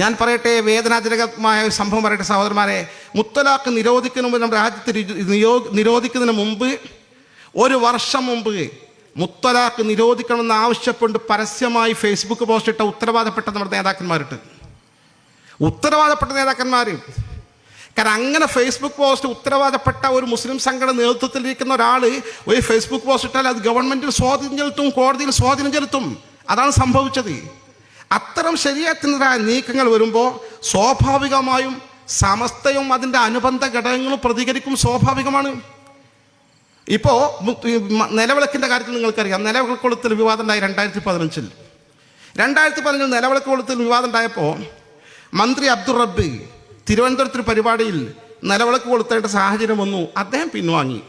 ഞാൻ പറയട്ടെ, വേദനാജനകമായ ഒരു സംഭവം പറയട്ടെ സഹോദരന്മാരെ. മുത്തലാഖ് നിരോധിക്കുന്നതിന് മുമ്പ്, നമ്മുടെ രാജ്യത്ത് നിരോധിക്കുന്നതിന് മുമ്പ്, 1 വർഷം മുമ്പ് മുത്തലാഖ് നിരോധിക്കണമെന്ന് ആവശ്യപ്പെട്ട് പരസ്യമായി ഫേസ്ബുക്ക് പോസ്റ്റ് ഇട്ട ഉത്തരവാദപ്പെട്ട നമ്മുടെ നേതാക്കന്മാരുണ്ട്. ഉത്തരവാദപ്പെട്ട നേതാക്കന്മാർ. കാരണം അങ്ങനെ ഫേസ്ബുക്ക് പോസ്റ്റ് ഉത്തരവാദപ്പെട്ട ഒരു മുസ്ലിം സംഘടന നേതൃത്വത്തിലിരിക്കുന്ന ഒരാൾ ഒരു ഫേസ്ബുക്ക് പോസ്റ്റ് ഇട്ടാൽ അത് ഗവൺമെൻറ്റിൽ സ്വാധീനം ചെലുത്തും, കോടതിയിൽ സ്വാധീനം ചെലുത്തും. അതാണ് സംഭവിച്ചത്. അത്തരം ശരീഅത്തിനെതിരായ നീക്കങ്ങൾ വരുമ്പോൾ സ്വാഭാവികമായും സമസ്തയും അതിൻ്റെ അനുബന്ധ ഘടകങ്ങളും പ്രതികരിക്കും. സ്വാഭാവികമാണ്. ഇപ്പോൾ നിലവിളക്കിൻ്റെ കാര്യത്തിൽ നിങ്ങൾക്കറിയാം, നിലവിളക്ക് കൊളുത്തൽ വിവാദം ഉണ്ടായി 2015. 2015 നിലവിളക്ക് കൊളുത്തൽ വിവാദം ഉണ്ടായപ്പോൾ മന്ത്രി അബ്ദുൾ റബ്ബ് തിരുവനന്തപുരത്തൊരു പരിപാടിയിൽ നിലവിളക്ക് കൊളുത്തേണ്ട സാഹചര്യം വന്നു. അദ്ദേഹം പിൻവാങ്ങി,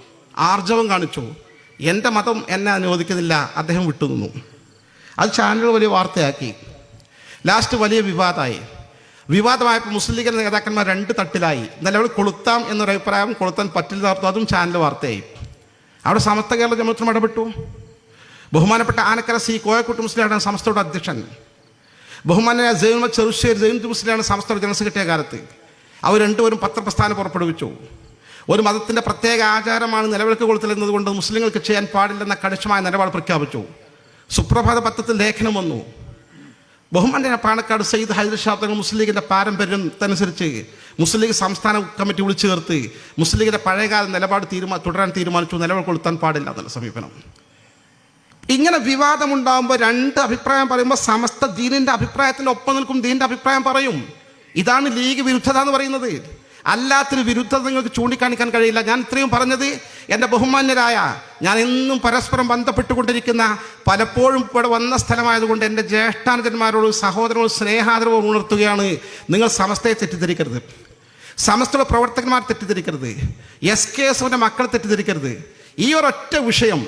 ആർജവം കാണിച്ചു. എൻ്റെ മതം എന്നെ അനുവദിക്കുന്നില്ല, അദ്ദേഹം വിട്ടുനിന്നു. അത് ചാനലുകൾ വലിയ വാർത്തയാക്കി. ലാസ്റ്റ് വലിയ വിവാദമായപ്പോൾ മുസ്ലിം ലീഗ് നേതാക്കന്മാർ 2 തട്ടിലായി. നിലവിളക്ക് കൊളുത്താം എന്നൊരു അഭിപ്രായം, കൊളുത്താൻ പറ്റില്ല, അതും ചാനൽ വാർത്തയായി. അവിടെ സമസ്ത കേരള ജമാഅത്തും ഇടപെട്ടു. ബഹുമാനപ്പെട്ട ആനക്കര സി കോയക്കുട്ടി മുസ്ലിയാണ് സമസ്തയുടെ അധ്യക്ഷൻ. ബഹുമാനായ ചെറുശ്ശേരി ജൈനുദ്ദീൻ മുസ്ലിയാണ് സമസ്തയുടെ ജനറൽ സെക്രട്ടറി കാലത്ത്. അവർ 2 പേരും പത്രപ്രസ്ഥാനം പുറപ്പെടുവിച്ചു. ഒരു മതത്തിൻ്റെ പ്രത്യേക ആചാരമാണ് നിലവിളക്ക് കൊളുത്തൽ എന്നതുകൊണ്ട് മുസ്ലിങ്ങൾക്ക് ചെയ്യാൻ പാടില്ലെന്ന കണിശമായ നിലപാട് പ്രഖ്യാപിച്ചു. സുപ്രഭാത പത്രത്തിൽ ലേഖനം വന്നു. ബഹുമാന്യനായ പാണക്കാട് സയ്യിദ് ഹൈദർ ഷാ തങ്ങൾ മുസ്ലിം ലീഗിൻ്റെ പാരമ്പര്യത്തനുസരിച്ച് മുസ്ലിം ലീഗ് സംസ്ഥാന കമ്മിറ്റി വിളിച്ചു ചേർത്ത് മുസ്ലിം ലീഗിൻ്റെ പഴയകാല നിലപാട് തുടരാൻ തീരുമാനിച്ചു. നിലവിളക്ക് കൊളുത്താൻ പാടില്ല എന്നുള്ള സമീപനം. ഇങ്ങനെ വിവാദമുണ്ടാകുമ്പോൾ 2 അഭിപ്രായം പറയുമ്പോൾ സമസ്ത ദീനിൻ്റെ അഭിപ്രായത്തിൽ ഒപ്പം നിൽക്കും, ദീനിൻ്റെ അഭിപ്രായം പറയും. ഇതാണ് ലീഗ് വിരുദ്ധത എന്ന് പറയുന്നത്. അല്ലാത്തൊരു വിരുദ്ധത നിങ്ങൾക്ക് ചൂണ്ടിക്കാണിക്കാൻ കഴിയില്ല. ഞാൻ ഇത്രയും പറഞ്ഞത് എൻ്റെ ബഹുമാന്യരായ, ഞാൻ എന്നും പരസ്പരം ബന്ധപ്പെട്ടുകൊണ്ടിരിക്കുന്ന, പലപ്പോഴും ഇവിടെ വന്ന സ്ഥലമായതുകൊണ്ട് എൻ്റെ ജ്യേഷ്ഠാനുജന്മാരോട് സഹോദരനോട് സ്നേഹാദരവും ഉണർത്തുകയാണ്. നിങ്ങൾ സമസ്തയെ തെറ്റിദ്ധരിക്കരുത്, സമസ്തയുടെ പ്രവർത്തകന്മാർ തെറ്റിദ്ധരിക്കരുത്, SKSന്റെ മക്കളെ തെറ്റിദ്ധരിക്കരുത്. ഈ ഒരൊറ്റ വിഷയം,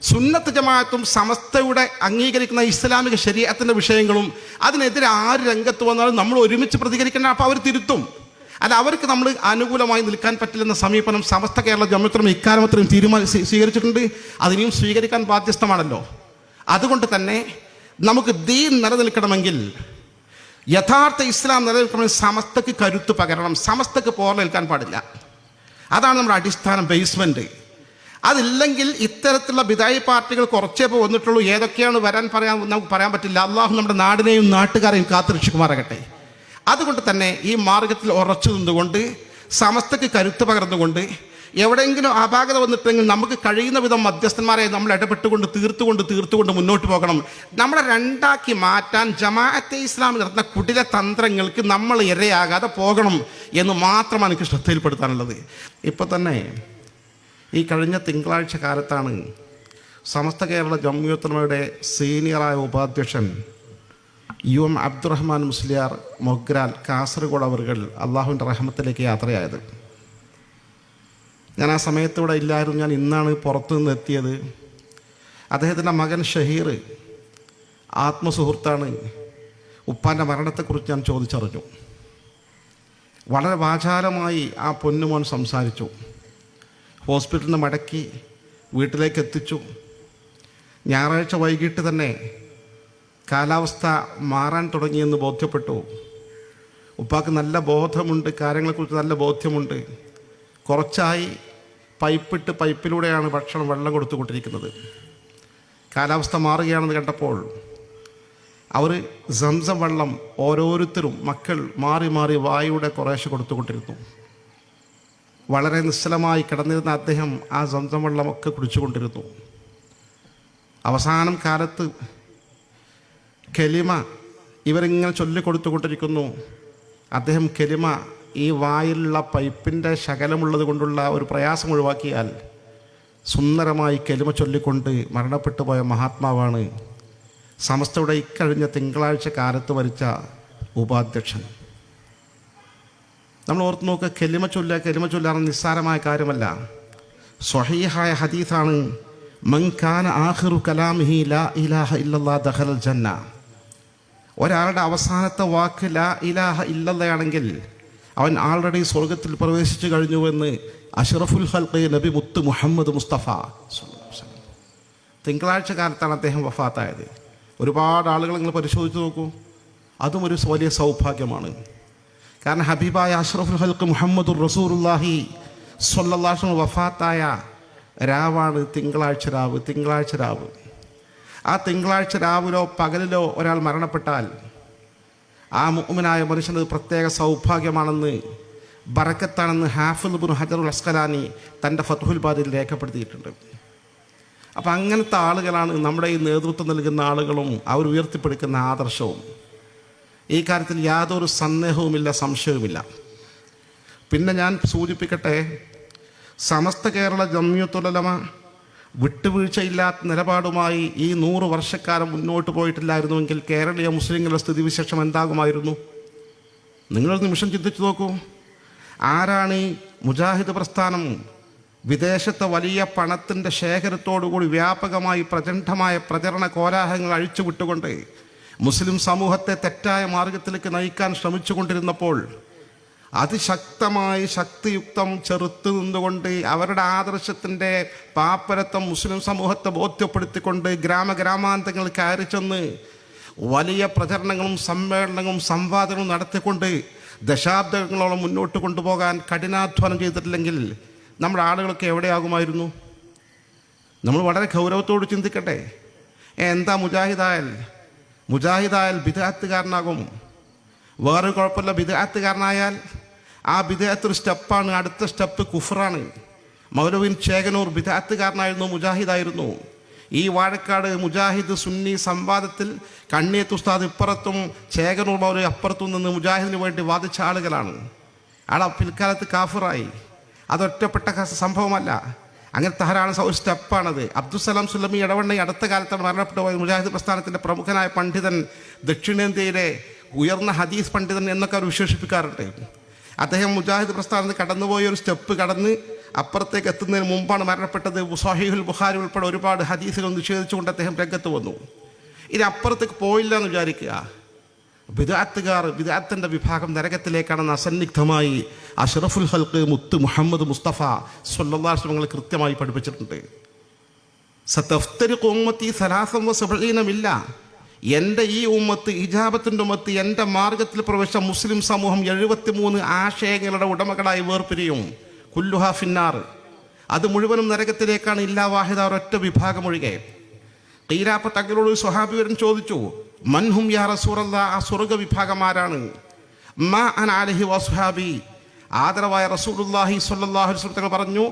സുന്നത്ത് ജമാഅത്തും സമസ്തയുടെ അംഗീകരിക്കുന്ന ഇസ്ലാമിക ശരീഅത്തിൻ്റെ വിഷയങ്ങളും അതിനെതിരെ ആര് രംഗത്ത് വന്നാലും നമ്മൾ ഒരുമിച്ച് പ്രതികരിക്കേണ്ട. അപ്പോൾ അവർ തിരുത്തും. അല്ല, അവർക്ക് നമ്മൾ അനുകൂലമായി നിൽക്കാൻ പറ്റില്ലെന്ന സമീപനം സമസ്ത കേരള ജമാഅത്തും ഇക്കാലമത്രയും സ്വീകരിച്ചിട്ടുണ്ട്. അതിനെയും സ്വീകരിക്കാൻ ബാധ്യസ്ഥമാണല്ലോ. അതുകൊണ്ട് തന്നെ നമുക്ക് ദീൻ നിലനിൽക്കണമെങ്കിൽ, യഥാർത്ഥ ഇസ്ലാം നിലനിൽക്കണമെങ്കിൽ സമസ്തക്ക് കരുത്ത് പകരണം, സമസ്തക്ക് പോരലേൽക്കാൻ പാടില്ല. അതാണ് നമ്മുടെ അടിസ്ഥാനം, ബേസ്മെൻറ്റ്. അതില്ലെങ്കിൽ ഇത്തരത്തിലുള്ള ബിദായി പാർട്ടികൾ കുറച്ചേ വന്നിട്ടുള്ളൂ. ഏതൊക്കെയാണ് നമുക്ക് പറയാൻ പറ്റില്ല. അള്ളാഹു നമ്മുടെ നാടിനെയും നാട്ടുകാരെയും കാത്തുരക്ഷിക്കുമാറാകട്ടെ. അതുകൊണ്ട് തന്നെ ഈ മാർഗത്തിൽ ഉറച്ചു നിന്നുകൊണ്ട്, സമസ്തക്ക് കരുത്ത് പകർന്നുകൊണ്ട്, എവിടെയെങ്കിലും അപാകത വന്നിട്ടെങ്കിൽ നമുക്ക് കഴിയുന്ന വിധം മധ്യസ്ഥന്മാരെ നമ്മൾ ഇടപെട്ടുകൊണ്ട് തീർത്തുകൊണ്ട് മുന്നോട്ട് പോകണം. നമ്മളെ 2ആക്കി മാറ്റാൻ ജമാഅത്തെ ഇസ്ലാമി നടത്തുന്ന കുടില തന്ത്രങ്ങൾക്ക് നമ്മൾ ഇരയാകാതെ പോകണം എന്ന് മാത്രമാണ് എനിക്ക് ശ്രദ്ധയിൽപ്പെടുത്താനുള്ളത്. ഇപ്പോൾ തന്നെ ഈ കഴിഞ്ഞ തിങ്കളാഴ്ച കാലത്താണ് സമസ്ത കേരള ജംഇയ്യത്തുൽ സീനിയറായ ഉപാധ്യക്ഷൻ UM അബ്ദുറഹ്മാൻ മുസ്ലിയാർ മൊഗ്രാൽ കാസർഗോഡ് അവർകൾ അള്ളാഹുവിൻ്റെ റഹ്മത്തിലേക്ക് യാത്രയായത്. ഞാൻ ആ സമയത്ത് ഇവിടെ ഇല്ലായിരുന്നു. ഞാൻ ഇന്നാണ് പുറത്തു നിന്ന് എത്തിയത്. അദ്ദേഹത്തിൻ്റെ മകൻ ഷഹീർ ആത്മസുഹൃത്താണ്. ഉപ്പാൻ്റെ മരണത്തെക്കുറിച്ച് ഞാൻ ചോദിച്ചറിഞ്ഞു. വളരെ വാചാലമായി ആ പൊന്നുമോൻ സംസാരിച്ചു. ഹോസ്പിറ്റലിൽ നിന്ന് മടക്കി വീട്ടിലേക്ക് എത്തിച്ചു. ഞായറാഴ്ച വൈകിട്ട് തന്നെ കാലാവസ്ഥ മാറാൻ തുടങ്ങിയെന്ന് ബോധ്യപ്പെട്ടു. ഉപ്പാക്ക് നല്ല ബോധമുണ്ട്, കാര്യങ്ങളെക്കുറിച്ച് നല്ല ബോധ്യമുണ്ട്. കുറച്ചായി പൈപ്പിലൂടെയാണ് വെള്ളം കൊടുത്തുകൊണ്ടിരിക്കുന്നത്. കാലാവസ്ഥ മാറുകയാണെന്ന് കണ്ടപ്പോൾ അവർ സംസം വെള്ളം ഓരോരുത്തരും മക്കൾ മാറി വായുടെ കുറേശ്ശെ കൊടുത്തുകൊണ്ടിരുന്നു. വളരെ നിശ്ചലമായി കിടന്നിരുന്ന അദ്ദേഹം ആ സംസം വെള്ളമൊക്കെ കുടിച്ചുകൊണ്ടിരുന്നു. അവസാനം കാലത്ത് കെലിമ ഇവരിങ്ങനെ ചൊല്ലിക്കൊടുത്തുകൊണ്ടിരിക്കുന്നു. അദ്ദേഹം കെലിമ ഈ വായിലുള്ള പൈപ്പിൻ്റെ ശകലമുള്ളത് കൊണ്ടുള്ള ഒരു പ്രയാസം ഒഴിവാക്കിയാൽ സുന്ദരമായി കെലിമ ചൊല്ലിക്കൊണ്ട് മരണപ്പെട്ടു പോയ മഹാത്മാവാണ് സമസ്തയുടെ ഇക്കഴിഞ്ഞ തിങ്കളാഴ്ച കാലത്ത് മരിച്ച ഉപാധ്യക്ഷൻ. നമ്മൾ ഓർത്ത് നോക്കുക, കെലിമ ചൊല്ലാണ് നിസ്സാരമായ കാര്യമല്ല. സ്വഹീഹായ ഹദീസാണ്, മൻ കാന ആഖിറു കലാമിഹി ലാ ഇലാഹ ഇല്ലല്ലാഹ് ദഖലൽ ജന്ന. ഒരാളുടെ അവസാനത്തെ വാക്ക് ലാ ഇലാഹ ഇല്ലല്ലാഹയാണെങ്കിൽ അവൻ ആൾറെഡി സ്വർഗത്തിൽ പ്രവേശിച്ചു കഴിഞ്ഞുവെന്ന് അഷ്റഫുൽ ഖൽഖ് നബി മുത്ത് മുഹമ്മദ് മുസ്തഫ. തിങ്കളാഴ്ച കാലത്താണ് അദ്ദേഹം വഫാത്തായത്. ഒരുപാട് ആളുകൾ നിങ്ങൾ പരിശോധിച്ച് നോക്കൂ. അതും ഒരു വലിയ സൗഭാഗ്യമാണ്. കാരണം ഹബീബായ അഷ്റഫുൽ ഖൽഖ് മുഹമ്മദുർ റസൂലുള്ളാഹി സ്വല്ലല്ലാഹു അലൈഹി വസല്ലം വഫാത്തായ രാവാണ് തിങ്കളാഴ്ച രാവ്. ആ തിങ്കളാഴ്ച രാവിലോ പകലിലോ ഒരാൾ മരണപ്പെട്ടാൽ ആ മുഅ്മിനായ മനുഷ്യന് പ്രത്യേക സൗഭാഗ്യമാണെന്ന്, ബറക്കത്താണെന്ന് ഹാഫിദ് ഇബ്നു ഹജറുൽ അസ്ഖലാനി തൻ്റെ ഫത്ഹുൽ ബാരിയിൽ രേഖപ്പെടുത്തിയിട്ടുണ്ട്. അപ്പം അങ്ങനത്തെ ആളുകളാണ് നമ്മുടെ ഈ നേതൃത്വം നൽകുന്ന ആളുകളും അവർ ഉയർത്തിപ്പിടിക്കുന്ന ആദർശവും. ഈ കാര്യത്തിൽ യാതൊരു സന്ദേഹവുമില്ല, സംശയവുമില്ല. പിന്നെ ഞാൻ സൂചിപ്പിക്കട്ടെ, സമസ്ത കേരള ജംഇയ്യത്തുൽ ഉലമ വിട്ടുവീഴ്ചയില്ലാത്ത നിലപാടുമായി ഈ 100 വർഷക്കാലം മുന്നോട്ട് പോയിട്ടില്ലായിരുന്നുവെങ്കിൽ കേരളീയ മുസ്ലിങ്ങളുടെ സ്ഥിതിവിശേഷം എന്താകുമായിരുന്നു? നിങ്ങളൊരു നിമിഷം ചിന്തിച്ചു നോക്കൂ. ആരാണ് ഈ മുജാഹിദ് പ്രസ്ഥാനം വിദേശത്തെ വലിയ പണത്തിൻ്റെ ശേഖരത്തോടുകൂടി വ്യാപകമായി പ്രചണ്ഡമായ പ്രചരണ കോലാഹലങ്ങൾ അഴിച്ചുവിട്ടുകൊണ്ട് മുസ്ലിം സമൂഹത്തെ തെറ്റായ മാർഗത്തിലേക്ക് നയിക്കാൻ ശ്രമിച്ചുകൊണ്ടിരുന്നപ്പോൾ അതിശക്തമായി ശക്തിയുക്തം ചെറുത്തു നിന്നുകൊണ്ട് അവരുടെ ആദർശത്തിൻ്റെ പാപ്പരത്വം മുസ്ലിം സമൂഹത്തെ ബോധ്യപ്പെടുത്തിക്കൊണ്ട് ഗ്രാമാന്തരങ്ങളിൽ കയറി ചെന്ന് വലിയ പ്രചരണങ്ങളും സമ്മേളനങ്ങളും സംവാദങ്ങളും നടത്തിക്കൊണ്ട് ദശാബ്ദങ്ങളോളം മുന്നോട്ട് കൊണ്ടുപോകാൻ കഠിനാധ്വാനം ചെയ്തിട്ടില്ലെങ്കിൽ നമ്മുടെ ആളുകളൊക്കെ എവിടെയാകുമായിരുന്നു? നമ്മൾ വളരെ ഗൗരവത്തോട് ചിന്തിക്കട്ടെ. എന്താ മുജാഹിദായാൽ ബിദ്അത്തുകാരനാകും. വേറൊരു കുഴപ്പമില്ല, ബിദ്അത്തുകാരനായാൽ ആ ബിദ്അത്ത് ഒരു സ്റ്റെപ്പാണ്, അടുത്ത സ്റ്റെപ്പ് കുഫറാണ്. മൗലവി ചേകനൂർ ബിദ്അത്തുകാരനായിരുന്നു, മുജാഹിദായിരുന്നു. ഈ വാഴക്കാട് മുജാഹിദ് സുന്നി സംവാദത്തിൽ കണ്ണിയത്ത് ഉസ്താദ് ഇപ്പുറത്തും ചേകനൂർ മൗലവി അപ്പുറത്തും നിന്ന് മുജാഹിദിന് വേണ്ടി വാദിച്ച ആളുകളാണ്. ആളെ പിൽക്കാലത്ത് കാഫിറായി. അതൊറ്റപ്പെട്ട സംഭവമല്ല, അങ്ങനെ ധാരാളം ഒരു സ്റ്റെപ്പാണത്. അബ്ദുസലാം സുല്ലമി ഇടവണ്ണ അടുത്ത കാലത്താണ് മരണപ്പെട്ടു പോയത്. മുജാഹിദ് പ്രസ്ഥാനത്തിൻ്റെ പ്രമുഖനായ പണ്ഡിതൻ, ദക്ഷിണേന്ത്യയിലെ ഉയർന്ന ഹദീസ് പണ്ഡിതൻ എന്നൊക്കെ അവർ വിശേഷിപ്പിക്കാറുണ്ട്. അദ്ദേഹം മുജാഹിദ് പ്രസ്ഥാനത്ത് കടന്നുപോയ ഒരു സ്റ്റെപ്പ് കടന്ന് അപ്പുറത്തേക്ക് എത്തുന്നതിന് മുമ്പാണ് മരണപ്പെട്ടത്. സ്വഹീഹുൽ ബുഖാരി ഉൾപ്പെടെ ഒരുപാട് ഹദീസുകൾ നിഷേധിച്ചുകൊണ്ട് അദ്ദേഹം രംഗത്ത് വന്നു. ഇനി അപ്പുറത്തേക്ക് പോയില്ല എന്ന് വിചാരിക്കുക. ബിദ്അത്തിന്റെ വിഭാഗം നരകത്തിലേക്കാണെന്ന് അസന്നിഗ്ധമായി അഷ്റഫുൽ ഖൽഖ് മുത്ത് മുഹമ്മദ് മുസ്തഫ സ്വല്ലല്ലാഹു അലൈഹി വസല്ലം കൃത്യമായി പഠിപ്പിച്ചിട്ടുണ്ട്. സതഫ്തരിഖു ഉമ്മത്തി 73 മില്ല. എൻ്റെ ഈ ഉമ്മത്ത്, ഇജാബത്തിൻ്റെ ഉമ്മത്ത്, എൻ്റെ മാർഗത്തിൽ പ്രവേശിച്ച മുസ്ലിം സമൂഹം 73 ആശയങ്ങളുടെ ഉടമകളായി വേർപിരിയും. കുല്ലുഹാ ഫിന്നാർ, അത് മുഴുവനും നരകത്തിലേക്കാണ്, ഇല്ലാ വാഹിദ, ഒരൊറ്റ വിഭാഗം ഒഴികെ. ഖീലാഫ തങ്ങളോട് സ്വഹാബിവരൻ ചോദിച്ചു, മൻഹും യാ റസൂലല്ലാഹ്, ആ സ്വർഗ വിഭാഗമാരാണ്? മാ അന അലൈഹി വസ്ഹാബി, ആദരവായ റസൂലുള്ളാഹി സ്വല്ലല്ലാഹു അലൈഹി വസല്ലം പറഞ്ഞു,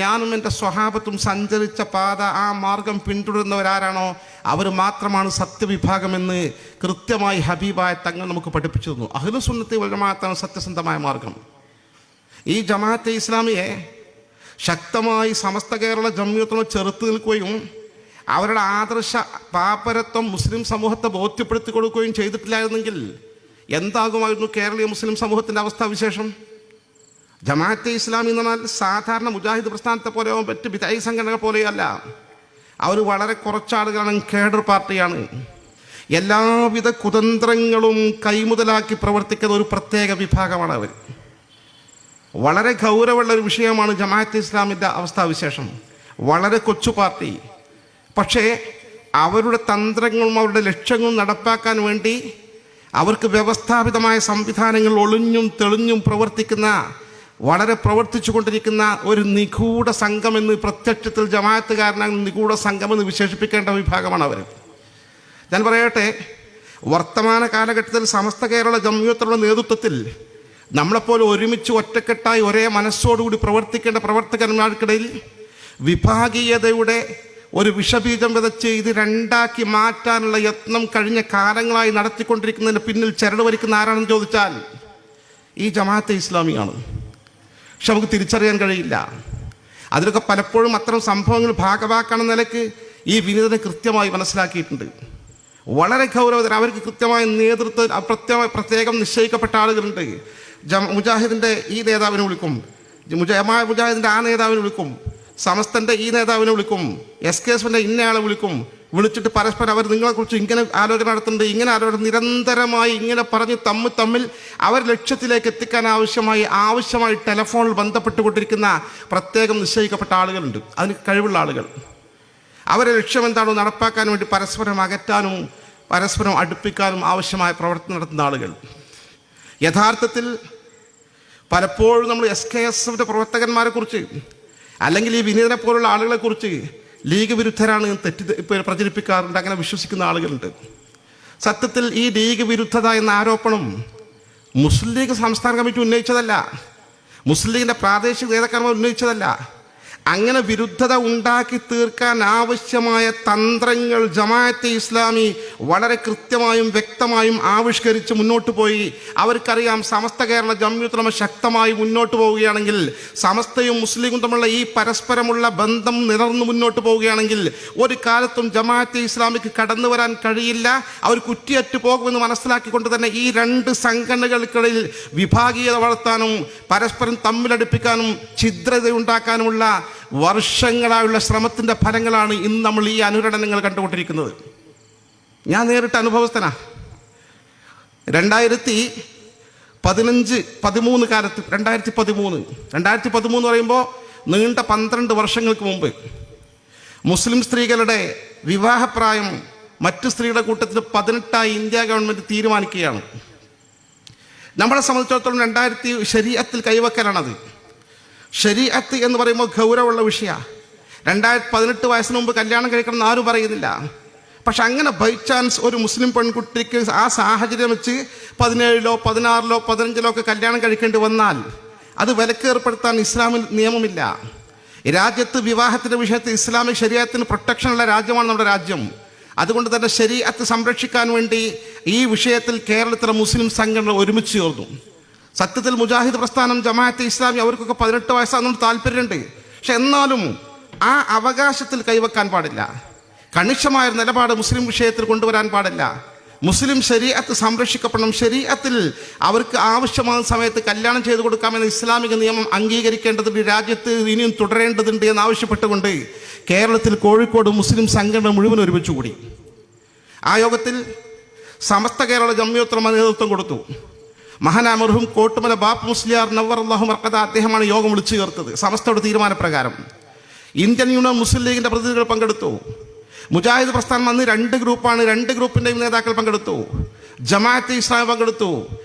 ഞാനും എൻ്റെ സ്വഹാബത്തും സഞ്ചരിച്ച പാത, ആ മാർഗം പിന്തുടരുന്നവരാരാണോ അവർ മാത്രമാണ് സത്യവിഭാഗമെന്ന് കൃത്യമായി ഹബീബായ തങ്ങൾ നമുക്ക് പഠിപ്പിച്ചു തന്നു. അഹ്ലു സുന്നത്തി വൽ ജമാഅത്താണ് സത്യസന്ധമായ മാർഗം. ഈ ജമാഅത്തെ ഇസ്ലാമിയെ ശക്തമായി സമസ്ത കേരള ജംഇയ്യത്തുൽ ചെറുത്തു നിൽക്കുകയും അവരുടെ ആദർശ പാപ്പരത്വം മുസ്ലിം സമൂഹത്തെ ബോധ്യപ്പെടുത്തി കൊടുക്കുകയും ചെയ്തിട്ടില്ലായിരുന്നെങ്കിൽ എന്താകുമായിരുന്നു കേരളീയ മുസ്ലിം സമൂഹത്തിൻ്റെ അവസ്ഥാവിശേഷം? ജമാഅത്തെ ഇസ്ലാമി എന്ന് പറഞ്ഞാൽ സാധാരണ മുജാഹിദ് പ്രസ്ഥാനത്തെ പോലെയോ മറ്റ് ബിദ്അഈ സംഘടനകൾ പോലെയോ അല്ല. അവർ വളരെ കുറച്ചാളുകളാണ്, കേഡർ പാർട്ടിയാണ്. എല്ലാവിധ കുതന്ത്രങ്ങളും കൈമുതലാക്കി പ്രവർത്തിക്കുന്ന ഒരു പ്രത്യേക വിഭാഗമാണ് അവർ. വളരെ ഗൗരവമുള്ള ഒരു വിഷയമാണ് ജമാഅത്തെ ഇസ്ലാമിൻ്റെ അവസ്ഥാവിശേഷം. വളരെ കൊച്ചു പാർട്ടി, പക്ഷേ അവരുടെ തന്ത്രങ്ങളും അവരുടെ ലക്ഷ്യങ്ങളും നടപ്പാക്കാൻ വേണ്ടി അവർക്ക് വ്യവസ്ഥാപിതമായ സംവിധാനങ്ങൾ ഒളിഞ്ഞും തെളിഞ്ഞും പ്രവർത്തിക്കുന്ന, വളരെ പ്രവർത്തിച്ചു കൊണ്ടിരിക്കുന്ന ഒരു നിഗൂഢ സംഘമെന്ന്, പ്രത്യക്ഷത്തിൽ ജമാഅത്തുകാരനാണ് നിഗൂഢ സംഘമെന്ന് വിശേഷിപ്പിക്കേണ്ട വിഭാഗമാണ് അവർ. ഞാൻ പറയട്ടെ, വർത്തമാന കാലഘട്ടത്തിൽ സമസ്ത കേരള ജംഇയ്യത്തുകളുടെ നേതൃത്വത്തിൽ നമ്മളെപ്പോലെ ഒരുമിച്ച് ഒറ്റക്കെട്ടായി ഒരേ മനസ്സോടുകൂടി പ്രവർത്തിക്കേണ്ട പ്രവർത്തകന്മാർക്കിടയിൽ വിഭാഗീയതയുടെ ഒരു വിഷബീജം വിതച്ച് ഇത് രണ്ടാക്കി മാറ്റാനുള്ള യത്നം കഴിഞ്ഞ കാലങ്ങളായി നടത്തിക്കൊണ്ടിരിക്കുന്നതിന് പിന്നിൽ ചരട് വലിക്കുന്ന ആരാണെന്ന് ചോദിച്ചാൽ ഈ ജമാഅത്തെ ഇസ്ലാമിയാണ്. പക്ഷെ നമുക്ക് തിരിച്ചറിയാൻ കഴിയില്ല. അതിലൊക്കെ പലപ്പോഴും അത്തരം സംഭവങ്ങൾ ഭാഗവാക്കാണെന്ന നിലയ്ക്ക് ഈ വിനീതനെ കൃത്യമായി മനസ്സിലാക്കിയിട്ടുണ്ട്. വളരെ ഗൗരവതരം, അവർക്ക് കൃത്യമായ നേതൃത്വം പ്രത്യേകം നിശ്ചയിക്കപ്പെട്ട ആളുകളുണ്ട്. മുജാഹിദിൻ്റെ ഈ നേതാവിനെ വിളിക്കും, മുജാഹിദിൻ്റെ ആ നേതാവിനെ വിളിക്കും, സമസ്തൻ്റെ ഈ നേതാവിനെ വിളിക്കും, SKSന്റെ ഇന്നയാളെ വിളിക്കും. വിളിച്ചിട്ട് പരസ്പരം അവർ നിങ്ങളെക്കുറിച്ച് ഇങ്ങനെ ആലോചന നടത്തുന്നുണ്ട്, ഇങ്ങനെ ആലോചന നിരന്തരമായി ഇങ്ങനെ പറഞ്ഞ് തമ്മിൽ അവർ ലക്ഷ്യത്തിലേക്ക് എത്തിക്കാൻ ആവശ്യമായി ടെലഫോണിൽ ബന്ധപ്പെട്ടുകൊണ്ടിരിക്കുന്ന പ്രത്യേകം നിശ്ചയിക്കപ്പെട്ട ആളുകളുണ്ട്. അതിന് കഴിവുള്ള ആളുകൾ. അവരെ ലക്ഷ്യം എന്താണോ നടപ്പാക്കാൻ വേണ്ടി പരസ്പരം അകറ്റാനും പരസ്പരം അടുപ്പിക്കാനും ആവശ്യമായ പ്രവർത്തനം നടത്തുന്ന ആളുകൾ. യഥാർത്ഥത്തിൽ പലപ്പോഴും നമ്മൾ SKSFന്റെ പ്രവർത്തകന്മാരെ കുറിച്ച് അല്ലെങ്കിൽ ഈ വിനീതനെ പോലുള്ള ആളുകളെക്കുറിച്ച് ലീഗ് വിരുദ്ധരാണ് പ്രചരിപ്പിക്കാറുണ്ട്, അങ്ങനെ വിശ്വസിക്കുന്ന ആളുകളുണ്ട്. സത്യത്തിൽ ഈ ലീഗ് വിരുദ്ധത എന്ന ആരോപണം മുസ്ലിം ലീഗ് സംസ്ഥാന കമ്മിറ്റി ഉന്നയിച്ചതല്ല, മുസ്ലിം ലീഗിൻ്റെ പ്രാദേശിക നേതാക്കന്മാർ ഉന്നയിച്ചതല്ല. അങ്ങനെ വിരുദ്ധത ഉണ്ടാക്കി തീർക്കാൻ ആവശ്യമായ തന്ത്രങ്ങൾ ജമാഅത്തെ ഇസ്ലാമി വളരെ കൃത്യമായും വ്യക്തമായും ആവിഷ്കരിച്ച് മുന്നോട്ട് പോയി. അവർക്കറിയാം സമസ്ത കേരള ജംഇയ്യത്തുൽ ഉലമ ശക്തമായി മുന്നോട്ട് പോവുകയാണെങ്കിൽ, സമസ്തയും മുസ്ലിമും തമ്മിലുള്ള ഈ പരസ്പരമുള്ള ബന്ധം നിലർന്നു മുന്നോട്ട് പോവുകയാണെങ്കിൽ ഒരു കാലത്തും ജമാഅത്തെ ഇസ്ലാമിക്ക് കടന്നു വരാൻ കഴിയില്ല. അവർ കുറ്റിയറ്റ് പോകുമെന്ന് മനസ്സിലാക്കിക്കൊണ്ട് തന്നെ ഈ രണ്ട് സംഘടനകൾക്കിടയിൽ വിഭാഗീയത വളർത്താനും പരസ്പരം തമ്മിലടുപ്പിക്കാനും ഛിദ്രതയുണ്ടാക്കാനുമുള്ള വർഷങ്ങളായുള്ള ശ്രമത്തിൻ്റെ ഫലങ്ങളാണ് ഇന്ന് നമ്മൾ ഈ അനുരണനങ്ങൾ കണ്ടുകൊണ്ടിരിക്കുന്നത്. ഞാൻ നേരിട്ട് അനുഭവസ്ഥനാ. 2015-13 കാലത്ത് 2013 പറയുമ്പോൾ നീണ്ട 12 വർഷങ്ങൾക്ക് മുമ്പ് മുസ്ലിം സ്ത്രീകളുടെ വിവാഹപ്രായം മറ്റ് സ്ത്രീകളുടെ കൂട്ടത്തിൽ 18 ഇന്ത്യ ഗവൺമെൻറ് തീരുമാനിക്കുകയാണ്. നമ്മളെ സംബന്ധിച്ചിടത്തോളം 2000 ശരീഅത്തിൽ കൈവക്കലാണത്. ശരീഅത്ത് എന്ന് പറയുമ്പോൾ ഗൗരവമുള്ള വിഷയമാണ്. 2018 വയസ്സിന് മുമ്പ് കല്യാണം കഴിക്കണം എന്ന് ആരും പറയുന്നില്ല. പക്ഷെ അങ്ങനെ ബൈ ചാൻസ് ഒരു മുസ്ലിം പെൺകുട്ടിക്ക് ആ സാഹചര്യം വെച്ച് 17-ലോ 16-ലോ 15-ലോ ഒക്കെ കല്യാണം കഴിക്കേണ്ടി വന്നാൽ അത് വിലക്കേർപ്പെടുത്താൻ ഇസ്ലാമിൽ നിയമമില്ല. രാജ്യത്ത് വിവാഹത്തിൻ്റെ വിഷയത്തിൽ ഇസ്ലാമിക് ശരീഅത്തിന് പ്രൊട്ടക്ഷനുള്ള രാജ്യമാണ് നമ്മുടെ രാജ്യം. അതുകൊണ്ട് തന്നെ ശരീഅത്ത് സംരക്ഷിക്കാൻ വേണ്ടി ഈ വിഷയത്തിൽ കേരളത്തിലെ മുസ്ലിം സംഘടന ഒരുമിച്ച് ചേർന്നു. സത്യത്തിൽ മുജാഹിദ് പ്രസ്ഥാനം ജമാഅത്തെ ഇസ്ലാമി അവർക്കൊക്കെ 18 വയസ്സാണെന്ന് താല്പര്യമുണ്ട്. പക്ഷെ എന്നാലും ആ അവകാശത്തിൽ കൈവക്കാൻ പാടില്ല. കണിശമായ നിലപാട് മുസ്ലിം വിഷയത്തിൽ കൊണ്ടുവരാൻ പാടില്ല. മുസ്ലിം ശരീഅത്ത് സംരക്ഷിക്കപ്പെടണം. ശരീഅത്തിൽ അവർക്ക് ആവശ്യമായ സമയത്ത് കല്യാണം ചെയ്തു കൊടുക്കാമെന്ന ഇസ്ലാമിക നിയമം അംഗീകരിക്കേണ്ടതുണ്ട്, രാജ്യത്ത് ഇനിയും തുടരേണ്ടതുണ്ട് എന്നാവശ്യപ്പെട്ടുകൊണ്ട് കേരളത്തിൽ കോഴിക്കോട് മുസ്ലിം സംഘടന മുഴുവൻ ഒരുമിച്ചുകൂടി. ആ യോഗത്തിൽ സമസ്ത കേരള ജംഇയ്യത്തുൽ ഉലമ നേതൃത്വം കൊടുത്തു. മഹാനാമർഹും കോട്ടുമല ബാപ്പ് മുസ്ലിയാർ നവ്വറല്ലാഹു മർഖദ അദ്ദേഹമാണ് യോഗം വിളിച്ചു ചേർത്തത്. സമസ്തയുടെ തീരുമാനപ്രകാരം ഇന്ത്യൻ യൂണിയൻ മുസ്ലിം ലീഗിൻ്റെ പ്രതിനിധികൾ പങ്കെടുത്തു. മുജാഹിദ് പ്രസ്ഥാനം അന്ന് 2 ഗ്രൂപ്പാണ്, 2 ഗ്രൂപ്പിൻ്റെയും നേതാക്കൾ പങ്കെടുത്തു. ജമാഅത്തെ ഇസ്ലാമി പങ്കെടുത്തു,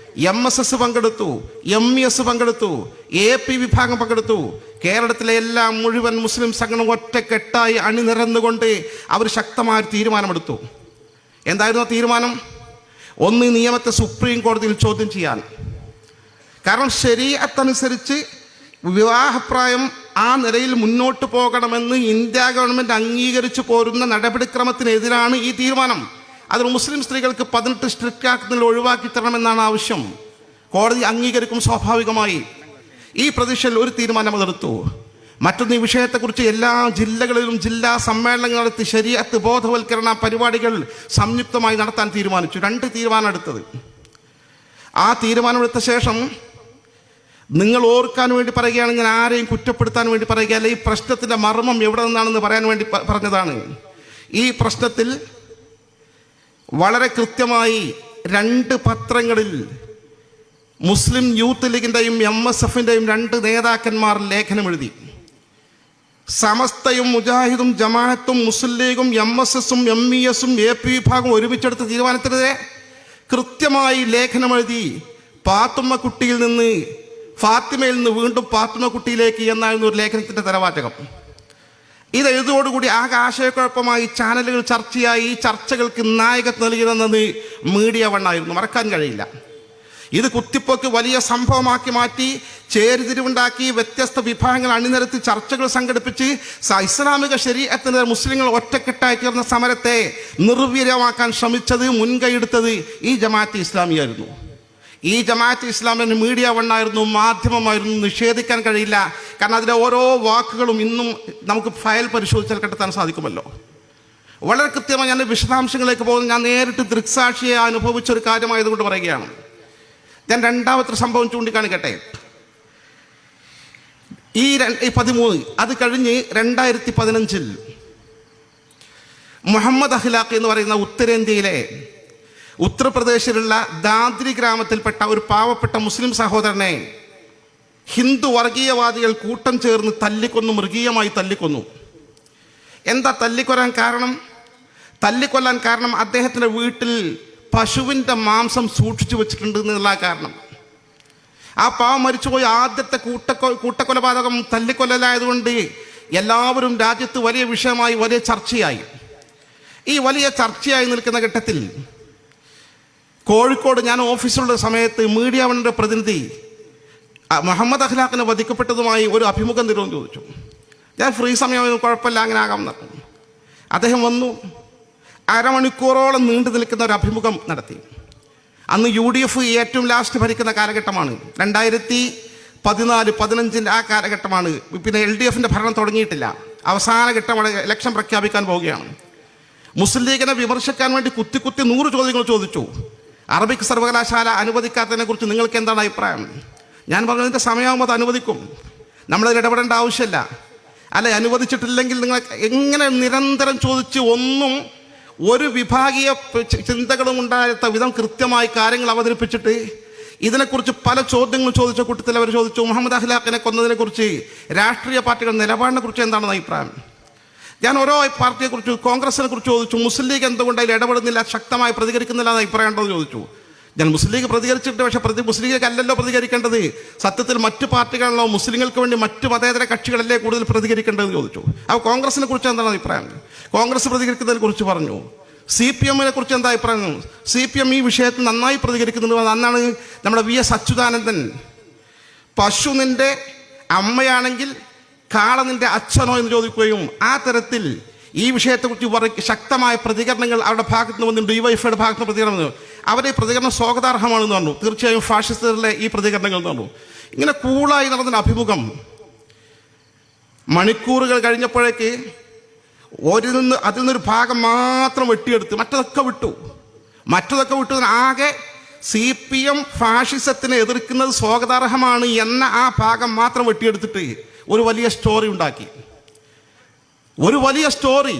MSS പങ്കെടുത്തു, MES പങ്കെടുത്തു, AP വിഭാഗം പങ്കെടുത്തു. കേരളത്തിലെ എല്ലാ മുഴുവൻ മുസ്ലിം സംഘടന ഒറ്റക്കെട്ടായി അണിനിരന്നുകൊണ്ട് അവർ ശക്തമായ തീരുമാനമെടുത്തു. എന്തായിരുന്നു ആ തീരുമാനം? ഒന്ന്, നിയമത്തെ സുപ്രീം കോടതിയിൽ ചോദ്യം ചെയ്യാൻ. കാരണം ശരീഅത്തനുസരിച്ച് വിവാഹപ്രായം ആ നിലയിൽ മുന്നോട്ട് പോകണമെന്ന് ഇന്ത്യ ഗവൺമെൻറ് അംഗീകരിച്ചു പോരുന്ന നടപടിക്രമത്തിനെതിരാണ് ഈ തീരുമാനം. അതിൽ മുസ്ലിം സ്ത്രീകൾക്ക് 18 സ്ട്രിക്റ്റ് ആക്കുന്നതിൽ ഒഴിവാക്കി തരണമെന്നാണ് ആവശ്യം. കോടതി അംഗീകരിക്കും സ്വാഭാവികമായി. ഈ പ്രതീക്ഷയിൽ ഒരു തീരുമാനം അതെടുത്തു. മറ്റൊന്ന്, ഈ വിഷയത്തെക്കുറിച്ച് എല്ലാ ജില്ലകളിലും ജില്ലാ സമ്മേളനങ്ങൾ നടത്തി ശരീഅത്ത് ബോധവൽക്കരണ പരിപാടികൾ സംയുക്തമായി നടത്താൻ തീരുമാനിച്ചു. 2 തീരുമാനം എടുത്തത്. ആ തീരുമാനമെടുത്ത ശേഷം നിങ്ങൾ ഓർക്കാൻ വേണ്ടി പറയുകയാണ്, ഞാൻ ആരെയും കുറ്റപ്പെടുത്താൻ വേണ്ടി പറയുകയല്ല, ഈ പ്രശ്നത്തിൻ്റെ മർമ്മം എവിടെ നിന്നാണെന്ന് പറയാൻ വേണ്ടി പറഞ്ഞതാണ്. ഈ പ്രശ്നത്തിൽ വളരെ കൃത്യമായി 2 പത്രങ്ങളിൽ മുസ്ലിം യൂത്ത് ലീഗിൻ്റെയും MSFൻ്റെയും 2 നേതാക്കന്മാർ ലേഖനം എഴുതി. സമസ്തയും മുജാഹിദും ജമാഅത്തും മുസ്ലിം ലീഗും MSSഉം MESഉം AP വിഭാഗം ഒരുമിച്ചെടുത്ത തീരുമാനത്തിനെതിരെ കൃത്യമായി ലേഖനം എഴുതി. പാത്തുമ്മക്കുട്ടിയിൽ നിന്ന് ഫാത്തിമയിൽ നിന്ന് വീണ്ടും പാത്തുമ്മക്കുട്ടിയിലേക്ക് എന്നായിരുന്നു ഒരു ലേഖനത്തിൻ്റെ തലവാചകം. ഇത് എഴുതോടുകൂടി ആകെ ആശയക്കുഴപ്പമായി, ചാനലുകൾ ചർച്ചയായി. ഈ ചർച്ചകൾക്ക് നായകത്വം നൽകിയതെന്നത് മീഡിയ വണ്ണായിരുന്നു, മറക്കാൻ കഴിയില്ല. ഇത് കുത്തിപ്പൊക്ക് വലിയ സംഭവമാക്കി മാറ്റി, ചേരിതിരിവുണ്ടാക്കി, വ്യത്യസ്ത വിഭാഗങ്ങൾ അണിനിരത്തി ചർച്ചകൾ സംഘടിപ്പിച്ച് ഇസ്ലാമിക ശരീഅത്തിന് മുസ്ലിങ്ങൾ ഒറ്റക്കെട്ടായി ചേർന്ന സമരത്തെ നിർവീര്യമാക്കാൻ ശ്രമിച്ചത്, മുൻകൈയെടുത്തത് ഈ ജമാഅത്തെ ഇസ്ലാമിയായിരുന്നു. ഈ ജമാഅത്തെ ഇസ്ലാമിന് മീഡിയ വണ്ണായിരുന്നു, മാധ്യമമായിരുന്നു, നിഷേധിക്കാൻ കഴിയില്ല. കാരണം അതിലെ ഓരോ വാക്കുകളും ഇന്നും നമുക്ക് ഫയൽ പരിശോധിച്ചാൽ കണ്ടെത്താൻ സാധിക്കുമല്ലോ. വളരെ കൃത്യമായി ഞാൻ വിശദാംശങ്ങളിലേക്ക് പോകുന്നത് ഞാൻ നേരിട്ട് ദൃക്സാക്ഷിയെ അനുഭവിച്ചൊരു കാര്യമായതുകൊണ്ട് പറയുകയാണ്. ഞാൻ 2ാമത്തെ സംഭവം ചൂണ്ടിക്കാണിക്കട്ടെ. ഈ 13 അത് കഴിഞ്ഞ് 2015 മുഹമ്മദ് അഖ്ലാഖ് എന്ന് പറയുന്ന ഉത്തരേന്ത്യയിലെ ഉത്തർപ്രദേശിലുള്ള ദാദ്രി ഗ്രാമത്തിൽപ്പെട്ട ഒരു പാവപ്പെട്ട മുസ്ലിം സഹോദരനെ ഹിന്ദു വർഗീയവാദികൾ കൂട്ടം ചേർന്ന് തല്ലിക്കൊന്നു, മൃഗീയമായി തല്ലിക്കൊന്നു. എന്താ തല്ലിക്കൊരാൻ കാരണം? തല്ലിക്കൊല്ലാൻ കാരണം അദ്ദേഹത്തിൻ്റെ വീട്ടിൽ പശുവിൻ്റെ മാംസം സൂക്ഷിച്ചു വെച്ചിട്ടുണ്ട് എന്നുള്ള കാരണം. ആ പാവം മരിച്ചുപോയി ആദ്യത്തെ കൂട്ടക്കൊലപാതകം തല്ലിക്കൊല്ലലായതുകൊണ്ട് എല്ലാവരും രാജ്യത്ത് വലിയ വിഷയമായി, വലിയ ചർച്ചയായി. ഈ വലിയ ചർച്ചയായി നിൽക്കുന്ന ഘട്ടത്തിൽ കോഴിക്കോട് ഞാൻ ഓഫീസിലുള്ള സമയത്ത് മീഡിയ വണ്ണിൻ്റെ പ്രതിനിധി മുഹമ്മദ് അഖ്ലാഖിനെ വധിക്കപ്പെട്ടതുമായി ഒരു അഭിമുഖം തരുമെന്ന് ചോദിച്ചു. ഞാൻ ഫ്രീ സമയം കുഴപ്പമില്ല, അങ്ങനെ ആകാമെന്ന് പറഞ്ഞു. അദ്ദേഹം വന്നു, അരമണിക്കൂറോളം നീണ്ടു നിൽക്കുന്ന ഒരു അഭിമുഖം നടത്തി. അന്ന് UDF ഏറ്റവും ലാസ്റ്റ് ഭരിക്കുന്ന കാലഘട്ടമാണ്, 2014-15 ആ കാലഘട്ടമാണ്. പിന്നെ LDFൻ്റെ ഭരണം തുടങ്ങിയിട്ടില്ല, അവസാന ഘട്ടമാണ്, ഇലക്ഷൻ പ്രഖ്യാപിക്കാൻ പോവുകയാണ്. മുസ്ലിം ലീഗിനെ വിമർശിക്കാൻ വേണ്ടി കുത്തി 100 ചോദ്യങ്ങൾ ചോദിച്ചു. അറബിക് സർവകലാശാല അനുവദിക്കാത്തതിനെ കുറിച്ച് നിങ്ങൾക്ക് എന്താണ് അഭിപ്രായം? ഞാൻ പറഞ്ഞു, ഇതിൻ്റെ സമയമാകുമ്പോൾ അത് അനുവദിക്കും, നമ്മളതിൽ ഇടപെടേണ്ട ആവശ്യമില്ല. അല്ലെ, അനുവദിച്ചിട്ടില്ലെങ്കിൽ നിങ്ങൾ എങ്ങനെ നിരന്തരം ചോദിച്ച് ഒന്നും ഒരു വിഭാഗീയ ചിന്തകളും ഉണ്ടാകാത്ത വിധം കൃത്യമായി കാര്യങ്ങൾ അവതരിപ്പിച്ചിട്ട് ഇതിനെക്കുറിച്ച് പല ചോദ്യങ്ങൾ ചോദിച്ച കൂട്ടത്തിൽ അവർ ചോദിച്ചു, മുഹമ്മദ് അഖ്ലാഖിനെ കൊന്നതിനെക്കുറിച്ച് രാഷ്ട്രീയ പാർട്ടികളുടെ നിലപാടിനെ കുറിച്ച് എന്താണെന്ന് അഭിപ്രായം? ഞാൻ ഓരോ പാർട്ടിയെക്കുറിച്ച്, കോൺഗ്രസിനെ കുറിച്ച് ചോദിച്ചു, മുസ്ലിം ലീഗ് എന്തുകൊണ്ട് അതിൽ ഇടപെടുന്നില്ല, ശക്തമായി പ്രതികരിക്കുന്നില്ല എന്ന് അഭിപ്രായം ഉണ്ടോ എന്ന് ചോദിച്ചു. ഞാൻ മുസ്ലിം ലീഗ് പ്രതികരിച്ചിട്ട്, പക്ഷേ മുസ്ലിം ലീഗ് അല്ലല്ലോ പ്രതികരിക്കേണ്ടത്, സത്യത്തിൽ മറ്റു പാർട്ടികളോ മുസ്ലിങ്ങൾക്ക് വേണ്ടി മറ്റു മതേതര കക്ഷികളല്ലേ കൂടുതൽ പ്രതികരിക്കേണ്ടതെന്ന് ചോദിച്ചു. അപ്പോൾ കോൺഗ്രസിനെ കുറിച്ച് എന്താണ് അഭിപ്രായം? കോൺഗ്രസ് പ്രതികരിക്കുന്നതിനെ കുറിച്ച് പറഞ്ഞു. CPM-നെ കുറിച്ച് എന്താ അഭിപ്രായം? CPM ഈ വിഷയത്തിൽ നന്നായി പ്രതികരിക്കുന്നുണ്ട്. അന്നാണ് നമ്മുടെ VS അച്യുതാനന്ദൻ, പശു നിൻ്റെ അമ്മയാണെങ്കിൽ കാള നിൻ്റെ അച്ഛനോ എന്ന് ചോദിക്കുകയും ആ തരത്തിൽ ഈ വിഷയത്തെക്കുറിച്ച് ശക്തമായ പ്രതികരണങ്ങൾ അവരുടെ ഭാഗത്ത് നിന്ന് വന്നിട്ടുണ്ട്. DYFIയുടെ ഭാഗത്ത് നിന്ന് പ്രതികരണം, അവരുടെ പ്രതികരണം സ്വാഗതാർഹമാണെന്ന് പറഞ്ഞു. തീർച്ചയായും ഫാഷിസ്റ്റുകളിലെ ഈ പ്രതികരണങ്ങൾ എന്ന് പറഞ്ഞു. ഇങ്ങനെ കൂളായി നടന്ന അഭിമുഖം മണിക്കൂറുകൾ കഴിഞ്ഞപ്പോഴേക്ക് അതിൽ നിന്നൊരു ഭാഗം മാത്രം വെട്ടിയെടുത്ത് മറ്റതൊക്കെ വിട്ടു. ആകെ CPM ഫാഷിസത്തിനെ എതിർക്കുന്നത് സ്വാഗതാർഹമാണ് എന്ന ആ ഭാഗം മാത്രം വെട്ടിയെടുത്തിട്ട് ഒരു വലിയ സ്റ്റോറി ഉണ്ടാക്കി. ഒരു വലിയ സ്റ്റോറി.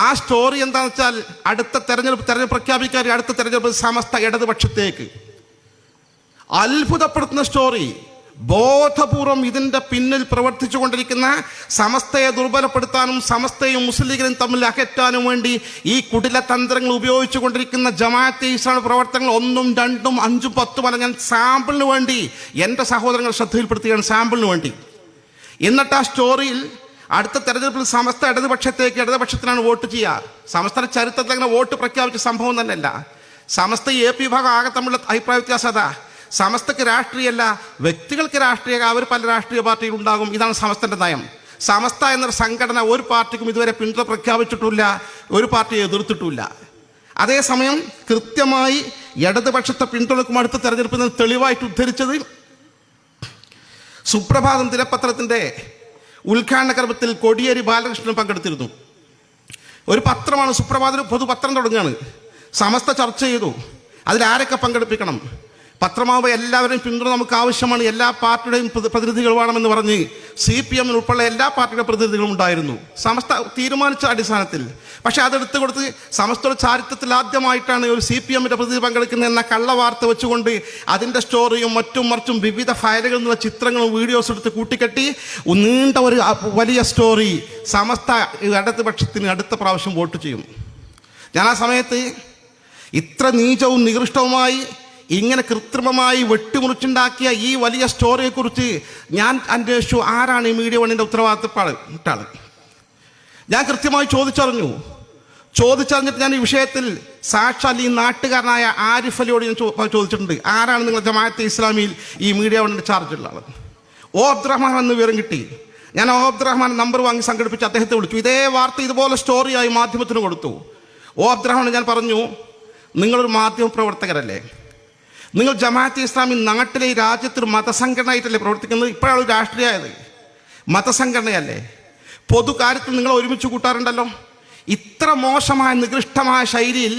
ആ സ്റ്റോറി എന്താണെന്ന് വെച്ചാൽ, അടുത്ത തെരഞ്ഞെടുപ്പ് പ്രഖ്യാപിക്കാൻ അടുത്ത തെരഞ്ഞെടുപ്പ് സമസ്ത ഇടതുപക്ഷത്തേക്ക്. അത്ഭുതപ്പെടുത്തുന്ന സ്റ്റോറി. ബോധപൂർവം ഇതിൻ്റെ പിന്നിൽ പ്രവർത്തിച്ചു കൊണ്ടിരിക്കുന്ന സമസ്തയെ ദുർബലപ്പെടുത്താനും സമസ്തയും മുസ്ലിം ലീഗിനും തമ്മിൽ അകറ്റാനും വേണ്ടി ഈ കുടില തന്ത്രങ്ങൾ ഉപയോഗിച്ചു കൊണ്ടിരിക്കുന്ന ജമാഅത്തെ ഇസ്ലാമി പ്രവർത്തനങ്ങൾ 1, 2, 5, 10 വരെ ഞാൻ സാമ്പിളിന് വേണ്ടി എൻ്റെ സഹോദരങ്ങൾ ശ്രദ്ധയിൽപ്പെടുത്തുകയാണ്, സാമ്പിളിന് വേണ്ടി. എന്നിട്ട് ആ സ്റ്റോറിയിൽ അടുത്ത തെരഞ്ഞെടുപ്പിൽ സമസ്ത ഇടതുപക്ഷത്തിനാണ് വോട്ട് ചെയ്യുക. സമസ്തയുടെ ചരിത്രത്തിൽ അങ്ങനെ വോട്ട് പ്രഖ്യാപിച്ച സംഭവം തന്നെയല്ല. സമസ്ത AP വിഭാഗം ആകെ തമ്മിലുള്ള അഭിപ്രായ വ്യത്യാസം അതാ. സമസ്തക്ക് രാഷ്ട്രീയമല്ല, വ്യക്തികൾക്ക് രാഷ്ട്രീയ, അവർ പല രാഷ്ട്രീയ പാർട്ടികൾ ഉണ്ടാകും. ഇതാണ് സമസ്തൻ്റെ നയം. സമസ്ത എന്നൊരു സംഘടന ഒരു പാർട്ടിക്കും ഇതുവരെ പിന്തുണ പ്രഖ്യാപിച്ചിട്ടില്ല, ഒരു പാർട്ടിയെ എതിർത്തിട്ടില്ല. അതേസമയം കൃത്യമായി ഇടതുപക്ഷത്തെ പിന്തുണക്കും അടുത്ത തെരഞ്ഞെടുപ്പിൽ നിന്ന് തെളിവായിട്ട് ഉദ്ധരിച്ചത് സുപ്രഭാതം ദിനപത്രത്തിൻ്റെ ഉദ്ഘാടന കർമ്മത്തിൽ കോടിയേരി ബാലകൃഷ്ണൻ പങ്കെടുത്തിരുന്നു. ഒരു പത്രമാണ് സുപ്രഭാതം, പൊതുപത്രം തുടങ്ങുകയാണ്. സമസ്ത ചർച്ച ചെയ്തു, അതിലാരൊക്കെ പങ്കെടുപ്പിക്കണം, പത്രമാവുമ്പോൾ എല്ലാവരെയും പിന്തുണ നമുക്ക് ആവശ്യമാണ്, എല്ലാ പാർട്ടിയുടെയും പ്രതിനിധികൾ വേണമെന്ന് പറഞ്ഞ് CPM ഉൾപ്പെടെ എല്ലാ പാർട്ടിയുടെ പ്രതിനിധികളും ഉണ്ടായിരുന്നു സമസ്ത തീരുമാനിച്ച അടിസ്ഥാനത്തിൽ. പക്ഷേ അതെടുത്തു കൊടുത്ത് സമസ്തയുടെ ചരിത്രത്തിൽ ആദ്യമായിട്ടാണ് ഒരു CPM-ൻ്റെ പ്രതിനിധി പങ്കെടുക്കുന്നത് എന്ന കള്ളവാർത്ത വെച്ചുകൊണ്ട് അതിൻ്റെ സ്റ്റോറിയും മറ്റും വിവിധ ഫയലുകളിൽ നിന്നുള്ള ചിത്രങ്ങളും വീഡിയോസ് എടുത്ത് കൂട്ടിക്കെട്ടി നീണ്ട ഒരു വലിയ സ്റ്റോറി. സമസ്ത ഇടതുപക്ഷത്തിന് അടുത്ത പ്രാവശ്യം വോട്ട് ചെയ്യും. ഞാൻ ആ സമയത്ത് ഇത്ര നീചവും നികൃഷ്ടവുമായി ഇങ്ങനെ കൃത്രിമമായി വെട്ടിമുറിച്ചുണ്ടാക്കിയ ഈ വലിയ സ്റ്റോറിയെക്കുറിച്ച് ഞാൻ അന്വേഷിച്ചു, ആരാണ് ഈ മീഡിയ വണ്ണിൻ്റെ ഉത്തരവാദിത്തപ്പാട്. ഞാൻ കൃത്യമായി ചോദിച്ചറിഞ്ഞിട്ട് ഞാൻ ഈ വിഷയത്തിൽ സാക്ഷാൽ ഈ നാട്ടുകാരനായ ആരിഫ് അലിയോട് ഞാൻ ചോദിച്ചിട്ടുണ്ട്, ആരാണ് നിങ്ങൾ ജമാഅത്തെ ഇസ്ലാമിയിൽ ഈ മീഡിയ വണ്ണിൻ്റെ ചാർജുള്ള ആൾ? അബ്ദുറഹ്മാൻ എന്ന് വിവരം കിട്ടി. ഞാൻ അബ്ദുറഹ്മാൻ നമ്പർ വാങ്ങി സംഘടിപ്പിച്ച് അദ്ദേഹത്തെ വിളിച്ചു. ഇതേ വാർത്ത ഇതുപോലെ സ്റ്റോറിയായി മാധ്യമത്തിന് കൊടുത്തു. അബ്ദുറഹ്മാൻ ഞാൻ പറഞ്ഞു, നിങ്ങളൊരു മാധ്യമ പ്രവർത്തകരല്ലേ, നിങ്ങൾ ജമാഅത്തെ ഇസ്ലാമി നാട്ടിലെ ഈ രാജ്യത്തൊരു മതസംഘടനയായിട്ടല്ലേ പ്രവർത്തിക്കുന്നത്? ഇപ്പോഴാണ് രാഷ്ട്രീയമായത്, മതസംഘടനയല്ലേ? പൊതുകാര്യത്തിൽ നിങ്ങൾ ഒരുമിച്ച് കൂട്ടാറുണ്ടല്ലോ. ഇത്ര മോശമായ നികൃഷ്ടമായ ശൈലിയിൽ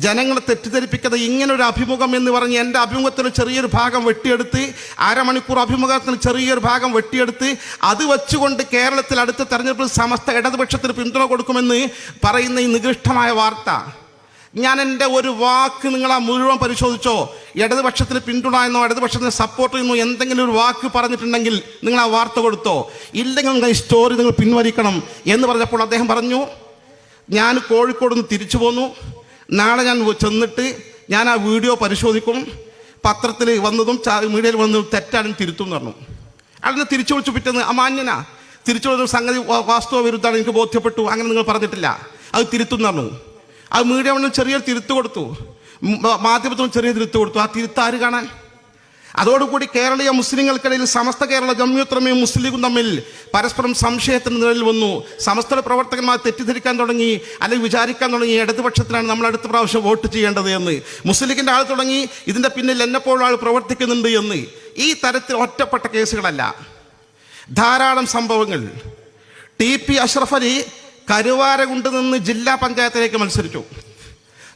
ജനങ്ങളെ തെറ്റിദ്ധരിപ്പിക്കാതെ ഇങ്ങനൊരു അഭിമുഖം എന്ന് പറഞ്ഞ് എൻ്റെ അഭിമുഖത്തിന് ചെറിയൊരു ഭാഗം വെട്ടിയെടുത്ത്, അരമണിക്കൂർ അഭിമുഖത്തിന് ചെറിയൊരു ഭാഗം വെട്ടിയെടുത്ത് അത് വെച്ചുകൊണ്ട് കേരളത്തിൽ അടുത്ത തെരഞ്ഞെടുപ്പിൽ സമസ്ത ഇടതുപക്ഷത്തിന് പിന്തുണ കൊടുക്കുമെന്ന് പറയുന്ന ഈ നികൃഷ്ടമായ വാർത്ത, ഞാൻ എൻ്റെ ഒരു വാക്ക് നിങ്ങൾ ആ മുഴുവൻ പരിശോധിച്ചോ, ഇടതുപക്ഷത്തിന് പിന്തുണ എന്നോ ഇടതുപക്ഷത്തിന് സപ്പോർട്ട് ചെയ്യുന്നോ എന്തെങ്കിലും ഒരു വാക്ക് പറഞ്ഞിട്ടുണ്ടെങ്കിൽ നിങ്ങൾ ആ വാർത്ത കൊടുത്തോ, ഇല്ലെങ്കിൽ നിങ്ങൾ ഈ സ്റ്റോറി നിങ്ങൾ പിൻവലിക്കണം എന്ന് പറഞ്ഞപ്പോൾ അദ്ദേഹം പറഞ്ഞു, ഞാൻ കോഴിക്കോട് നിന്ന് തിരിച്ചു പോന്നു. നാളെ ഞാൻ ചെന്നിട്ട് ഞാൻ ആ വീഡിയോ പരിശോധിക്കും, പത്രത്തിൽ വന്നതും മീഡിയയിൽ വന്നതും തെറ്റാണെന്ന് തിരുത്തും എന്ന് പറഞ്ഞു. അതിനെ തിരിച്ചു വിളിച്ചു പിറ്റേന്ന് അമാന്യനാ തിരിച്ചു വിളിച്ച സംഗതി വാസ്തവ വിരുദ്ധമാണ്, എനിക്ക് ബോധ്യപ്പെട്ടു, അങ്ങനെ നിങ്ങൾ പറഞ്ഞിട്ടില്ല, അത് തിരുത്തും എന്ന് പറഞ്ഞു. അത് മീഡിയ വണ്ണം ചെറിയൊരു തിരുത്ത് കൊടുത്തു, മാധ്യമത്തിനും ചെറിയ തിരുത്ത് കൊടുത്തു. ആ തിരുത്ത് ആര് കാണാൻ? അതോടുകൂടി കേരളീയ മുസ്ലിങ്ങൾക്കിടയിൽ സമസ്ത കേരള ജംഇയ്യത്തുൽ മുസ്ലിം ലീഗും തമ്മിൽ പരസ്പരം സംശയത്തിന് നിഴലിൽ വന്നു. സമസ്ത പ്രവർത്തകന്മാർ തെറ്റിദ്ധരിക്കാൻ തുടങ്ങി, അല്ലെങ്കിൽ വിചാരിക്കാൻ തുടങ്ങി ഇടതുപക്ഷത്തിനാണ് നമ്മൾ അടുത്ത പ്രാവശ്യം വോട്ട് ചെയ്യേണ്ടത് എന്ന്. മുസ്ലിം ലീഗിൻ്റെ ആൾ തുടങ്ങി ഇതിൻ്റെ പിന്നിൽ എന്നെപ്പോഴും ആൾ പ്രവർത്തിക്കുന്നുണ്ട് എന്ന്. ഈ തരത്തിൽ ഒറ്റപ്പെട്ട കേസുകളല്ല, ധാരാളം സംഭവങ്ങൾ. TP അഷ്റഫ് അലി കരുവാരകുണ്ട് നിന്ന് ജില്ലാ പഞ്ചായത്തിലേക്ക് മത്സരിച്ചു.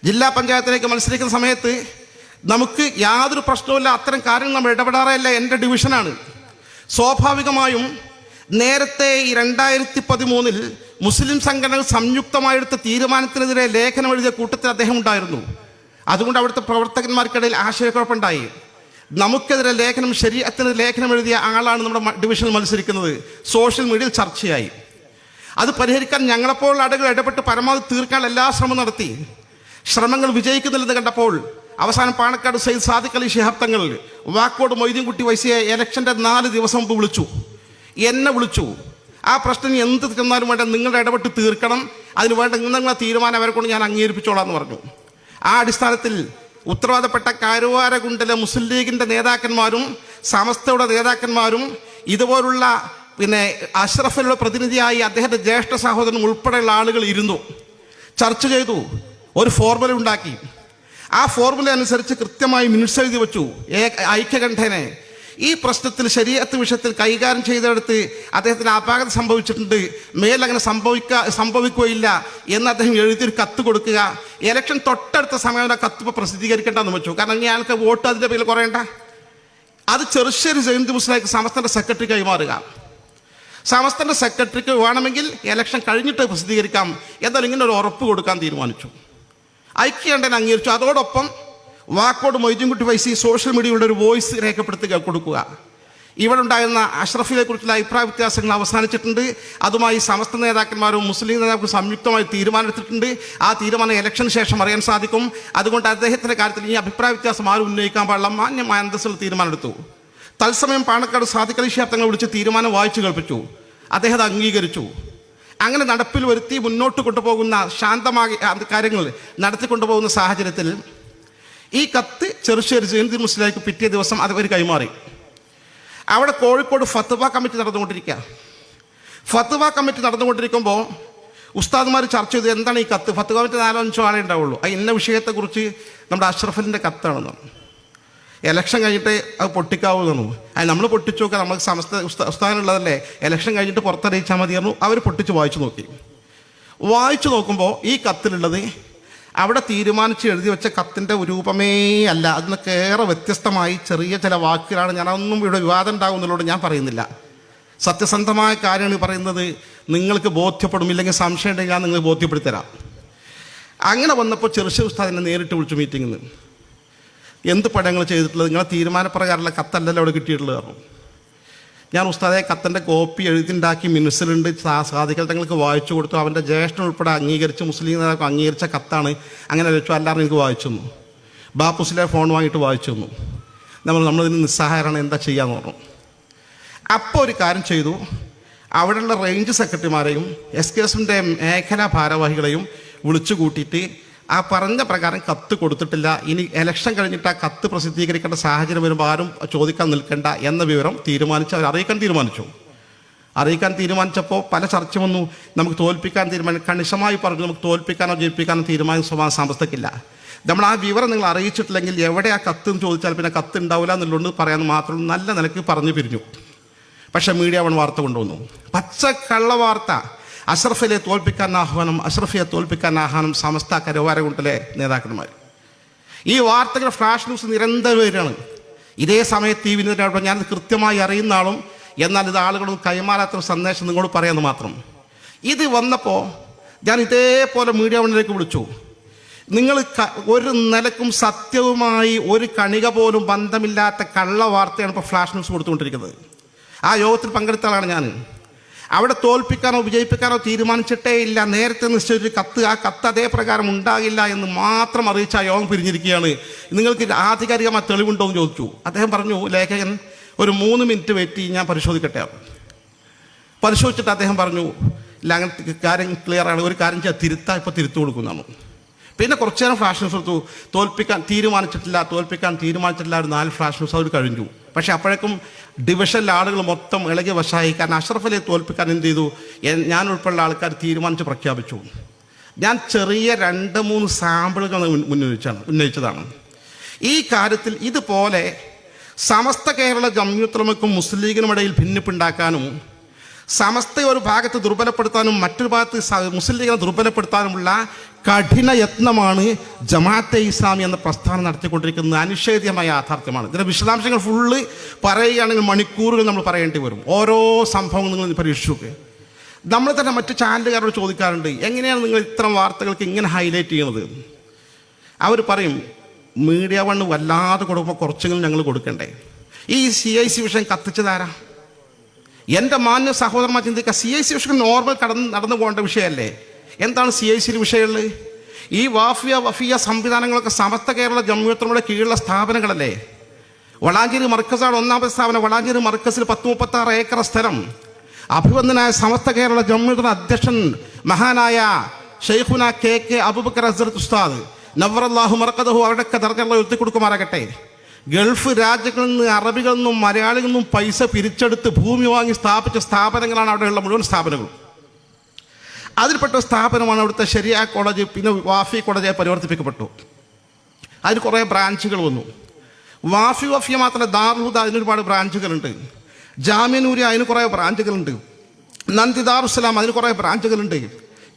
ജില്ലാ പഞ്ചായത്തിലേക്ക് മത്സരിക്കുന്ന സമയത്ത് നമുക്ക് യാതൊരു പ്രശ്നവുമില്ല, അത്തരം കാര്യങ്ങൾ നമ്മൾ ഇടപെടാറല്ല, എൻ്റെ ഡിവിഷനാണ്. സ്വാഭാവികമായും നേരത്തെ ഈ 2013 മുസ്ലിം സംഘടനകൾ സംയുക്തമായെടുത്ത തീരുമാനത്തിനെതിരെ ലേഖനം എഴുതിയ കൂട്ടത്തിൽ അദ്ദേഹം ഉണ്ടായിരുന്നു. അതുകൊണ്ട് അവിടുത്തെ പ്രവർത്തകന്മാർക്കിടയിൽ ആശയക്കുഴപ്പമുണ്ടായി. നമുക്കെതിരെ ലേഖനം, ശരീഅത്തിന് ലേഖനം എഴുതിയ ആളാണ് നമ്മുടെ ഡിവിഷനിൽ മത്സരിക്കുന്നത്. സോഷ്യൽ മീഡിയയിൽ ചർച്ചയായി. അത് പരിഹരിക്കാൻ ഞങ്ങളെപ്പോലുള്ള ആളുകൾ ഇടപെട്ട് പരമാവധി തീർക്കാൻ എല്ലാ ശ്രമം നടത്തി. ശ്രമങ്ങൾ വിജയിക്കുന്നില്ലെന്ന് കണ്ടപ്പോൾ അവസാനം പാണക്കാട് സയ്യിദ് സാദിഖ് അലി ശിഹാബ് തങ്ങൾ വാക്കോട് മൊയ്തീൻകുട്ടി വൈസിയെ ഇലക്ഷൻ്റെ 4 ദിവസം മുമ്പ് വിളിച്ചു, എന്നെ വിളിച്ചു. ആ പ്രശ്നം എന്ത് ചെന്നാലും വേണ്ട, നിങ്ങളുടെ ഇടപെട്ട് തീർക്കണം, അതിന് വേണ്ട നിങ്ങളുടെ തീരുമാനം അവരെ കൊണ്ട് ഞാൻ അംഗീകരിപ്പിച്ചോളാം എന്ന് പറഞ്ഞു. ആ അടിസ്ഥാനത്തിൽ ഉത്തരവാദപ്പെട്ട കരുവാരകുണ്ടിലെ മുസ്ലിം ലീഗിൻ്റെ നേതാക്കന്മാരും സമസ്തയുടെ നേതാക്കന്മാരും ഇതുപോലുള്ള അഷ്റഫിലുള്ള പ്രതിനിധിയായി അദ്ദേഹത്തിൻ്റെ ജ്യേഷ്ഠ സഹോദരൻ ഉൾപ്പെടെയുള്ള ആളുകൾ ഇരുന്നു, ചർച്ച ചെയ്തു, ഒരു ഫോർമുല ഉണ്ടാക്കി. ആ ഫോർമുല അനുസരിച്ച് കൃത്യമായി മിനിറ്റ്സ് എഴുതി വെച്ചു ഐക്യകണ്ഠേനെ. ഈ പ്രശ്നത്തിൽ ശരീഅത്ത് വിഷയത്തിൽ കൈകാര്യം ചെയ്തെടുത്ത് അദ്ദേഹത്തിന് അപാകത സംഭവിച്ചിട്ടുണ്ട്, മേലങ്ങനെ സംഭവിക്കുകയില്ല എന്ന് അദ്ദേഹം എഴുതിയൊരു കത്ത് കൊടുക്കുക. ഇലക്ഷൻ തൊട്ടടുത്ത സമയം ആ കത്ത് ഇപ്പോൾ പ്രസിദ്ധീകരിക്കേണ്ടെന്ന് വെച്ചു. കാരണം ഇനി അയാൾക്ക് വോട്ട് അതിൻ്റെ പേരിൽ കുറയണ്ട. അത് ചെറുശ്ശേരി ജയന്തി മുസ്ലിയാക്ക് സമസ്തൻ്റെ സെക്രട്ടറി കൈമാറുക. സമസ്തൻ്റെ സെക്രട്ടറിക്ക് വേണമെങ്കിൽ ഇലക്ഷൻ കഴിഞ്ഞിട്ട് പ്രസിദ്ധീകരിക്കാം, എന്നാലും ഇങ്ങനെ ഒരു ഉറപ്പ് കൊടുക്കാൻ തീരുമാനിച്ചു. ഐക്യകണ്ഠേന അംഗീകരിച്ചു. അതോടൊപ്പം വാക്കോട് മൊയ്തീൻകുട്ടി വൈസി സോഷ്യൽ മീഡിയയുടെ ഒരു വോയിസ് രേഖപ്പെടുത്തി കൊടുക്കുക. ഇവിടെ ഉണ്ടായിരുന്ന അഷ്റഫിനെ കുറിച്ചുള്ള അഭിപ്രായ വ്യത്യാസങ്ങൾ അവസാനിച്ചിട്ടുണ്ട്. അതുമായി സമസ്ത നേതാക്കന്മാരും മുസ്ലിം നേതാക്കളും സംയുക്തമായി തീരുമാനമെടുത്തിട്ടുണ്ട്. ആ തീരുമാനം ഇലക്ഷന് ശേഷം അറിയാൻ സാധിക്കും. അതുകൊണ്ട് അദ്ദേഹത്തിൻ്റെ കാര്യത്തിൽ ഈ അഭിപ്രായ വ്യത്യാസം ആരും ഉന്നയിക്കാൻ പാടില്ല, മാന്യമായ അന്തസ്സിൽ തീരുമാനമെടുത്തു. തത്സമയം പാണക്കാട് സാദിഖ് അലി ശിഹാബ് തങ്ങൾ വിളിച്ച് തീരുമാനം വായിച്ചു കേൾപ്പിച്ചു. അദ്ദേഹം അത് അംഗീകരിച്ചു. അങ്ങനെ നടപ്പിൽ വരുത്തി മുന്നോട്ട് കൊണ്ടുപോകുന്ന ശാന്തമായ കാര്യങ്ങൾ നടത്തിക്കൊണ്ടുപോകുന്ന സാഹചര്യത്തിൽ ഈ കത്ത് ചെറുശ്ശേരി ജയന്തി മുസ്ലിയാക്ക് പിറ്റേ ദിവസം അത് അവർ കൈമാറി. അവിടെ കോഴിക്കോട് ഫത്വ കമ്മിറ്റി നടന്നുകൊണ്ടിരിക്കുക. ഫത്വ കമ്മിറ്റി നടന്നുകൊണ്ടിരിക്കുമ്പോൾ ഉസ്താദ്മാർ ചർച്ച ചെയ്തു, എന്താണ് ഈ കത്ത്? ഫത്വ കമ്മിറ്റി 4-5 ആളെ ഉണ്ടാവുള്ളൂ. അത് ഇന്ന വിഷയത്തെക്കുറിച്ച് നമ്മുടെ അഷ്റഫലിൻ്റെ കത്താണെന്ന്. ഇലക്ഷൻ കഴിഞ്ഞിട്ട് അത് പൊട്ടിക്കാവുന്നു. അത് നമ്മൾ പൊട്ടിച്ചു നോക്കുക, നമുക്ക് സമസ്ത ഉസ്താദിനുള്ളതല്ലേ, ഇലക്ഷൻ കഴിഞ്ഞിട്ട് പുറത്തറിയിച്ചാൽ മതിയായിരുന്നു. അവർ പൊട്ടിച്ച് വായിച്ചു നോക്കി. വായിച്ചു നോക്കുമ്പോൾ ഈ കത്തിലുള്ളത് അവിടെ തീരുമാനിച്ച് എഴുതി വെച്ച കത്തിൻ്റെ രൂപമേ അല്ല, അതിനൊക്കെ ഏറെ വ്യത്യസ്തമായി ചെറിയ ചില വാക്കുകളാണ്. ഞാനതൊന്നും ഇവിടെ വിവാദം ഉണ്ടാകുന്നതിലൂടെ ഞാൻ പറയുന്നില്ല. സത്യസന്ധമായ കാര്യമാണ് പറയുന്നത്. നിങ്ങൾക്ക് ബോധ്യപ്പെടും, ഇല്ലെങ്കിൽ സംശയം ഉണ്ടെങ്കിൽ ഞാൻ നിങ്ങൾക്ക് ബോധ്യപ്പെടുത്തരാം. അങ്ങനെ വന്നപ്പോൾ ചെറുശ്ശേരി ഉസ്താദിനെ നേരിട്ട് വിളിച്ചു മീറ്റിങ്ങിൽ നിന്ന്. എന്ത് പടങ്ങൾ ചെയ്തിട്ടുള്ളത്? നിങ്ങളെ തീരുമാനപ്രകാരമുള്ള കത്തല്ലല്ലോ അവിടെ കിട്ടിയിട്ടുള്ളത് പറഞ്ഞു. ഞാൻ ഉസ്താദെ കത്തിൻ്റെ കോപ്പി എഴുതിണ്ടാക്കി മിനിസിലുണ്ട്, സാദിഖൽ തങ്ങൾക്ക് വായിച്ചു കൊടുത്തു. അവൻ്റെ ജ്യേഷ്ഠൻ ഉൾപ്പെടെ അംഗീകരിച്ച് മുസ്ലിം നേതാക്കൾ അംഗീകരിച്ച കത്താണ്. അങ്ങനെ വെച്ചു, അല്ലാതെ എനിക്ക് വായിച്ചു തന്നു. ബാപ്പുസിലെ ഫോൺ വാങ്ങിയിട്ട് വായിച്ചു തന്നു. നമ്മളിതിന് നിസ്സഹായരാണ്, എന്താ ചെയ്യാന്ന് പറഞ്ഞു. അപ്പോൾ ഒരു കാര്യം ചെയ്തു, അവിടെയുള്ള റേഞ്ച് സെക്രട്ടറിമാരെയും SKSൻ്റെ മേഖലാ ഭാരവാഹികളെയും വിളിച്ചു കൂട്ടിയിട്ട് ആ പറഞ്ഞ പ്രകാരം കത്ത് കൊടുത്തിട്ടില്ല, ഇനി ഇലക്ഷൻ കഴിഞ്ഞിട്ട് ആ കത്ത് പ്രസിദ്ധീകരിക്കേണ്ട സാഹചര്യം വരുമ്പോൾ ആരും ചോദിക്കാൻ നിൽക്കേണ്ട എന്ന വിവരം തീരുമാനിച്ച് അവർ അറിയിക്കാൻ തീരുമാനിച്ചപ്പോൾ പല ചർച്ച വന്നു. നമുക്ക് തോൽപ്പിക്കാൻ കണിശമായി പറഞ്ഞു, നമുക്ക് തോൽപ്പിക്കാനോ ജയിപ്പിക്കാനോ തീരുമാനം സമസ്തക്കില്ല. നമ്മൾ ആ വിവരം നിങ്ങൾ അറിയിച്ചിട്ടില്ലെങ്കിൽ എവിടെ ആ കത്ത് എന്ന് ചോദിച്ചാൽ പിന്നെ കത്ത് ഉണ്ടാവില്ല എന്നുള്ളത് പറയാൻ മാത്രം നല്ല നിലയ്ക്ക് പറഞ്ഞു പിരിഞ്ഞു. പക്ഷേ മീഡിയ വാർത്ത കൊണ്ടുവന്നു, പച്ച കള്ള വാർത്ത. അഷ്റഫിയെ തോൽപ്പിക്കാൻ ആഹ്വാനം സമസ്ത കരുവാരകുണ്ടിലെ നേതാക്കന്മാർ. ഈ വാർത്തകൾ ഫ്ലാഷ് ന്യൂസ് നിരന്തരം വരികയാണ്. ഇതേ സമയത്ത് ഈ വിനോദ ഞാൻ കൃത്യമായി അറിയുന്ന ആളും, എന്നാൽ ഇത് ആളുകളും കൈമാറാത്ത സന്ദേശം നിങ്ങളോട് പറയാമെന്ന് മാത്രം. ഇത് വന്നപ്പോൾ ഞാൻ ഇതേപോലെ മീഡിയ വണ്ണിലേക്ക് വിളിച്ചു. നിങ്ങൾ ഒരു നിലക്കും സത്യവുമായി ഒരു കണിക പോലും ബന്ധമില്ലാത്ത കള്ള വാർത്തയാണ് ഇപ്പോൾ ഫ്ലാഷ് ന്യൂസ് കൊടുത്തുകൊണ്ടിരിക്കുന്നത്. ആ യോഗത്തിൽ പങ്കെടുത്ത ആളാണ് ഞാൻ. അവിടെ തോൽപ്പിക്കാനോ വിജയിപ്പിക്കാനോ തീരുമാനിച്ചിട്ടേ ഇല്ല. നേരത്തെ നിശ്ചയിച്ച കത്ത്, ആ കത്ത് അതേ പ്രകാരം ഉണ്ടാകില്ല എന്ന് മാത്രം അറിയിച്ച ആ യോഗം പിരിഞ്ഞിരിക്കുകയാണ്. നിങ്ങൾക്ക് ആധികാരികമായ തെളിവുണ്ടോ എന്ന് ചോദിച്ചു. അദ്ദേഹം പറഞ്ഞു, ലേഖകൻ ഒരു 3 മിനിറ്റ് വെയിറ്റ് ചെയ്യും, ഞാൻ പരിശോധിക്കട്ടെ. പരിശോധിച്ചിട്ട് അദ്ദേഹം പറഞ്ഞു, ഇല്ല അങ്ങനത്തെ കാര്യം ക്ലിയർ ആണ്, ഒരു കാര്യം ചെയ്യാൻ തിരുത്താൻ ഇപ്പോൾ തിരുത്തു കൊടുക്കുന്നതാണ്. പിന്നെ കുറച്ചു നേരം ഫ്ലാഷ് ന്യൂസ് എടുത്തു. തോൽപ്പിക്കാൻ തീരുമാനിച്ചിട്ടില്ല ഒരു 4 ഫ്ലാഷ് ന്യൂസ് അവർ കഴിഞ്ഞു. പക്ഷേ അപ്പോഴേക്കും ഡിവിഷനിലെ ആളുകൾ മൊത്തം ഇളകിയ വശമായി. കാരണം അഷ്റഫ് അലിയെ തോൽപ്പിക്കാൻ എന്ത് ചെയ്തു, ഞാൻ ഉൾപ്പെടെയുള്ള ആൾക്കാർ തീരുമാനിച്ച് പ്രഖ്യാപിച്ചു. ഞാൻ ചെറിയ 2-3 സാമ്പിളുകൾ ഉന്നയിച്ചതാണ്. ഈ കാര്യത്തിൽ ഇതുപോലെ സമസ്ത കേരള ജംഇയ്യത്തുൽ ഉലമക്കും മുസ്ലിം ലീഗിനും ഇടയിൽ ഭിന്നിപ്പുണ്ടാക്കാനും സമസ്തയെ ഒരു ഭാഗത്ത് ദുർബലപ്പെടുത്താനും മറ്റൊരു ഭാഗത്ത് മുസ്ലിം ലീഗിനെ ദുർബലപ്പെടുത്താനുമുള്ള കഠിന യത്നമാണ് ജമാഅത്തെ ഇസ്ലാമി എന്ന പ്രസ്ഥാനം നടത്തിക്കൊണ്ടിരിക്കുന്നത്. അനിഷേധ്യമായ യാഥാർത്ഥ്യമാണ്. ഇതിൻ്റെ വിശദാംശങ്ങൾ ഫുള്ള് പറയുകയാണെങ്കിൽ മണിക്കൂറുകൾ നമ്മൾ പറയേണ്ടി വരും. ഓരോ സംഭവം നിങ്ങൾ പരീക്ഷിച്ചു. നമ്മൾ തന്നെ മറ്റ് ചാനലുകാരോട് ചോദിക്കാറുണ്ട്, എങ്ങനെയാണ് നിങ്ങൾ ഇത്തരം വാർത്തകൾക്ക് ഇങ്ങനെ ഹൈലൈറ്റ് ചെയ്യുന്നത്? അവർ പറയും, മീഡിയ വണ്ണ് വല്ലാതെ കൊടുക്കുമ്പോൾ കുറച്ചെങ്കിലും ഞങ്ങൾ കൊടുക്കണ്ടേ. ഈ CIC വിഷയം കത്തിച്ചതാരാ? എൻ്റെ മാന്യ സഹോദരന്മാർ ചിന്തിക്കുക, CIC വിഷയം നോർമൽ നടന്നു പോകേണ്ട വിഷയമല്ലേ? എന്താണ് CIC വിഷയമുള്ളത്? ഈ വഫിയ സംവിധാനങ്ങളൊക്കെ സമസ്ത കേരള ജംഇയ്യത്തുൽ ഉലമയുടെ കീഴിലുള്ള സ്ഥാപനങ്ങളല്ലേ? വളാഞ്ചേരി മർക്കസാണ് ഒന്നാമത്തെ സ്ഥാപനം. വളാഞ്ചേരി മർക്കസിൽ 10-36 ഏക്കർ സ്ഥലം. അഭിവന്ദനായ സമസ്ത കേരള ജംഇയ്യത്തുൽ അധ്യക്ഷൻ മഹാനായ ഷെയ്ഖുന KK അബൂബക്കർ ഹസ്രത്ത് ഉസ്താദ് നവ്വറല്ലാഹു മർഖദഹു അവരുടെയൊക്കെ ദർജകൾ ഉയർത്തി കൊടുക്കുമാറാകട്ടെ. ഗൾഫ് രാജ്യങ്ങളിൽ നിന്ന് അറബികളിൽ നിന്നും മലയാളികളിൽ നിന്നും പൈസ പിരിച്ചെടുത്ത് ഭൂമി വാങ്ങി സ്ഥാപിച്ച സ്ഥാപനങ്ങളാണ് അവിടെയുള്ള മുഴുവൻ സ്ഥാപനങ്ങളും. അതിൽപ്പെട്ട സ്ഥാപനമാണ് അവിടുത്തെ ശരിയ കോളേജ്, പിന്നെ വാഫി കോളേജായി പരിവർത്തിപ്പിക്കപ്പെട്ടു. അതിന് കുറേ ബ്രാഞ്ചുകൾ വന്നു. വാഫിയ മാത്രമല്ല, ദാറുൽ ഹുദ അതിനൊരുപാട് ബ്രാഞ്ചുകളുണ്ട്. ജാമിഅ നൂരിയ അതിന് കുറേ ബ്രാഞ്ചുകളുണ്ട്. നന്ദി ദാറുസ്സലാം അതിന് കുറേ ബ്രാഞ്ചുകളുണ്ട്.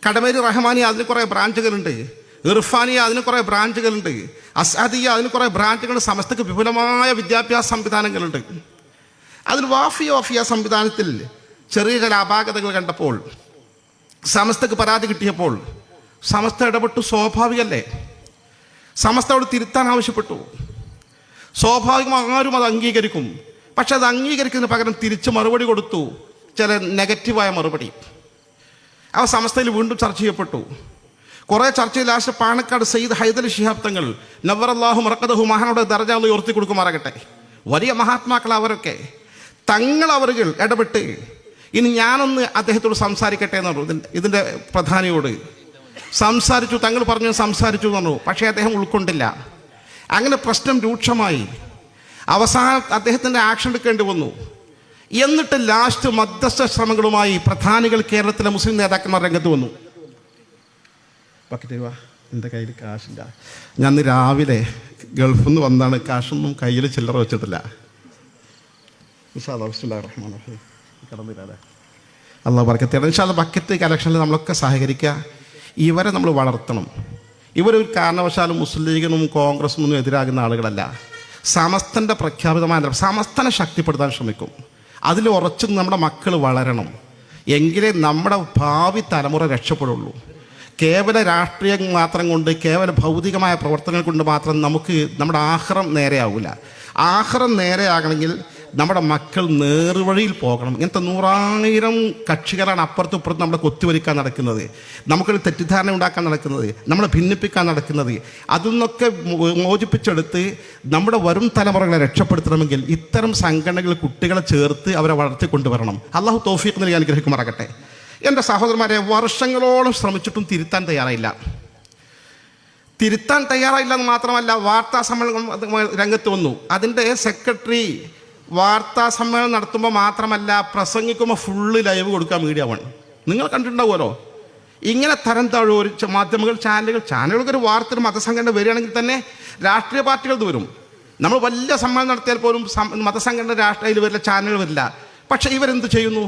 കടമേരി റഹ്മാനിയ അതിന് കുറേ ബ്രാഞ്ചുകളുണ്ട്. ഇർഫാനിയ അതിന് കുറേ ബ്രാഞ്ചുകളുണ്ട്. അസ്അദിയ അതിന് കുറേ ബ്രാഞ്ചുകൾ. സമസ്തക്ക് വിപുലമായ വിദ്യാഭ്യാസ സംവിധാനങ്ങളുണ്ട്. അതിൽ വാഫിയ സംവിധാനത്തിൽ ചെറിയ ചില അപാകതകൾ കണ്ടപ്പോൾ, സമസ്തക്ക് പരാതി കിട്ടിയപ്പോൾ സമസ്ത ഇടപെട്ടു. സ്വാഭാവികമല്ലേ? സമസ്തയോട് തിരുത്താൻ ആവശ്യപ്പെട്ടു. സ്വാഭാവികമായി ആരും അത് അംഗീകരിക്കും. പക്ഷെ അത് അംഗീകരിക്കുന്നതിന് പകരം തിരിച്ച് മറുപടി കൊടുത്തു, ചില നെഗറ്റീവായ മറുപടി. അവ സമസ്തയിൽ വീണ്ടും ചർച്ച ചെയ്യപ്പെട്ടു. കുറേ ചർച്ചയിൽ ലാസ്റ്റ് പാണക്കാട് സയ്യിദ് ഹൈദരലി ശിഹാബ് തങ്ങൾ നവ്വറല്ലാഹു മർഖദഹു മഹാനോട് ദർജ ഉയർത്തി കൊടുക്കുമാറാകട്ടെ. വലിയ മഹാത്മാക്കൾ അവരൊക്കെ. തങ്ങൾ ഇടപെട്ട്, ഇനി ഞാനൊന്ന് അദ്ദേഹത്തോട് സംസാരിക്കട്ടെ എന്ന് പറഞ്ഞു. ഇതിൻ്റെ പ്രധാനിയോട് സംസാരിച്ചു. തങ്ങൾ പറഞ്ഞു സംസാരിച്ചു എന്ന് പറഞ്ഞു. പക്ഷേ അദ്ദേഹം ഉൾക്കൊണ്ടില്ല. അങ്ങനെ പ്രശ്നം രൂക്ഷമായി. അവസാനം അദ്ദേഹത്തിൻ്റെ ആക്ഷൻ എടുക്കേണ്ടി വന്നു. എന്നിട്ട് ലാസ്റ്റ് മധ്യസ്ഥ ശ്രമങ്ങളുമായി പ്രധാനികൾ, കേരളത്തിലെ മുസ്ലിം നേതാക്കന്മാർ രംഗത്ത് വന്നു. പക്കറ്റ് എൻ്റെ കയ്യിൽ കാശില്ല, ഞാൻ ഇന്ന് രാവിലെ ഗൾഫിൽ നിന്ന് വന്നാണ്, കാശൊന്നും കയ്യിൽ ചില്ലറ വെച്ചിട്ടില്ല. കിടന്നില്ലേ? അള്ളാഹു ബർക്കത്ത്. ഇൻഷാ അല്ലാഹ് ബക്കറ്റ് കലക്ഷനിൽ നമ്മളൊക്കെ സഹകരിക്കുക. ഇവരെ നമ്മൾ വളർത്തണം. ഇവരൊരു കാരണവശാലും മുസ്ലിം ലീഗിനും കോൺഗ്രസിനും എതിരാകുന്ന ആളുകളല്ല. സമസ്തൻ്റെ പ്രഖ്യാപിതമായ സമസ്തനെ ശക്തിപ്പെടുത്താൻ ശ്രമിക്കും. അതിൽ ഉറച്ചു നമ്മുടെ മക്കൾ വളരണം. എങ്കിലേ നമ്മുടെ ഭാവി തലമുറ രക്ഷപ്പെടുള്ളൂ. കേവല രാഷ്ട്രീയം മാത്രം കൊണ്ട്, കേവല ഭൗതികമായ പ്രവർത്തനങ്ങൾ കൊണ്ട് മാത്രം നമ്മുടെ ആഖിറം നേരെയാവില്ല. ആഖിറം നേരെയാകണമെങ്കിൽ നമ്മുടെ മക്കൾ നേർവഴിയിൽ പോകണം. ഇങ്ങനത്തെ 100,000 കക്ഷികളാണ് അപ്പുറത്തും ഇപ്പുറത്തും നമ്മളെ കൊത്തിവലിക്കാൻ നടക്കുന്നത്, നമുക്കൊരു തെറ്റിദ്ധാരണ ഉണ്ടാക്കാൻ നടക്കുന്നത്, നമ്മളെ ഭിന്നിപ്പിക്കാൻ നടക്കുന്നത്. അതിൽ നിന്നൊക്കെ മോചിപ്പിച്ചെടുത്ത് നമ്മുടെ വരും തലമുറകളെ രക്ഷപ്പെടുത്തണമെങ്കിൽ ഇത്തരം സംഘടനകൾ കുട്ടികളെ ചേർത്ത് അവരെ വളർത്തിക്കൊണ്ടുവരണം. അള്ളാഹു തൗഫീഖ് നൽകി അനുഗ്രഹിക്കുമാറാകട്ടെ. എൻ്റെ സഹോദരന്മാരെ, വർഷങ്ങളോളം ശ്രമിച്ചിട്ടും തിരുത്താൻ തയ്യാറായില്ല എന്ന് മാത്രമല്ല, വാർത്താ സമ്മേളനം രംഗത്ത് വന്നു. അതിൻ്റെ സെക്രട്ടറി വാർത്താ സമ്മേളനം നടത്തുമ്പോൾ മാത്രമല്ല, പ്രസംഗിക്കുമ്പോൾ ഫുള്ള് ലൈവ് കൊടുക്കുക മീഡിയ വൺ. നിങ്ങൾ കണ്ടിട്ടുണ്ടാവുമല്ലോ. ഇങ്ങനെ തരം താഴും ഒരു മാധ്യമങ്ങൾ, ചാനലുകൾക്ക് ഒരു വാർത്തയുടെ മതസംഘടന വരികയാണെങ്കിൽ തന്നെ രാഷ്ട്രീയ പാർട്ടികൾ വരും. നമ്മൾ വലിയ സമ്മേളനം നടത്തിയാൽ പോലും മതസംഘടന രാഷ്ട്രീയത്തിൽ വരില്ല, ചാനലുകൾ വരില്ല. പക്ഷേ ഇവരെന്ത് ചെയ്യുന്നു?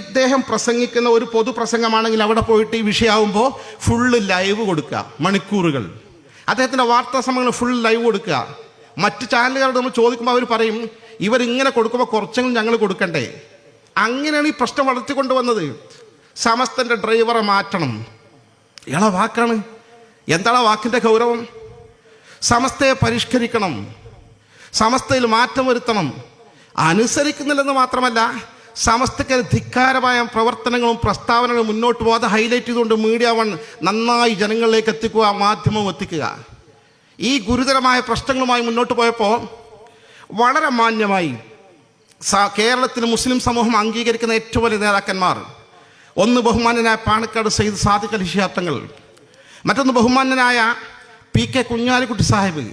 ഇദ്ദേഹം പ്രസംഗിക്കുന്ന ഒരു പൊതുപ്രസംഗമാണെങ്കിൽ അവിടെ പോയിട്ട് ഈ വിഷയമാകുമ്പോൾ ഫുള്ള് ലൈവ് കൊടുക്കുക, മണിക്കൂറുകൾ. അദ്ദേഹത്തിൻ്റെ വാർത്താ സമ്മേളനം ഫുൾ ലൈവ് കൊടുക്കുക. മറ്റ് ചാനലുകാരോട് നമ്മൾ ചോദിക്കുമ്പോൾ അവർ പറയും, ഇവരിങ്ങനെ കൊടുക്കുമ്പോൾ കുറച്ചെങ്കിലും ഞങ്ങൾ കൊടുക്കണ്ടേ. അങ്ങനെയാണ് ഈ പ്രശ്നം വളർത്തിക്കൊണ്ടുവന്നത്. സമസ്തൻ്റെ ഡ്രൈവറെ മാറ്റണം. ഇയാളെ വാക്കാണ്. എന്താണ് വാക്കിൻ്റെ ഗൗരവം? സമസ്തയെ പരിഷ്കരിക്കണം, സമസ്തയിൽ മാറ്റം വരുത്തണം. അനുസരിക്കുന്നില്ലെന്ന് മാത്രമല്ല, സമസ്തയ്ക്ക് ധിക്കാരമായ പ്രവർത്തനങ്ങളും പ്രസ്താവനകളും മുന്നോട്ട് പോകാതെ ഹൈലൈറ്റ് ചെയ്തുകൊണ്ട് മീഡിയ വൺ നന്നായി ജനങ്ങളിലേക്ക് എത്തിക്കുക, മാധ്യമം എത്തിക്കുക. ഈ ഗുരുതരമായ പ്രശ്നങ്ങളുമായി മുന്നോട്ട് പോയപ്പോൾ വളരെ മാന്യമായി കേരളത്തിൽ മുസ്ലിം സമൂഹം അംഗീകരിക്കുന്ന ഏറ്റവും വലിയ നേതാക്കന്മാർ, ഒന്ന് ബഹുമാന്യനായ പാണക്കാട് സയ്യിദ് സാദിഖ് അലി ശിഹാബ് തങ്ങൾ, മറ്റൊന്ന് ബഹുമാന്യനായ PK കുഞ്ഞാലിക്കുട്ടി സാഹിബ്.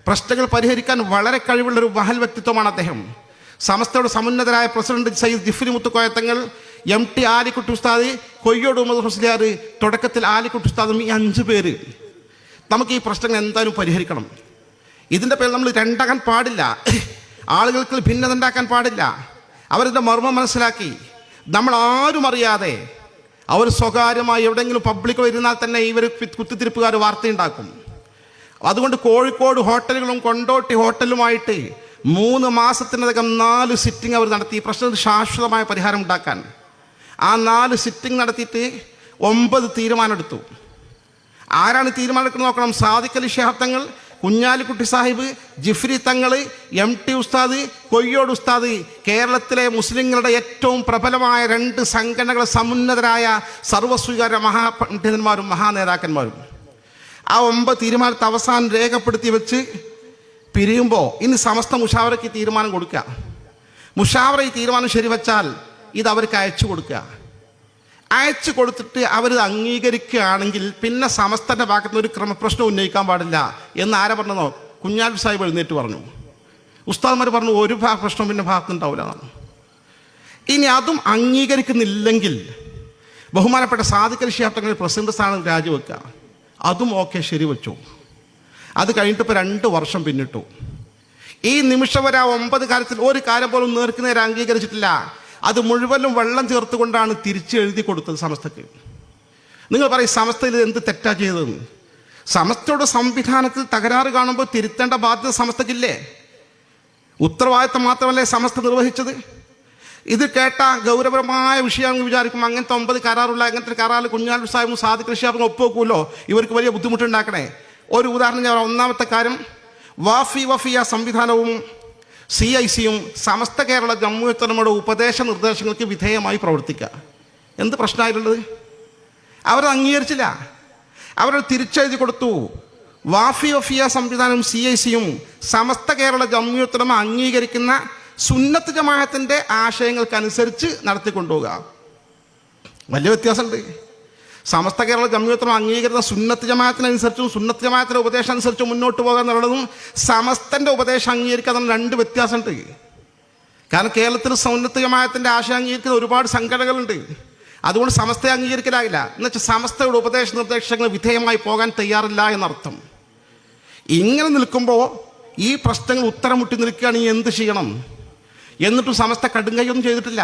പ്രശ്നങ്ങൾ പരിഹരിക്കാൻ വളരെ കഴിവുള്ളൊരു മഹൽ വ്യക്തിത്വമാണ് അദ്ദേഹം. സമസ്തയുടെ സമുന്നതരായ പ്രസിഡന്റ് സയ്യിദ് ജിഫ്രി മുത്തുക്കോയ തങ്ങൾ, MT ആലിക്കുട്ടി ഉസ്താദ്, കൊയ്യോട് ഉമർ മുസ്ലിയാർ, തുടക്കത്തിൽ ആലിക്കുട്ടി ഉസ്താദും, ഈ 5 പേര് നമുക്ക് ഈ പ്രശ്നങ്ങൾ എന്തായാലും പരിഹരിക്കണം. ഇതിൻ്റെ പേരിൽ നമ്മൾ രണ്ടാക്കാൻ പാടില്ല, ആളുകൾക്ക് ഭിന്നത ഉണ്ടാക്കാൻ പാടില്ല. അവരുടെ മർമ്മം മനസ്സിലാക്കി നമ്മൾ ആരും അറിയാതെ അവർ സ്വകാര്യമായി എവിടെയെങ്കിലും പബ്ലിക് വരുന്നാൽ തന്നെ ഇവർ കുത്തിത്തിരിപ്പുകാർ വാർത്തയുണ്ടാക്കും. അതുകൊണ്ട് കോഴിക്കോട് ഹോട്ടലുകളും കൊണ്ടോട്ടി ഹോട്ടലുമായിട്ട് 3 മാസത്തിനകം 4 സിറ്റിംഗ് അവർ നടത്തി ഈ പ്രശ്നത്തിന് ശാശ്വതമായ പരിഹാരം ഉണ്ടാക്കാൻ. ആ 4 സിറ്റിംഗ് നടത്തിയിട്ട് 9 തീരുമാനമെടുത്തു. ആരാണ് തീരുമാനമെടുക്കുന്നത് നോക്കണം. സാദിഖ് അലി ശിഹാബ് തങ്ങൾ, കുഞ്ഞാലിക്കുട്ടി സാഹിബ്, ജിഫ്രി തങ്ങൾ, MT ഉസ്താദ്, കൊയ്യോട് ഉസ്താദ്, കേരളത്തിലെ മുസ്ലിങ്ങളുടെ ഏറ്റവും പ്രബലമായ 2 സംഘടനകളെ സമുന്നതരായ സർവസ്വീകാര്യ മഹാപണ്ഡിതന്മാരും മഹാനേതാക്കന്മാരും. ആ 9 തീരുമാനത്തെ അവസാനം രേഖപ്പെടുത്തി വെച്ച് പിരിയുമ്പോൾ ഇനി സമസ്ത മുഷാവറയ്ക്ക് തീരുമാനം കൊടുക്കുക. മുഷാവറ ഈ തീരുമാനം ശരിവച്ചാൽ ഇത് അവർക്ക് അയച്ചു കൊടുക്കുക. അയച്ചു കൊടുത്തിട്ട് അവർ അംഗീകരിക്കുകയാണെങ്കിൽ പിന്നെ സമസ്തൻ്റെ ഭാഗത്ത് നിന്ന് ഒരു ക്രമപ്രശ്നം ഉന്നയിക്കാൻ പാടില്ല എന്ന് ആരെ പറഞ്ഞതോ? കുഞ്ഞാലി സാഹിബ് എഴുന്നേറ്റ് പറഞ്ഞു. ഉസ്താദ്മാർ പറഞ്ഞു ഒരു പ്രശ്നം പിന്നെ ഭാഗത്തുനിന്നുണ്ടാവില്ല എന്നാണ്. ഇനി അതും അംഗീകരിക്കുന്നില്ലെങ്കിൽ ബഹുമാനപ്പെട്ട സാദിഖ് അലി ശിഹാബ് തങ്ങൾ പ്രസിഡന്റ് സ്ഥാനം രാജിവെക്കുക. അതും ഓക്കെ, ശരിവെച്ചു. അത് കഴിഞ്ഞിട്ട് ഇപ്പോൾ 2 വർഷം പിന്നിട്ടു. ഈ നിമിഷം വരെ 9 കാര്യത്തിൽ ഒരു കാര്യം പോലും നേർക്കുനേരെ അംഗീകരിച്ചിട്ടില്ല. അത് മുഴുവനും വെള്ളം ചേർത്തുകൊണ്ടാണ് തിരിച്ച് എഴുതി കൊടുത്തത് സമസ്തക്ക്. നിങ്ങൾ പറയും സമസ്തയിൽ എന്ത് തെറ്റാ ചെയ്തതെന്ന്. സമസ്തയുടെ സംവിധാനത്തിൽ തകരാറ് കാണുമ്പോൾ തിരുത്തേണ്ട ബാധ്യത സമസ്തക്കില്ലേ? ഉത്തരവാദിത്തം മാത്രമല്ലേ സമസ്ത നിർവഹിച്ചത്? ഇത് കേട്ട ഗൗരവമായ വിഷയമാണെന്ന് വിചാരിക്കും. അങ്ങനത്തെ 9 കരാറുള്ള അങ്ങനത്തെ കരാറിൽ കുഞ്ഞാലി സാഹിബും സാദിഖ് അലി ശിഹാബും ഒപ്പുവെക്കുമല്ലോ, ഇവർക്ക് വലിയ ബുദ്ധിമുട്ടുണ്ടാക്കണേ. ഒരു ഉദാഹരണം ഞാൻ, ഒന്നാമത്തെ കാര്യം, വഫിയ സംവിധാനവും CICയും സമസ്ത കേരള ജമ്മുഅത്തുലമയുടെ ഉപദേശ നിർദ്ദേശങ്ങൾക്ക് വിധേയമായി പ്രവർത്തിക്കുക. എന്ത് പ്രശ്നമായിട്ടുള്ളത്? അവരത് അംഗീകരിച്ചില്ല. അവരത് തിരിച്ചെഴുതി കൊടുത്തു. വഫിയ സംവിധാനവും CICയും സമസ്ത കേരള ജമ്മുഅത്തുലമ അംഗീകരിക്കുന്ന സുന്നത്ത് ജമാഅത്തിൻ്റെ ആശയങ്ങൾക്കനുസരിച്ച് നടത്തിക്കൊണ്ടുപോകുക. വലിയ വ്യത്യാസമുണ്ട്. സമസ്ത കേരള ജമ്മുഅത്തുലമ അംഗീകരിക്കുന്ന സുന്നത്ത് ജമാഅത്തിനനുസരിച്ചും സുന്നത്ത് ജമാഅത്തിൻ്റെ ഉപദേശം അനുസരിച്ചും മുന്നോട്ട് പോകുക എന്നുള്ളതും സമസ്തൻ്റെ ഉപദേശം അംഗീകരിക്കുക 2 വ്യത്യാസമുണ്ട്. കാരണം കേരളത്തിൽ സുന്നത്ത് ജമാഅത്തിൻ്റെ ആശയം അംഗീകരിക്കുന്ന ഒരുപാട് സംഘടനകളുണ്ട്. അതുകൊണ്ട് സമസ്തയെ അംഗീകരിക്കലാകില്ല. എന്നുവെച്ചാൽ സമസ്തയുടെ ഉപദേശ നിർദ്ദേശങ്ങൾ വിധേയമായി പോകാൻ തയ്യാറില്ല എന്നർത്ഥം. ഇങ്ങനെ നിൽക്കുമ്പോൾ ഈ പ്രശ്നങ്ങൾ ഉത്തരം മുട്ടി നിൽക്കുകയാണെങ്കിൽ എന്ത് ചെയ്യണം? എന്നിട്ടും സമസ്ത കടുങ്കൈയൊന്നും ചെയ്തിട്ടില്ല.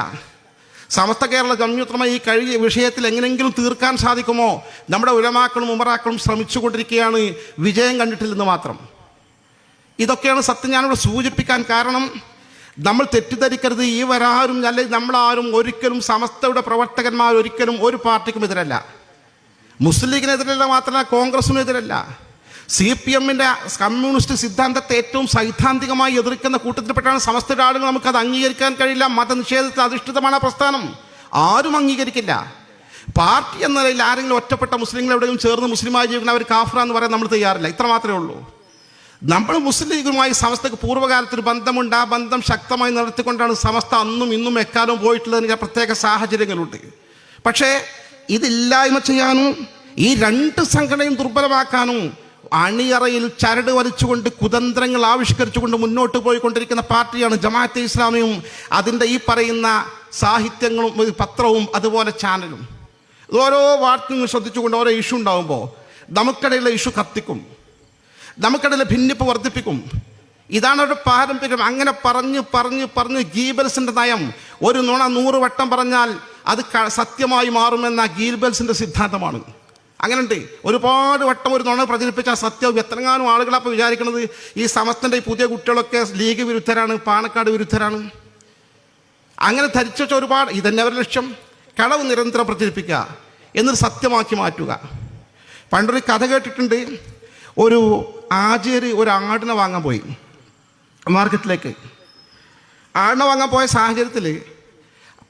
സമസ്ത കേരള ജമ്മുഅത്തുലമ ഈ കഴിഞ്ഞ വിഷയത്തിൽ എങ്ങനെയെങ്കിലും തീർക്കാൻ സാധിക്കുമോ? നമ്മുടെ ഉലമാക്കളും ഉമറാക്കളും ശ്രമിച്ചുകൊണ്ടിരിക്കുകയാണ്, വിജയം കണ്ടിട്ടില്ലെന്ന് മാത്രം. ഇതൊക്കെയാണ് സത്യം ഞാനിവിടെ സൂചിപ്പിക്കാൻ കാരണം. നമ്മൾ തെറ്റിദ്ധരിക്കരുത്, ഈ വരാരും അല്ലെങ്കിൽ നമ്മളാരും ഒരിക്കലും സമസ്തയുടെ പ്രവർത്തകന്മാർ ഒരിക്കലും ഒരു പാർട്ടിക്കും എതിരല്ല. മുസ്ലിം ലീഗിനെതിരല്ല, മാത്രമല്ല കോൺഗ്രസിനെതിരല്ല. CPMൻ്റെ കമ്മ്യൂണിസ്റ്റ് സിദ്ധാന്തത്തെ ഏറ്റവും സൈദ്ധാന്തികമായി എതിർക്കുന്ന കൂട്ടത്തിൽപ്പെട്ടാണ് സമസ്തയുടെ ആളുകൾ. നമുക്കത് അംഗീകരിക്കാൻ കഴിയില്ല. മതനിഷേധത്തിൽ അധിഷ്ഠിതമാണ് പ്രസ്ഥാനം, ആരും അംഗീകരിക്കില്ല. പാർട്ടി എന്ന നിലയിൽ ആരെങ്കിലും ഒറ്റപ്പെട്ട മുസ്ലിങ്ങൾ എവിടെയും ചേർന്ന് മുസ്ലിമായി ജീവിക്കുന്ന അവർ കാഫ്ര എന്ന് പറയാൻ നമ്മൾ തയ്യാറില്ല. ഇത്ര മാത്രമേ ഉള്ളൂ. നമ്മൾ മുസ്ലിം ലീഗുമായി സമസ്തക്ക് പൂർവ്വകാലത്തൊരു ബന്ധമുണ്ട്. ആ ബന്ധം ശക്തമായി നടത്തിക്കൊണ്ടാണ് സമസ്ത അന്നും ഇന്നും എക്കാലവും പോയിട്ടുള്ളതിന് പ്രത്യേക സാഹചര്യങ്ങളുണ്ട്. പക്ഷേ ഇതില്ലായ്മ ചെയ്യാനും ഈ 2 സംഘടനയും ദുർബലമാക്കാനും അണിയറയിൽ ചരട് വലിച്ചുകൊണ്ട് കുതന്ത്രങ്ങൾ ആവിഷ്കരിച്ചുകൊണ്ട് മുന്നോട്ട് പോയിക്കൊണ്ടിരിക്കുന്ന പാർട്ടിയാണ് ജമാഅത്തെ ഇസ്ലാമിയും അതിൻ്റെ ഈ പറയുന്ന സാഹിത്യങ്ങളും പത്രവും അതുപോലെ ചാനലും. ഓരോ വാർത്തയും ശ്രദ്ധിച്ചുകൊണ്ട് ഓരോ ഇഷ്യൂ ഉണ്ടാകുമ്പോൾ നമുക്കിടയിലെ ഇഷ്യൂ കത്തിക്കും, നമുക്കിടയിലെ ഭിന്നിപ്പ് വർദ്ധിപ്പിക്കും. ഇതാണ് ഒരു പാരമ്പര്യം. അങ്ങനെ പറഞ്ഞ് ഗീബൽസിൻ്റെ നയം. ഒരു നുണ 100 വട്ടം പറഞ്ഞാൽ അത് സത്യമായി മാറുമെന്ന ഗീബൽസിൻ്റെ സിദ്ധാന്തമാണ്. അങ്ങനെയുണ്ട്. ഒരുപാട് വട്ടം ഒരു നുണ പ്രചരിപ്പിച്ചാൽ സത്യവും. എത്രങ്ങാനും ആളുകളപ്പോൾ വിചാരിക്കുന്നത് ഈ സമസ്തൻ്റെ ഈ പുതിയ കുട്ടികളൊക്കെ ലീഗ് വിരുദ്ധരാണ്, പാണക്കാട് വിരുദ്ധരാണ്. അങ്ങനെ ധരിച്ചു വെച്ച ഒരുപാട്. ഇതന്നെ അവരുടെ ലക്ഷ്യം, കളവ് നിരന്തരം പ്രചരിപ്പിക്കുക, എന്നൊരു സത്യമാക്കി മാറ്റുക. പണ്ടൊരു കഥ കേട്ടിട്ടുണ്ട്. ഒരു ആചാര്യ ഒരു ആടിനെ വാങ്ങാൻ പോയി മാർക്കറ്റിലേക്ക്. ആടിനെ വാങ്ങാൻ പോയ സാഹചര്യത്തിൽ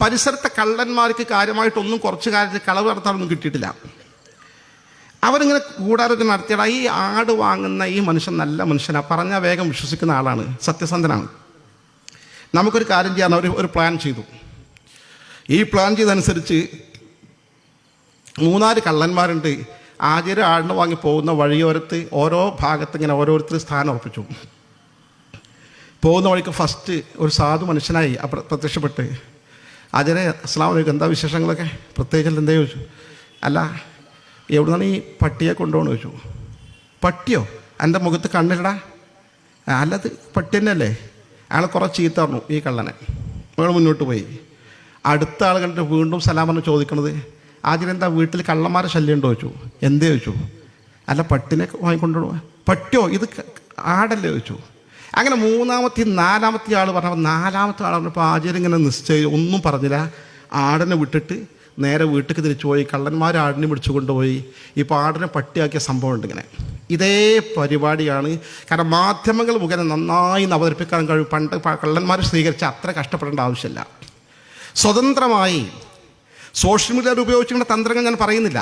പരിസരത്തെ കള്ളന്മാർക്ക് കാര്യമായിട്ടൊന്നും കുറച്ച് കാര്യത്തിൽ കളവ് നടത്താനൊന്നും കിട്ടിയിട്ടില്ല. അവരിങ്ങനെ കൂടാരൊക്കെ നടത്തിയടാ, ഈ ആട് വാങ്ങുന്ന ഈ മനുഷ്യൻ നല്ല മനുഷ്യനാണ്, പറഞ്ഞാൽ വേഗം വിശ്വസിക്കുന്ന ആളാണ്, സത്യസന്ധനാണ്, നമുക്കൊരു കാര്യം ചെയ്യാൻ അവർ ഒരു പ്ലാൻ ചെയ്തു. ഈ പ്ലാൻ ചെയ്തനുസരിച്ച് 3-4 കള്ളന്മാരുണ്ട്. ആദ്യം ആടിനെ വാങ്ങി പോകുന്ന വഴിയോരത്ത് ഓരോ ഭാഗത്ത് ഇങ്ങനെ ഓരോരുത്തർ സ്ഥാനം ഉറപ്പിച്ചു. പോകുന്ന വഴിക്ക് ഫസ്റ്റ് ഒരു സാധു മനുഷ്യനായി പ്രത്യക്ഷപ്പെട്ട്, ആചാര്യ അസ്സലാമു അലൈക്കും, എന്താ വിശേഷങ്ങളൊക്കെ, പ്രത്യേകിച്ച് എന്തേ ചോദിച്ചു. അല്ല, എവിടുന്നാണ് ഈ പട്ടിയെ കൊണ്ടുപോകണമെന്ന് ചോദിച്ചു. പട്ടിയോ? എൻ്റെ മുഖത്ത് കണ്ണിലടാ. അല്ലത് പട്ടി തന്നെയല്ലേ. അയാൾ കുറേ ചീത്ത പറഞ്ഞു ഈ കള്ളനെ. അയാൾ മുന്നോട്ട് പോയി. അടുത്ത ആൾ കണ്ടിട്ട് വീണ്ടും സലാം പറഞ്ഞ് ചോദിക്കണത്, ആദ്യം എന്താ വീട്ടിൽ കള്ളന്മാരെ ശല്യം ഉണ്ടോ ചോദിച്ചു. എന്തേ ചോദിച്ചു. അല്ല, പട്ടിനെ വാങ്ങിക്കൊണ്ടുപോകാൻ. പട്ടിയോ? ഇത് ആടല്ലേ ചോദിച്ചു. അങ്ങനെ 3-ാമത്തെ 4-ാമത്തെ ആൾ പറഞ്ഞപ്പോൾ 4-ാമത്തെ ആൾ പറഞ്ഞപ്പോൾ ആചാര്യം ഇങ്ങനെ നിശ്ചയം ഒന്നും പറഞ്ഞില്ല. ആടിനെ വിട്ടിട്ട് നേരെ വീട്ടിലേക്ക് തിരിച്ചു പോയി. കള്ളന്മാർ ആടിനെ പിടിച്ചു കൊണ്ടുപോയി. ഇപ്പോൾ ആടിനെ പട്ടിയാക്കിയ സംഭവം ഉണ്ട്. ഇങ്ങനെ ഇതേ പരിപാടിയാണ്. കാരണം മാധ്യമങ്ങൾ മുഖേന നന്നായി അവതരിപ്പിക്കാൻ കഴിയും. പണ്ട് കള്ളന്മാർ സ്വീകരിച്ച അത്ര കഷ്ടപ്പെടേണ്ട ആവശ്യമില്ല. സ്വതന്ത്രമായി സോഷ്യൽ മീഡിയ ഉപയോഗിച്ചുകൊണ്ട് തന്ത്രങ്ങൾ ഞാൻ പറയുന്നില്ല.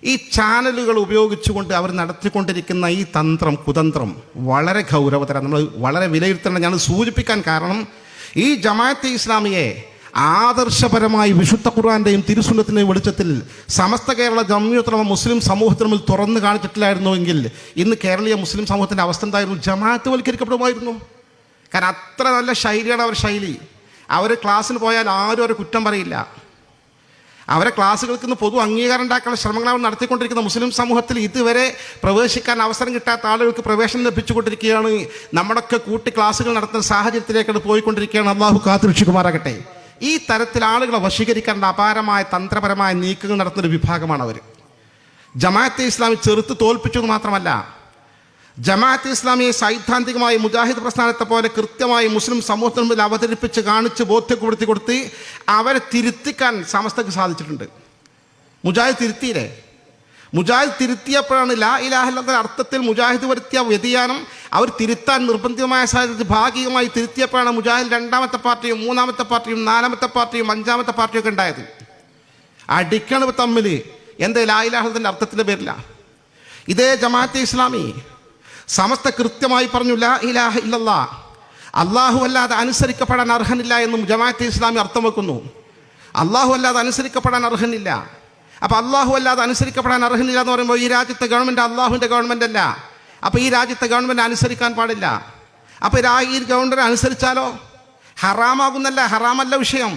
ഈ ചാനലുകൾ ഉപയോഗിച്ചുകൊണ്ട് അവർ നടത്തിക്കൊണ്ടിരിക്കുന്ന ഈ തന്ത്രം, കുതന്ത്രം വളരെ ഗൗരവതരം. നമ്മൾ വളരെ വിലയിരുത്തേണ്ട. ഞാൻ സൂചിപ്പിക്കാൻ കാരണം, ഈ ജമാഅത്തെ ഇസ്ലാമിയെ ആദർശപരമായി വിശുദ്ധ ഖുർആന്റെയും തിരുസുന്നത്തിൻ്റെയും വെളിച്ചത്തിൽ സമസ്ത കേരള ജംഇയ്യത്തുൽ ഉലമ മുസ്ലിം സമൂഹത്തിന് മുന്നിൽ തുറന്നു കാണിച്ചിട്ടില്ലായിരുന്നുവെങ്കിൽ ഇന്ന് കേരളീയ മുസ്ലിം സമൂഹത്തിൻ്റെ അവസ്ഥ എന്തായിരുന്നു? ജമാഅത്ത് വൽക്കരിക്കപ്പെടുമായിരുന്നു. കാരണം അത്ര നല്ല ശൈലിയാണ് അവർ ശൈലി. അവർ ക്ലാസ്സിന് പോയാൽ ആരും അവരെ കുറ്റം പറയില്ല. അവരെ ക്ലാസ്സുകൾക്ക് ഇന്ന് പൊതു അംഗീകാരം ഉണ്ടാക്കാനുള്ള ശ്രമങ്ങൾ അവർ നടത്തിക്കൊണ്ടിരിക്കുന്ന മുസ്ലിം സമൂഹത്തിൽ ഇതുവരെ പ്രവേശിക്കാൻ അവസരം കിട്ടാത്ത ആളുകൾക്ക് പ്രവേശനം ലഭിച്ചുകൊണ്ടിരിക്കുകയാണ്. നമ്മുടെയൊക്കെ കൂട്ടി ക്ലാസ്സുകൾ നടത്തുന്ന സാഹചര്യത്തിലേക്കാണ് പോയിക്കൊണ്ടിരിക്കുകയാണ്. അള്ളാഹു കാത്തുരക്ഷിക്കുമാറാകട്ടെ. ഈ തരത്തിൽ ആളുകളെ വശീകരിക്കാൻ അപാരമായ തന്ത്രപരമായ നീക്കങ്ങൾ നടത്തുന്ന ഒരു വിഭാഗമാണ് അവർ. ജമാഅത്തെ ഇസ്ലാമി ചെറുത്ത് തോൽപ്പിച്ചത് മാത്രമല്ല, ജമാഅത്തെ ഇസ്ലാമിയെ സൈദ്ധാന്തികമായി മുജാഹിദ് പ്രസ്ഥാനത്തെ പോലെ കൃത്യമായി മുസ്ലിം സമൂഹത്തിന് മുമ്പിൽ അവതരിപ്പിച്ച് കാണിച്ച് ബോധ്യപ്പെടുത്തി കൊടുത്ത് അവരെ തിരുത്തിക്കാൻ സമസ്തക്ക് സാധിച്ചിട്ടുണ്ട്. മുജാഹിദ് തിരുത്തിയില്ലേ? മുജാഹിദ് തിരുത്തിയപ്പോഴാണ് ലാ ഇലാഹ ഇല്ലല്ലാഹ് അർത്ഥത്തിൽ മുജാഹിദ് വരുത്തിയ വ്യതിയാനം അവർ തിരുത്താൻ നിർബന്ധിതമായ സാഹചര്യത്തിൽ ഭാഗികമായി തിരുത്തിയപ്പോഴാണ് മുജാഹിദ് 2-ാമത്തെ പാർട്ടിയും 3-ാമത്തെ പാർട്ടിയും 4-ാമത്തെ പാർട്ടിയും 5-ാമത്തെ പാർട്ടിയൊക്കെ ഉണ്ടായത്. അടിക്കണ തമ്മിൽ എന്താ ലാ ഇലാഹ ഇല്ലല്ലാഹ് അർത്ഥത്തിൻ്റെ പേരില്ല. ഇതേ ജമാഅത്തെ ഇസ്ലാമി സമസ്ത കൃത്യമായി പറഞ്ഞു ലാ ഇലാഹ ഇല്ലല്ലാഹ്, അള്ളാഹു അല്ലാതെ അനുസരിക്കപ്പെടാൻ അർഹനില്ല എന്നും ജമാഅത്തെ ഇസ്ലാമി അർത്ഥം വെക്കുന്നു. അള്ളാഹു അല്ലാതെ അനുസരിക്കപ്പെടാൻ അർഹനില്ല. അപ്പോൾ അള്ളാഹു അല്ലാതെ അനുസരിക്കപ്പെടാൻ അർഹനില്ല എന്ന് പറയുമ്പോൾ ഈ രാജ്യത്തെ ഗവൺമെൻറ് അള്ളാഹുവിൻ്റെ ഗവൺമെൻറ് അല്ല. അപ്പോൾ ഈ രാജ്യത്തെ ഗവൺമെൻറ് അനുസരിക്കാൻ പാടില്ല. അപ്പോൾ ഈ ഗവൺമെൻറ് അനുസരിച്ചാലോ ഹറാമാകുന്നല്ല, ഹറാമല്ല വിഷയം.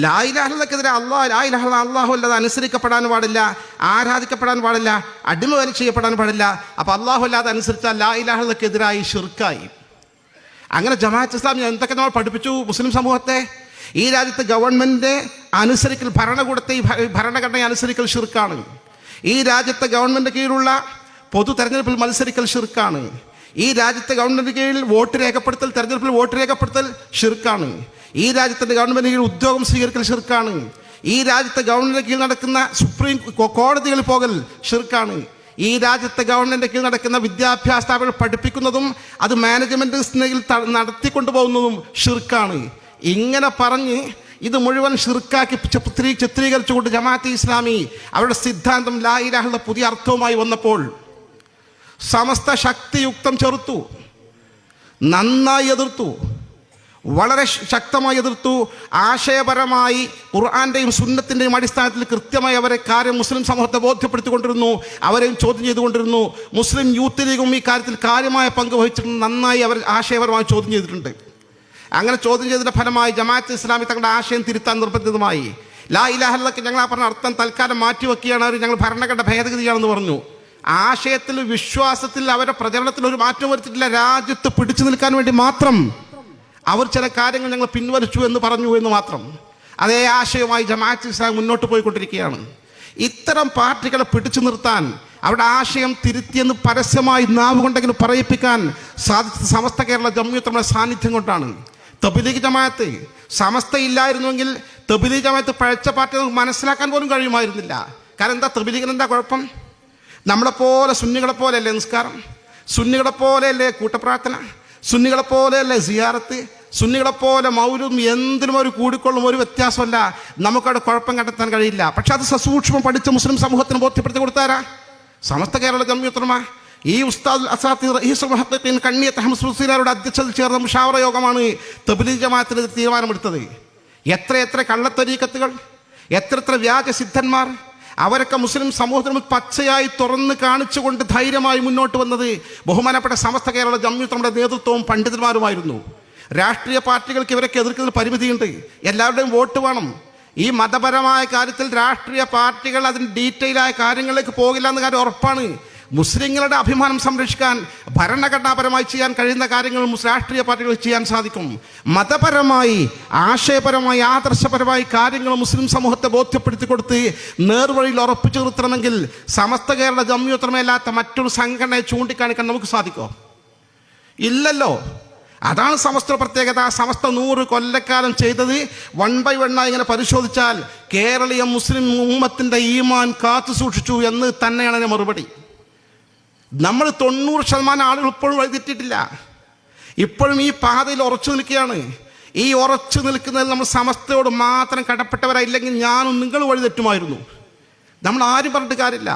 ലാ ഇലാഹ ഇല്ലല്ലാഹ്ക്കെതിരെ അള്ളാഹു അല്ലാതെ അനുസരിക്കപ്പെടാൻ പാടില്ല, ആരാധിക്കപ്പെടാൻ പാടില്ല, അടിമ ചെയ്യപ്പെടാൻ പാടില്ല. അപ്പോൾ അള്ളാഹു അല്ലാതെ അനുസരിച്ചാൽ ലാ ഇലാഹ ഇല്ലല്ലാഹ്ക്കെതിരായി ഷിർക്കായി. അങ്ങനെ ജമാഅത്ത് ഇസ്ലാമി എന്തൊക്കെ നമ്മൾ പഠിപ്പിച്ചു മുസ്ലിം സമൂഹത്തെ? ഈ രാജ്യത്തെ ഗവൺമെൻറ് അനുസരിക്കൽ, ഭരണകൂടത്തെ ഈ ഭരണഘടനയെ അനുസരിക്കൽ ഷിർക്കാണ്. ഈ രാജ്യത്തെ ഗവൺമെൻറ് കീഴിലുള്ള പൊതു തെരഞ്ഞെടുപ്പിൽ മത്സരിക്കൽ ഷിർക്കാണ്. ഈ രാജ്യത്തെ ഗവൺമെൻറ് കീഴിൽ വോട്ട് രേഖപ്പെടുത്തൽ, തെരഞ്ഞെടുപ്പിൽ വോട്ട് രേഖപ്പെടുത്തൽ ഷിർക്കാണ്. ഈ രാജ്യത്തിൻ്റെ ഗവൺമെൻറ് കീഴിൽ ഉദ്യോഗം സ്വീകരിക്കൽ ഷിർക്കാണ്. ഈ രാജ്യത്തെ ഗവൺമെൻറ് കീഴിൽ നടക്കുന്ന സുപ്രീം കോടതികളിൽ പോകൽ ഷിർക്കാണ്. ഈ രാജ്യത്തെ ഗവൺമെൻറ് കീഴിൽ നടക്കുന്ന വിദ്യാഭ്യാസ സ്ഥാപനങ്ങൾ പഠിപ്പിക്കുന്നതും അത് മാനേജ്മെൻറ്റ് നടത്തിക്കൊണ്ടു പോകുന്നതും ഷിർക്കാണ്. ഇങ്ങനെ പറഞ്ഞ് ഇത് മുഴുവൻ ഷിർക്കാക്കി ചിത്രീകരിച്ചുകൊണ്ട് ജമാഅത്തെ ഇസ്ലാമി അവരുടെ സിദ്ധാന്തം ലാ ഇലാഹ ഇല്ലല്ലാഹ് പുതിയ അർത്ഥവുമായി വന്നപ്പോൾ സമസ്ത ശക്തിയുക്തം ചെറുത്തു, നന്നായി എതിർത്തു, വളരെ ശക്തമായി എതിർത്തു. ആശയപരമായി ഖുർആന്റെയും സുന്നത്തിൻ്റെയും അടിസ്ഥാനത്തിൽ കൃത്യമായി അവരെ കാര്യം മുസ്ലിം സമൂഹത്തെ ബോധ്യപ്പെടുത്തിക്കൊണ്ടിരുന്നു, അവരെയും ചോദ്യം ചെയ്തുകൊണ്ടിരുന്നു. മുസ്ലിം യൂത്ത് ലീഗും ഈ കാര്യത്തിൽ കാര്യമായ പങ്ക് വഹിച്ചിട്ടുണ്ട്. നന്നായി അവർ ആശയപരമായി ചോദ്യം ചെയ്തിട്ടുണ്ട്. അങ്ങനെ ചോദ്യം ചെയ്തതിൻ്റെ ഫലമായി ജമാഅത്തെ ഇസ്ലാമി തങ്ങളുടെ ആശയം തിരുത്താൻ നിർബന്ധിതമായി. ലാ ഇലാഹ ഇല്ലല്ലാഹ് ഞങ്ങൾ ആ പറഞ്ഞ അർത്ഥം തൽക്കാലം മാറ്റിവെക്കുകയാണ്, അവർ ഞങ്ങൾ ഭരണഘടന ഭേദഗതിയാണെന്ന് പറഞ്ഞു. ആശയത്തിൽ, വിശ്വാസത്തിൽ, അവരുടെ പ്രചരണത്തിൽ ഒരു മാറ്റം വരുത്തിയിട്ടില്ല. രാജ്യത്ത് പിടിച്ചു നിൽക്കാൻ വേണ്ടി മാത്രം അവർ ചില കാര്യങ്ങൾ ഞങ്ങൾ പിൻവലിച്ചു എന്ന് പറഞ്ഞു എന്ന് മാത്രം. അതേ ആശയവുമായി ജമാഅത്തെ ഇസ്ലാമി മുന്നോട്ട് പോയിക്കൊണ്ടിരിക്കുകയാണ്. ഇത്തരം പാർട്ടികളെ പിടിച്ചു നിർത്താൻ, അവരുടെ ആശയം തിരുത്തിയെന്ന് പരസ്യമായി നാവ് കൊണ്ടെങ്കിലും പറയിപ്പിക്കാൻ സാധിച്ചത് സമസ്ത കേരള ജംഇയ്യത്തുൽ ഉലമയുടെ സാന്നിധ്യം കൊണ്ടാണ്. തബ്ലീഗ് ജമാഅത്ത് സമസ്ത ഇല്ലായിരുന്നുവെങ്കിൽ തബ്ലീഗ് ജമാഅത്ത് പഴച്ച പാർട്ടി നമുക്ക് മനസ്സിലാക്കാൻ പോലും കഴിയുമായിരുന്നില്ല. കാരണം എന്താ, തബ്ലീഗിന് എന്താ കുഴപ്പം? നമ്മളെപ്പോലെ സുന്നികളെ പോലെയല്ലേ നിസ്കാരം, സുന്നികളെ പോലെയല്ലേ കൂട്ടപ്രാർത്ഥന, സുന്നികളെ പോലെയല്ലേ സിയാറത്ത്, സുന്നികളെപ്പോലെ മൗലും എന്തിനും ഒരു കൂടിക്കൊള്ളും, ഒരു വ്യത്യാസമല്ല, നമുക്കവിടെ കുഴപ്പം കണ്ടെത്താൻ കഴിയില്ല. പക്ഷെ അത് സസൂക്ഷ്മം പഠിച്ച മുസ്ലിം സമൂഹത്തിന് ബോധ്യപ്പെടുത്തി കൊടുത്താരാ? സമസ്ത കേരള ജംഇയ്യത്തുൽ ഉലമ. ഈ ഉസ്താദ് അസാത്തിർ റഈസുൽ മുഹഖഖീൻ കണ്ണിയത്ത് അഹ്മദ് സുൽസിലാരുടെ അധ്യക്ഷതയിൽ ചേർന്ന മുഷാവറ യോഗമാണ് തബ്ലീഗ് ജമാഅത്തിന് തീരുമാനമെടുത്തത്. എത്ര കള്ളത്തരീക്കത്തുകൾ, എത്ര വ്യാജ സിദ്ധന്മാർ, അവരൊക്കെ മുസ്ലിം സമൂഹത്തിന് പച്ചയായി തുറന്ന് കാണിച്ചുകൊണ്ട് ധൈര്യമായി മുന്നോട്ട് വന്നത് ബഹുമാനപ്പെട്ട സമസ്ത കേരള ജംഇയ്യത്തുൽ നേതൃത്വവും പണ്ഡിതന്മാരുമായിരുന്നു. രാഷ്ട്രീയ പാർട്ടികൾക്ക് ഇവരൊക്കെ എതിർക്കുന്ന പരിമിതിയുണ്ട്. എല്ലാവരുടെയും വോട്ട് വേണം. ഈ മതപരമായ കാര്യത്തിൽ രാഷ്ട്രീയ പാർട്ടികൾ അതിന് ഡീറ്റെയിലായ കാര്യങ്ങളിലേക്ക് പോകില്ല എന്ന കാര്യം ഉറപ്പാണ്. മുസ്ലിങ്ങളുടെ അഭിമാനം സംരക്ഷിക്കാൻ ഭരണഘടനാപരമായി ചെയ്യാൻ കഴിയുന്ന കാര്യങ്ങൾ രാഷ്ട്രീയ പാർട്ടികൾ ചെയ്യാൻ സാധിക്കും. മതപരമായി, ആശയപരമായി, ആദർശപരമായി കാര്യങ്ങൾ മുസ്ലിം സമൂഹത്തെ ബോധ്യപ്പെടുത്തി കൊടുത്ത് നേർവഴിയിൽ ഉറപ്പിച്ചു നിർത്തണമെങ്കിൽ സമസ്ത കേരള ജംഇയ്യത്തുൽ ഉലമ അല്ലാത്ത മറ്റൊരു സംഘടനയെ ചൂണ്ടിക്കാണിക്കാൻ നമുക്ക് സാധിക്കുമോ? ഇല്ലല്ലോ. അതാണ് സമസ്ത പ്രത്യേകത. സമസ്ത 100 കൊല്ലക്കാലം ചെയ്തത് 1 by 1 ഇങ്ങനെ പരിശോധിച്ചാൽ കേരളീയ മുസ്ലിം ഉമ്മത്തിൻ്റെ ഈമാൻ കാത്തു സൂക്ഷിച്ചു എന്ന് തന്നെയാണ് അതിൻ്റെ മറുപടി. നമ്മൾ 90% ആളുകൾ ഇപ്പോഴും വഴിതെറ്റിയിട്ടില്ല. ഇപ്പോഴും ഈ പാതയിൽ ഉറച്ചു നിൽക്കുകയാണ്. ഈ ഉറച്ചു നിൽക്കുന്നതിൽ നമ്മൾ സമസ്തയോട് മാത്രം കടപ്പെട്ടവരായില്ലെങ്കിൽ ഞാനും നിങ്ങൾ വഴിതെറ്റുമായിരുന്നു. നമ്മൾ ആരും പറഞ്ഞിട്ട് കാര്യമില്ല.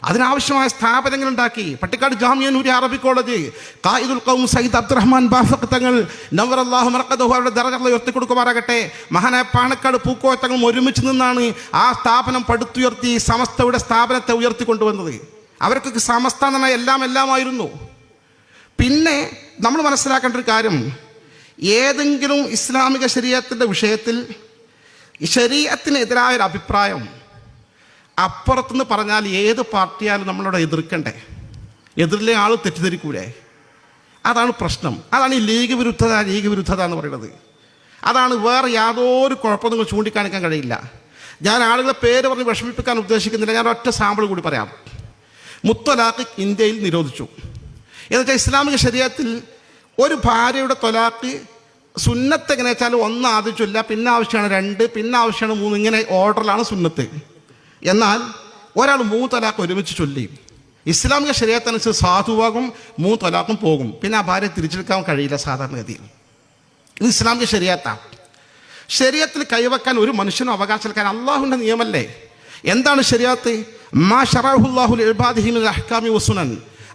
അതിനാവശ്യമായ സ്ഥാപനങ്ങൾ ഉണ്ടാക്കി. പട്ടിക്കാട് ജാമിഅ നൂരിയ അറബി കോളേജ്, ഖായിദുൽ ഖൗം സയ്യിദ് അബ്ദുറഹ്മാൻ ബാഫഖ് തങ്ങൾ നവറല്ലാഹു മർഖദഹു അവരുടെ ദറജ ഉയർത്തി കൊടുക്കുമാറാകട്ടെ. മഹാനായ പാണക്കാട് പൂക്കോയ തങ്ങളും ഒരുമിച്ച് നിന്നാണ് ആ സ്ഥാപനം പടുത്തുയർത്തി സമസ്തയുടെ സ്ഥാപനത്തെ ഉയർത്തിക്കൊണ്ടുവന്നത്. അവർക്കൊക്കെ സമസ്ത എന്ന് പറഞ്ഞാൽ എല്ലാമായിരുന്നു. പിന്നെ നമ്മൾ മനസ്സിലാക്കേണ്ട ഒരു കാര്യം, ഏതെങ്കിലും ഇസ്ലാമിക ശരീഅത്തിൻ്റെ വിഷയത്തിൽ ശരീഅത്തിനെതിരായൊരു അഭിപ്രായം അപ്പുറത്തുനിന്ന് പറഞ്ഞാൽ ഏത് പാർട്ടിയാലും നമ്മളവിടെ എതിർക്കണ്ടേ? എതിരിലെ ആൾ തെറ്റിദ്ധരിക്കൂലേ? അതാണ് പ്രശ്നം. അതാണ് ഈ ലീഗ് വിരുദ്ധത എന്ന് പറയുന്നത്. അതാണ്. വേറെ യാതൊരു കുഴപ്പവും നിങ്ങൾ ചൂണ്ടിക്കാണിക്കാൻ കഴിയില്ല. ഞാൻ ആളുകളെ പേര് പറഞ്ഞ് വിഷമിപ്പിക്കാൻ ഉദ്ദേശിക്കുന്നില്ല. ഞാൻ ഒറ്റ സാമ്പിൾ കൂടി പറയാം. മുത്തലാഖ് ഇന്ത്യയിൽ നിരോധിച്ചു. എന്നുവെച്ചാൽ ഇസ്ലാമിക ശരീഅത്തിൽ ഒരു ഭാര്യയുടെ തൊലാഖ് സുന്നത്ത് എങ്ങനെ വെച്ചാൽ 1 ആദ്യം ചൊല്ല, പിന്നെ ആവശ്യമാണ് 2, പിന്നെ ആവശ്യമാണ് 3, ഇങ്ങനെ ഓർഡറിലാണ് സുന്നത്ത്. എന്നാൽ ഒരാൾ 3 തൊലാഖ് ഒരുമിച്ച് ചൊല്ലി ഇസ്ലാമിക ശരീഅത്തനുസരിച്ച് സാധുവാകും, 3 തൊലാഖും പോകും. പിന്നെ ആ ഭാര്യ തിരിച്ചെടുക്കാൻ കഴിയില്ല സാധാരണഗതിയിൽ. ഇത് ഇസ്ലാമിക ശരീഅത്താണ്. ശരീഅത്തിൽ കൈവക്കാൻ ഒരു മനുഷ്യനും അവകാശം. അള്ളാഹുവിൻ്റെ നിയമമല്ലേ. എന്താണ് ശരീഅത്ത്? മാ ശറഅഹുല്ലാഹു ലിഇബാദിഹി മിനൽ അഹ്കാമി വസുനൻ.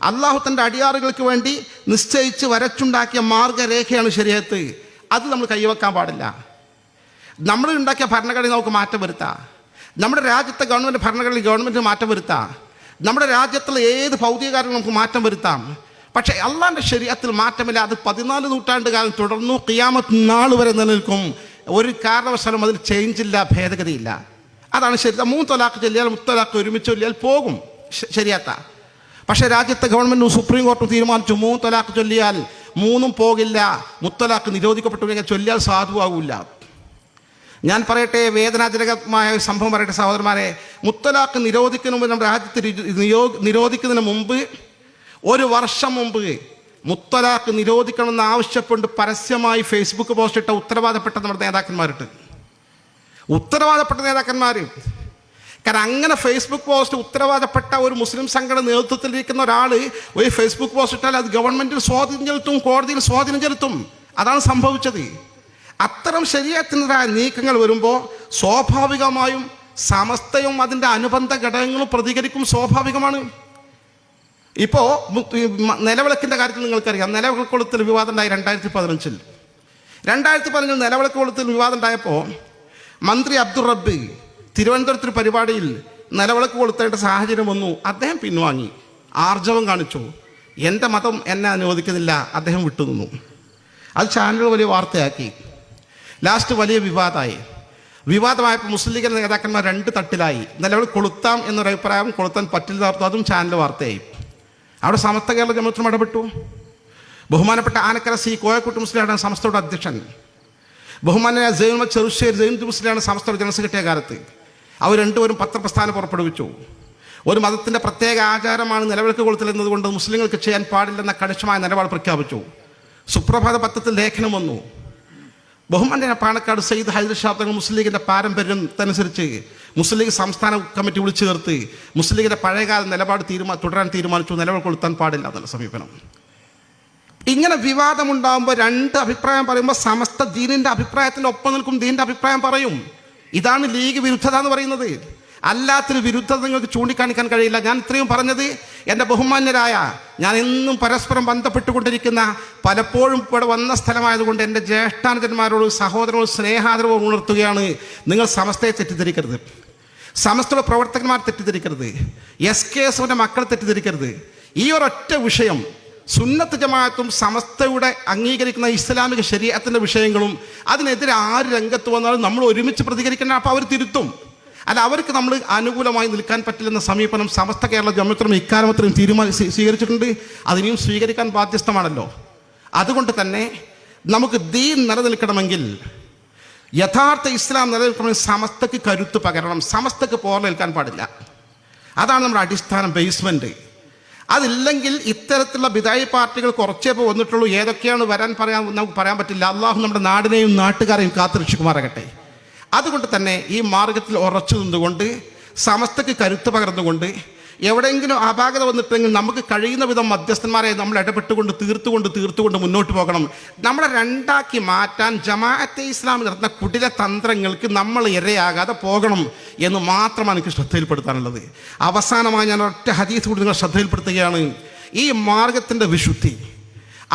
അള്ളാഹു തൻ്റെ അടിയാറുകൾക്ക് വേണ്ടി നിശ്ചയിച്ച് വരച്ചുണ്ടാക്കിയ മാർഗരേഖയാണ് ശരീഅത്ത്. അത് നമ്മൾ കൈവക്കാൻ പാടില്ല. നമ്മൾ ഉണ്ടാക്കിയ ഭരണഘടന നമുക്ക് മാറ്റം വരുത്താം. നമ്മുടെ രാജ്യത്തെ ഭരണഘടനയിൽ ഗവൺമെൻറ് മാറ്റം വരുത്താം. നമ്മുടെ രാജ്യത്തുള്ള ഏത് ഭൗതിക കാര്യങ്ങളും നമുക്ക് മാറ്റം വരുത്താം. പക്ഷേ അള്ളാഹിൻ്റെ ശരീഅത്തിൽ മാറ്റമില്ല. അത് 14 നൂറ്റാണ്ട് കാലം തുടർന്നു. ഖിയാമത്ത് നാൾ വരെ നിലനിൽക്കും. ഒരു കാരണവശാലും അതിൽ ചേഞ്ചില്ല, ഭേദഗതിയില്ല. അതാണ് ശരി. 3 തൊലാഖ് ചൊല്ലിയാൽ, മുത്തലാഖ് ഒരുമിച്ച് ചൊല്ലിയാൽ പോകും ശരീഅത്ത. പക്ഷേ രാജ്യത്തെ ഗവൺമെൻറ്റും സുപ്രീം കോർട്ടും തീരുമാനിച്ചു 3 തൊലാഖ് ചൊല്ലിയാൽ 3ഉം പോകില്ല, മുത്തലാഖ് നിരോധിക്കപ്പെട്ടു, ചൊല്ലിയാൽ സാധുവാകില്ല. ഞാൻ പറയട്ടെ, വേദനാജനകമായ സംഭവം പറയട്ടെ സഹോദരന്മാരെ. മുത്തലാഖ് നിരോധിക്കുന്നതിന് മുമ്പ്, നമ്മുടെ രാജ്യത്ത് നിരോധിക്കുന്നതിന് മുമ്പ് 1 വർഷം മുമ്പ് മുത്തലാഖ് നിരോധിക്കണമെന്ന് ആവശ്യപ്പെട്ട് പരസ്യമായി ഫേസ്ബുക്ക് പോസ്റ്റ് ഇട്ട ഉത്തരവാദപ്പെട്ട നമ്മുടെ നേതാക്കന്മാരുണ്ട്. കാരണം അങ്ങനെ ഫേസ്ബുക്ക് പോസ്റ്റ് ഉത്തരവാദപ്പെട്ട ഒരു മുസ്ലിം സംഘടന നേതൃത്വത്തിലിരിക്കുന്ന ഒരാൾ ഒരു ഫേസ്ബുക്ക് പോസ്റ്റ് ഇട്ടാൽ അത് ഗവൺമെൻറ്റിൽ സ്വാധീനം ചെലുത്തും, കോടതിയിൽ സ്വാധീനം ചെലുത്തും. അതാണ് സംഭവിച്ചത്. അത്തരം ശരീഅത്തിനെതിരായ നീക്കങ്ങൾ വരുമ്പോൾ സ്വാഭാവികമായും സമസ്തയും അതിൻ്റെ അനുബന്ധ ഘടകങ്ങളും പ്രതികരിക്കും. സ്വാഭാവികമാണ്. ഇപ്പോൾ നിലവിളക്കിൻ്റെ കാര്യത്തിൽ നിങ്ങൾക്കറിയാം. നിലവിളക്ക് കൊളുത്തിൽ വിവാദം ഉണ്ടായി 2015. 2015 നിലവിളക്ക് കൊളുത്തിൽ വിവാദം ഉണ്ടായപ്പോൾ മന്ത്രി അബ്ദുൾ റബ്ബ് തിരുവനന്തപുരത്തൊരു പരിപാടിയിൽ നിലവിളക്ക് കൊളുത്തേണ്ട സാഹചര്യം വന്നു. അദ്ദേഹം പിൻവാങ്ങി, ആർജവം കാണിച്ചു. എൻ്റെ മതം എന്നെ അനുവദിക്കുന്നില്ല, അദ്ദേഹം വിട്ടുനിന്നു. അത് ചാനലുകൾ വലിയ വാർത്തയാക്കി. ലാസ്റ്റ് വലിയ വിവാദമായപ്പോൾ മുസ്ലിം ലീഗ് നേതാക്കന്മാർ 2 തട്ടിലായി. നിലവിൽ കൊളുത്താം എന്നൊരു അഭിപ്രായം, കൊളുത്താൻ പറ്റില്ല, അതും ചാനൽ വാർത്തയായി. അവിടെ സമസ്ത കേരള ജമാഅത്തുൽ ഉലമ ഇടപെട്ടു. ബഹുമാനപ്പെട്ട ആനക്കര സി കോയക്കുട്ടി മുസ്ലിയാണ് സമസ്തയുടെ അധ്യക്ഷൻ. ബഹുമാനായ ചെറുശ്ശേരി ജൈനുദ്ദീൻ മുസ്ലിയാണ് സമസ്തയുടെ ജനറൽ സെക്രട്ടറി കാലത്ത്. അവർ 2 പേരും പത്രപ്രസ്ഥാനം പുറപ്പെടുവിച്ചു. ഒരു മതത്തിൻ്റെ പ്രത്യേക ആചാരമാണ് നിലവിളക്ക് കൊളുത്തൽ എന്നതുകൊണ്ട് മുസ്ലിങ്ങൾക്ക് ചെയ്യാൻ പാടില്ലെന്ന കണിശമായ നിലപാട് പ്രഖ്യാപിച്ചു. സുപ്രഭാത പത്രത്തിൽ ലേഖനം വന്നു. ബഹുമാന്യനായ പാണക്കാട് സയ്യിദ് ഹൈദർ ഷാ തങ്ങൾ മുസ്ലിം ലീഗിൻ്റെ പാരമ്പര്യത്തനുസരിച്ച് മുസ്ലിം ലീഗ് സംസ്ഥാന കമ്മിറ്റി വിളിച്ചു ചേർത്ത് മുസ്ലിം ലീഗിൻ്റെ പഴയകാല നിലപാട് തുടരാൻ തീരുമാനിച്ചു. നിലവിളക്ക് കൊളുത്താൻ പാടില്ല എന്നുള്ള സമീപനം. ഇങ്ങനെ വിവാദമുണ്ടാകുമ്പോൾ രണ്ട് അഭിപ്രായം പറയുമ്പോൾ സമസ്ത ദീനിൻ്റെ അഭിപ്രായത്തിൻ്റെ ഒപ്പം നിൽക്കും, ദീനിൻ്റെ അഭിപ്രായം പറയും. ഇതാണ് ലീഗ് വിരുദ്ധത എന്ന് പറയുന്നത്. അല്ലാത്തൊരു വിരുദ്ധത നിങ്ങൾക്ക് ചൂണ്ടിക്കാണിക്കാൻ കഴിയില്ല. ഞാൻ ഇത്രയും പറഞ്ഞത് എൻ്റെ ബഹുമാന്യരായ, ഞാൻ എന്നും പരസ്പരം ബന്ധപ്പെട്ടുകൊണ്ടിരിക്കുന്ന, പലപ്പോഴും ഇവിടെ വന്ന സ്ഥലമായതുകൊണ്ട് എൻ്റെ ജ്യേഷ്ഠാനുജന്മാരോട് സഹോദരനോട് സ്നേഹാദരവ് ഉണർത്തുകയാണ്. നിങ്ങൾ സമസ്തയെ തെറ്റിദ്ധരിക്കരുത്, സമസ്തയുടെ പ്രവർത്തകന്മാർ തെറ്റിദ്ധരിക്കരുത്, SKSന്റെ മക്കൾ തെറ്റിദ്ധരിക്കരുത്. ഈ ഒരൊറ്റ വിഷയം, സുന്നത്ത് ജമാഅത്തും സമസ്തയുടെ അംഗീകരിക്കുന്ന ഇസ്ലാമിക ശരീഅത്തിൻ്റെ വിഷയങ്ങളും അതിനെതിരെ ആര് രംഗത്ത് വന്നാലും നമ്മൾ ഒരുമിച്ച് പ്രതികരിക്കേണ്ട. അപ്പോൾ അവർ തിരുത്തും. അല്ല, അവർക്ക് നമ്മൾ അനുകൂലമായി നിൽക്കാൻ പറ്റില്ലെന്ന സമീപനം സമസ്ത കേരള ജമിയത്തുലമ ഇക്കാലമത്രയും സ്വീകരിച്ചിട്ടുണ്ട്. അതിനെയും സ്വീകരിക്കാൻ ബാധ്യസ്ഥമാണല്ലോ. അതുകൊണ്ട് തന്നെ നമുക്ക് ദീൻ നിലനിൽക്കണമെങ്കിൽ, യഥാർത്ഥ ഇസ്ലാം നിലനിൽക്കണമെങ്കിൽ സമസ്തക്ക് കരുത്ത് പകരണം, സമസ്തക്ക് പോറലേൽക്കാൻ പാടില്ല. അതാണ് നമ്മുടെ അടിസ്ഥാനം, ബേസ്മെൻറ്റ്. അതില്ലെങ്കിൽ ഇത്തരത്തിലുള്ള ബിദായി പാർട്ടികൾ കുറച്ചേ വന്നിട്ടുള്ളൂ. ഏതൊക്കെയാണ് നമുക്ക് പറയാൻ പറ്റില്ല. അള്ളാഹു നമ്മുടെ നാടിനെയും നാട്ടുകാരെയും കാത്തുരക്ഷിക്കുമാറാകട്ടെ. അതുകൊണ്ട് തന്നെ ഈ മാർഗത്തിൽ ഉറച്ചു നിന്നുകൊണ്ട്, സമസ്തക്ക് കരുത്ത് പകർന്നുകൊണ്ട്, എവിടെയെങ്കിലും അപാകത വന്നിട്ടെങ്കിൽ നമുക്ക് കഴിയുന്ന വിധം മധ്യസ്ഥന്മാരെ നമ്മൾ ഇടപെട്ടുകൊണ്ട് തീർത്തുകൊണ്ട് മുന്നോട്ട് പോകണം. നമ്മളെ രണ്ടാക്കി മാറ്റാൻ ജമാഅത്തെ ഇസ്ലാമി നടത്തുന്ന കുടില തന്ത്രങ്ങൾക്ക് നമ്മൾ ഇരയാകാതെ പോകണം എന്ന് മാത്രമാണ് എനിക്ക് ശ്രദ്ധയിൽപ്പെടുത്താനുള്ളത്. അവസാനമായി ഞാൻ ഒറ്റ ഹദീസ് കൂടി നിങ്ങൾ ശ്രദ്ധയിൽപ്പെടുത്തുകയാണ്. ഈ മാർഗത്തിൻ്റെ വിശുദ്ധി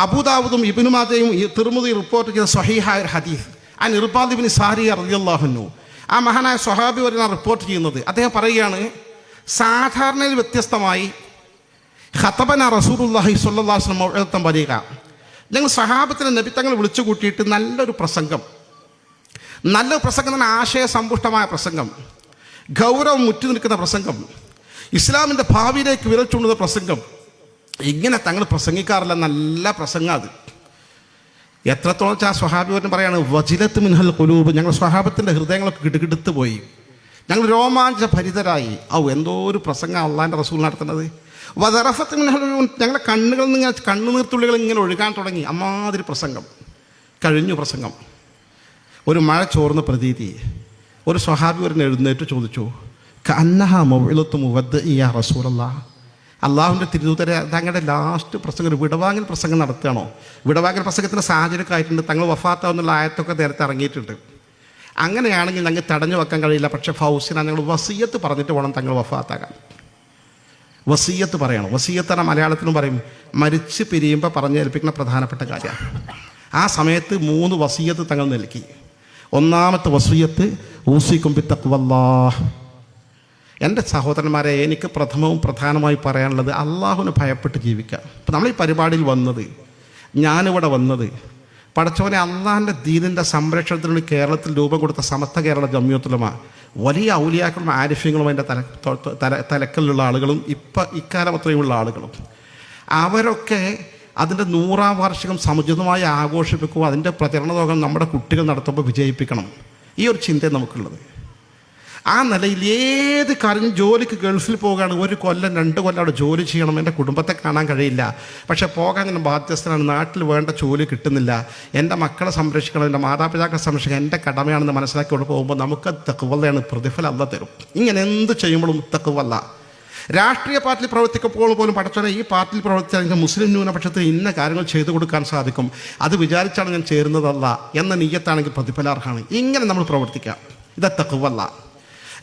അബൂദാവൂദും ഇബ്നു മാജയും തിർമിദി റിപ്പോർട്ട് ചെയ്ത സ്വഹീഹായ ഒരു ഹദീസ്, ആ ഇർബാദ് ഇബ്നു സാരിയ റളിയല്ലാഹു അൻഹു, ആ മഹാനായ സ്വഹാബി വരെയാണ് റിപ്പോർട്ട് ചെയ്യുന്നത്. അദ്ദേഹം പറയുകയാണ്, സാധാരണയിൽ വ്യത്യസ്തമായി ഖതബന റസൂലുള്ളാഹി സ്വല്ലല്ലാഹു അലൈഹി വസല്ലം മൗഇദത്തൻ ബലീഗ, ഞങ്ങൾ സഹാബത്തിനെ നബി തങ്ങൾ വിളിച്ചു കൂട്ടിയിട്ട് നല്ലൊരു പ്രസംഗം എന്ന ആശയസമ്പുഷ്ടമായ പ്രസംഗം, ഗൗരവം മുറ്റി നിൽക്കുന്ന പ്രസംഗം, ഇസ്ലാമിൻ്റെ ഭാവിയിലേക്ക് വിരൽ ചൂണ്ടുന്ന പ്രസംഗം, ഇങ്ങനെ തങ്ങൾ പ്രസംഗിക്കാറില്ല. നല്ല പ്രസംഗം അത്. എത്രത്തോളം വെച്ചാൽ ആ സ്വഹാബി പറയാണ്, വജിലത്ത് മിൻഹൽ ഖുലൂബ്, ഞങ്ങൾ സ്വഹാബത്തിൻ്റെ ഹൃദയങ്ങളൊക്കെ കിടുകിടുത്ത് പോയി, ഞങ്ങൾ രോമാഞ്ച ഭരിതരായി. എന്തോ ഒരു പ്രസംഗം അള്ളാഹിൻ്റെ റസൂൽ നടത്തുന്നത്. വദറഫത്ത് മിൻഹൽ, ഞങ്ങളുടെ കണ്ണുകളിൽ നിന്ന് ഇങ്ങനെ കണ്ണുനീർത്തുള്ളികൾ ഇങ്ങനെ ഒഴുകാൻ തുടങ്ങി. അമ്മാതിരി പ്രസംഗം. കഴിഞ്ഞു പ്രസംഗം. ഒരു മഴ ചോർന്ന പ്രതീതി. ഒരു സ്വഹാബി ഒരു എഴുന്നേറ്റ് ചോദിച്ചു, കഅന്നഹ മൗഇദത്തു മുവദ്ദിഇ യാ റസൂലല്ലാഹ്, അള്ളാഹുവിൻ്റെ തിരുദൂതരെ തങ്ങളുടെ ലാസ്റ്റ് പ്രസംഗം ഒരു വിടവാങ്ങൽ പ്രസംഗം നടത്തുകയാണോ? വിടവാങ്ങൽ പ്രസംഗത്തിൻ്റെ സാഹചര്യമൊക്കെ ആയിട്ടുണ്ട്. തങ്ങൾ വഫാത്താവുന്നുള്ള ആയത്തൊക്കെ നേരത്തെ ഇറങ്ങിയിട്ടുണ്ട്. അങ്ങനെയാണെങ്കിൽ ഞങ്ങൾ തടഞ്ഞു വെക്കാൻ കഴിയില്ല. പക്ഷേ ഫൗസിന, ഞങ്ങൾ വസിയത്ത് പറഞ്ഞിട്ട് വേണം തങ്ങൾ വഫാത്താകാൻ. വസിയത്ത് പറയണം. വസിയത്താണ് മലയാളത്തിലും പറയും, മരിച്ച് പിരിയുമ്പോൾ പറഞ്ഞേൽപ്പിക്കുന്ന പ്രധാനപ്പെട്ട കാര്യമാണ്. ആ സമയത്ത് 3 വസിയത്ത് തങ്ങൾ നൽകി. ഒന്നാമത്തെ വസിയത്ത്, ഊസിക്കും ബിത്തഖ്വല്ലാഹ്. എൻ്റെ സഹോദരന്മാരെ, എനിക്ക് പ്രധാനമായി പറയാനുള്ളത് അള്ളാഹുവിനെ ഭയപ്പെട്ട് ജീവിക്കുക. ഇപ്പം നമ്മൾ ഈ പരിപാടിയിൽ വന്നത്, ഞാനിവിടെ വന്നത്, പടച്ചവനെ അള്ളാഹിൻ്റെ ദീനിൻ്റെ സംരക്ഷണത്തിന് കേരളത്തിൽ രൂപം കൊടുത്ത സമസ്ത കേരള ജമിയത്തുലമ വലിയ ഔലിയാക്കളും ആരിഫ്യങ്ങളും അതിൻ്റെ തലക്കലിലുള്ള ആളുകളും ഇക്കാലം അത്രയുമുള്ള ആളുകളും, അവരൊക്കെ അതിൻ്റെ 100ാം വാർഷികം സമുചിതമായി ആഘോഷിപ്പിക്കുക, അതിൻ്റെ പ്രചരണ യോഗം നമ്മുടെ കുട്ടികൾ നടത്തുമ്പോൾ വിജയിപ്പിക്കണം. ഈ ഒരു ചിന്തയാണ് നമുക്കുള്ളത്. ആ നിലയിൽ ഏത് കാര്യം, ജോലിക്ക് ഗൾഫിൽ പോവുകയാണ്, 1 കൊല്ലം 2 കൊല്ലം അവിടെ ജോലി ചെയ്യണം, എൻ്റെ കുടുംബത്തെ കാണാൻ കഴിയില്ല, പക്ഷേ പോകാൻ ഇങ്ങനെ ബാധ്യസ്ഥനാണ്, നാട്ടിൽ വേണ്ട ജോലി കിട്ടുന്നില്ല, എൻ്റെ മക്കളെ സംരക്ഷിക്കണം, എൻ്റെ മാതാപിതാക്കളെ സംരക്ഷിക്കണം, എൻ്റെ കടമയാണെന്ന് മനസ്സിലാക്കി കൊണ്ട് പോകുമ്പോൾ നമുക്ക് തഖ്വയാണ്, പ്രതിഫലം അല്ലാഹ് തരും. ഇങ്ങനെ എന്ത് ചെയ്യുമ്പോഴും തഖ്വല്ല. രാഷ്ട്രീയ പാർട്ടിയിൽ പ്രവർത്തിക്കുമ്പോൾ പോലും പടച്ചോനെ ഈ പാർട്ടിയിൽ പ്രവർത്തിച്ചാൽ മുസ്ലിം ന്യൂനപക്ഷത്തിന് ഇന്ന കാര്യങ്ങൾ ചെയ്തു കൊടുക്കാൻ സാധിക്കും, അത് വിചാരിച്ചാണ് ഞാൻ ചേരുന്നതല്ല എന്ന നിയ്യത്താണെങ്കിൽ പ്രതിഫലാർഹമാണ്. ഇങ്ങനെ നമ്മൾ പ്രവർത്തിക്കാം. ഇത് തഖ്വല്ല.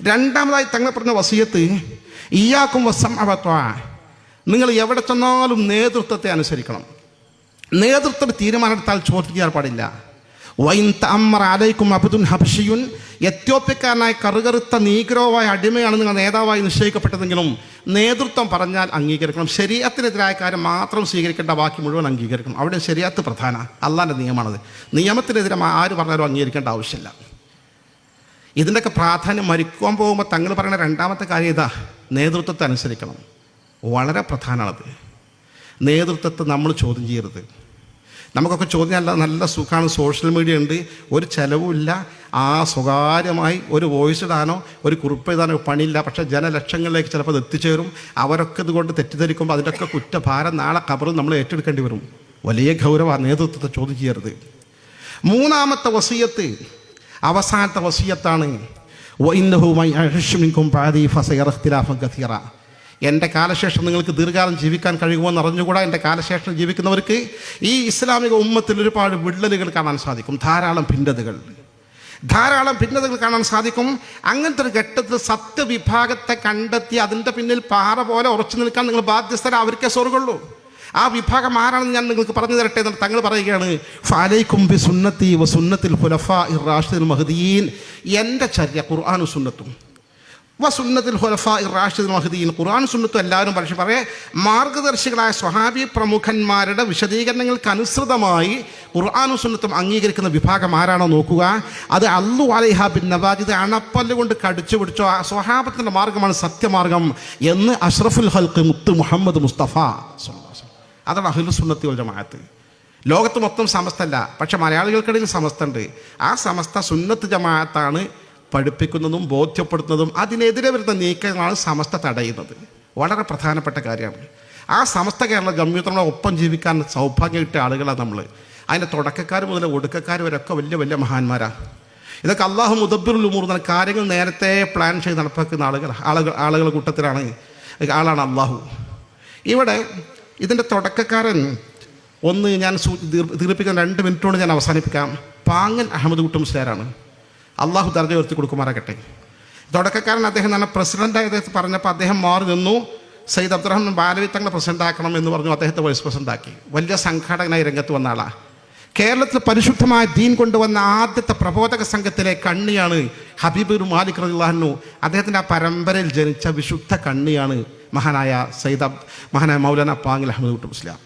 രണ്ടാമതായി തങ്ങൾ പറഞ്ഞ വസിയത്ത്, ഇയ്യാക്കും വസ്സംഅ, നിങ്ങൾ എവിടെ ചെന്നാലും നേതൃത്വത്തെ അനുസരിക്കണം. നേതൃത്വം തീരുമാനമെടുത്താൽ ചോദിക്കാൻ പാടില്ല. വൈൻ തഅമ്മറ അലൈക്കും അബ്ദുൻ ഹബശിയുൻ, എത്യോപ്യക്കാരനായ കറുകറുത്ത നീഗ്രോവായ അടിമയാണ് നിങ്ങൾ നേതാവായി നിശ്ചയിക്കപ്പെട്ടതെങ്കിലും നേതൃത്വം പറഞ്ഞാൽ അംഗീകരിക്കണം. ശരീഅത്തിനെതിരായ കാര്യം മാത്രം സ്വീകരിക്കേണ്ട, ബാക്കി മുഴുവൻ അംഗീകരിക്കണം. അവിടെ ശരീഅത്ത് പ്രധാന, അള്ളാഹിൻ്റെ നിയമമാണത്. നിയമത്തിനെതിരെ ആര് പറഞ്ഞാലും അംഗീകരിക്കേണ്ട ആവശ്യമില്ല. ഇതിൻ്റെയൊക്കെ പ്രാധാന്യം മരിക്കാൻ പോകുമ്പോൾ തങ്ങൾ പറയുന്ന രണ്ടാമത്തെ കാര്യം ഇതാ, നേതൃത്വത്തെ അനുസരിക്കണം. വളരെ പ്രധാനമാണത്. നേതൃത്വത്തെ നമ്മൾ ചോദ്യം ചെയ്യരുത്. നമുക്കൊക്കെ ചോദ്യം നല്ല സുഖമാണ്, സോഷ്യൽ മീഡിയ ഉണ്ട്, ഒരു ചിലവുമില്ല, സ്വകാര്യമായി ഒരു വോയിസ് ഇടാനോ ഒരു കുറിപ്പ് എഴുതാനോ പണിയില്ല. പക്ഷേ ജനലക്ഷങ്ങളിലേക്ക് ചിലപ്പോൾ അത് എത്തിച്ചേരും. അവരൊക്കെ ഇതുകൊണ്ട് തെറ്റിദ്ധരിക്കുമ്പോൾ അതിൻ്റെയൊക്കെ കുറ്റഭാരം നാളെ ഖബറിൽ നമ്മൾ ഏറ്റെടുക്കേണ്ടി വരും. വലിയ ഗൗരവമാണ്. നേതൃത്വത്തെ ചോദ്യം ചെയ്യരുത്. മൂന്നാമത്തെ വസിയത്ത്, അവസാനത്തെ വസിയത്താണ്, എൻ്റെ കാലശേഷം നിങ്ങൾക്ക് ദീർഘകാലം ജീവിക്കാൻ കഴിയുമോയെന്ന് അറിഞ്ഞുകൂടാ. എൻ്റെ കാലശേഷം ജീവിക്കുന്നവർക്ക് ഈ ഇസ്ലാമിക ഉമ്മത്തിൽ ഒരുപാട് വിള്ളലുകൾ കാണാൻ സാധിക്കും, ധാരാളം ഭിന്നതകൾ കാണാൻ സാധിക്കും. അങ്ങനത്തെ ഒരു ഘട്ടത്തിൽ സത്യവിഭാഗത്തെ കണ്ടെത്തി അതിൻ്റെ പിന്നിൽ പാറ പോലെ ഉറച്ചു നിൽക്കാൻ നിങ്ങൾ ബാധ്യസ്ഥര, അവർക്കേ സ്വർഗുള്ളൂ. ആ വിഭാഗം ആരാണെന്ന് ഞാൻ നിങ്ങൾക്ക് പറഞ്ഞു തരട്ടെ എന്ന് തങ്ങൾ പറയുകയാണ്. ഫഅലൈക്കും ബി സുന്നത്തി വ സുന്നത്തിൽ ഖുലഫാഇർ റാഷിദിൽ മഹ്ദിയീൻ. എൻ്റെ ചര്യ ഖുർആനും സുന്നത്തും വ സുന്നത്തിൽ ഖുലഫാഇർ റാഷിദിൽ മഹ്ദിയീൻ. ഖുർആനും സുന്നത്തും എല്ലാവരും പറയാം. മാർഗദർശികളായ സ്വഹാബി പ്രമുഖന്മാരുടെ വിശദീകരണങ്ങൾക്ക് അനുസൃതമായി ഖുർആനും സുന്നത്തും അംഗീകരിക്കുന്ന വിഭാഗം ആരാണോ നോക്കുക, അത് അല്ലു അലൈഹ ബിൻ നവാജിദ്, അണപ്പല്ല് കൊണ്ട് കടിച്ചു പിടിച്ചോ ആ സ്വഹാബത്തിൻ്റെ മാർഗമാണ് സത്യമാർഗം എന്ന് അഷ്റഫുൽ ഖൽഖ് മുത്ത് മുഹമ്മദ് മുസ്തഫ. അതാണ് അഹ്ലു സുന്നത്തി വൽ ജമാഅത്ത്. ലോകത്ത് മൊത്തം സമസ്തല്ല, പക്ഷെ മലയാളികൾക്കിടയിൽ സമസ്തണ്ട്. ആ സമസ്ത സുന്നത്ത് ജമാഅത്താണ് പഠിപ്പിക്കുന്നതും ബോധ്യപ്പെടുത്തുന്നതും അതിനെതിരെ വരുന്ന നീക്കങ്ങളാണ് സമസ്ത തടയുന്നത്. വളരെ പ്രധാനപ്പെട്ട കാര്യമാണ്. ആ സമസ്ത കേരള ജംഇയ്യത്തുടെ ഒപ്പം ജീവിക്കാൻ സൗഭാഗ്യം കിട്ടിയ ആളുകളാണ് നമ്മൾ. അതിൻ്റെ തുടക്കക്കാർ മുതൽ ഒടുക്കക്കാർ വരെയൊക്കെ വലിയ വലിയ മഹാന്മാരാണ്. ഇതൊക്കെ അള്ളാഹു മുദബ്ബിറുൽ ഉമൂർ എന്ന കാര്യങ്ങൾ നേരത്തെ പ്ലാൻ ചെയ്ത് നടപ്പാക്കുന്ന ആളുകളുടെ കൂട്ടത്തിലാണ് ആളാണ് അള്ളാഹു. ഇവിടെ ഇതിൻ്റെ തുടക്കക്കാരൻ ഒന്ന് ഞാൻ ദീർഘിപ്പിക്കാൻ 2 മിനിറ്റ് കൊണ്ട് ഞാൻ അവസാനിപ്പിക്കാം. പാങ്ങൻ അഹമ്മദ് കുട്ടി മുസ്ലിയാരാണ്. അള്ളാഹു ദർജ ഉയർത്തി കൊടുക്കുമാറാകട്ടെ. തുടക്കക്കാരൻ അദ്ദേഹം തന്നെ പ്രസിഡൻ്റായി അദ്ദേഹത്തെ പറഞ്ഞപ്പോൾ അദ്ദേഹം മാറി നിന്നു. സയ്യിദ് അബ്ദുറഹ്മാൻ ബാലവി തങ്ങളെ പ്രസിഡൻ്റ് ആക്കണം എന്ന് പറഞ്ഞു. അദ്ദേഹത്തെ വൈസ് പ്രസിഡൻ്റ് ആക്കി. വലിയ സംഘാടകനായി രംഗത്ത് വന്ന ആളാണ്. കേരളത്തിൽ പരിശുദ്ധമായ ദീൻ കൊണ്ടുവന്ന ആദ്യത്തെ പ്രബോധക സംഘത്തിലെ കണ്ണിയാണ് ഹബീബ് മാലിക് റളിയല്ലാഹു അൻഹു. അദ്ദേഹത്തിൻ്റെ ആ പരമ്പരയിൽ ജനിച്ച വിശുദ്ധ കണ്ണിയാണ് മഹാനായ മൗലാന പാങ്ങിൽ അഹമ്മദ് കുട്ടി മുസ്ലിയാർ.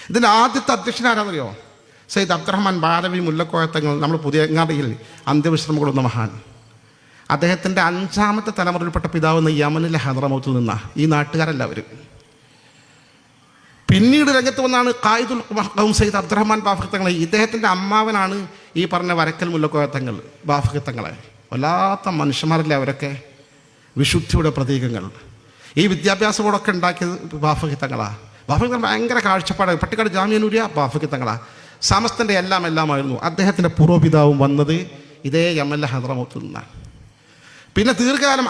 ഇതിൻ്റെ ആദ്യത്തെ അധ്യക്ഷൻ ആരാന്നറിയോ? സയ്യിദ് അബ്ദുറഹ്മാൻ ബാലവി മുല്ലക്കോയ തങ്ങൾ. നമ്മൾ പുതിയങ്ങാടിയിൽ അന്ത്യവിശ്രമം കൊടുക്കുന്ന മഹാൻ. അദ്ദേഹത്തിൻ്റെ 5ാമത്തെ തലമുറയിൽപ്പെട്ട പിതാവ് യമനിലെ ഹദ്റമൗത്തിൽ നിന്ന ഈ നാട്ടുകാരല്ല അവർ. പിന്നീട് രംഗത്ത് വന്നാണ് ഖായിദുൽ ഖൗം സയ്യിദ് അബ്ദുറഹ്മാൻ ബാഫഖി തങ്ങൾ. ഇദ്ദേഹത്തിൻ്റെ അമ്മാവനാണ് ഈ പറഞ്ഞ വരക്കൽ മുല്ലക്കോയ തങ്ങൾ ബാഫഖി തങ്ങളെ. വല്ലാത്ത മനുഷ്യന്മാരല്ലേ അവരൊക്കെ, വിശുദ്ധിയുടെ പ്രതീകങ്ങൾ. ഈ വിദ്യാഭ്യാസ ബോർഡൊക്കെ ഉണ്ടാക്കിയത് ബാഫഖി തങ്ങളാണ്. ബാഫഖി തങ്ങൾ ഭയങ്കര കാഴ്ചപ്പാട്. പട്ടിക്കാട് ജാമിഅ നൂരിയ ബാഫഖി തങ്ങളാണ്. സമസ്തൻ്റെ എല്ലാമായിരുന്നു. അദ്ദേഹത്തിൻ്റെ പൂർവ്വപിതാവും വന്നത് ഇതേ യമനിലെ ഹദ്റമൗത്തിൽ നിന്നാണ്. പിന്നെ ദീർഘകാലം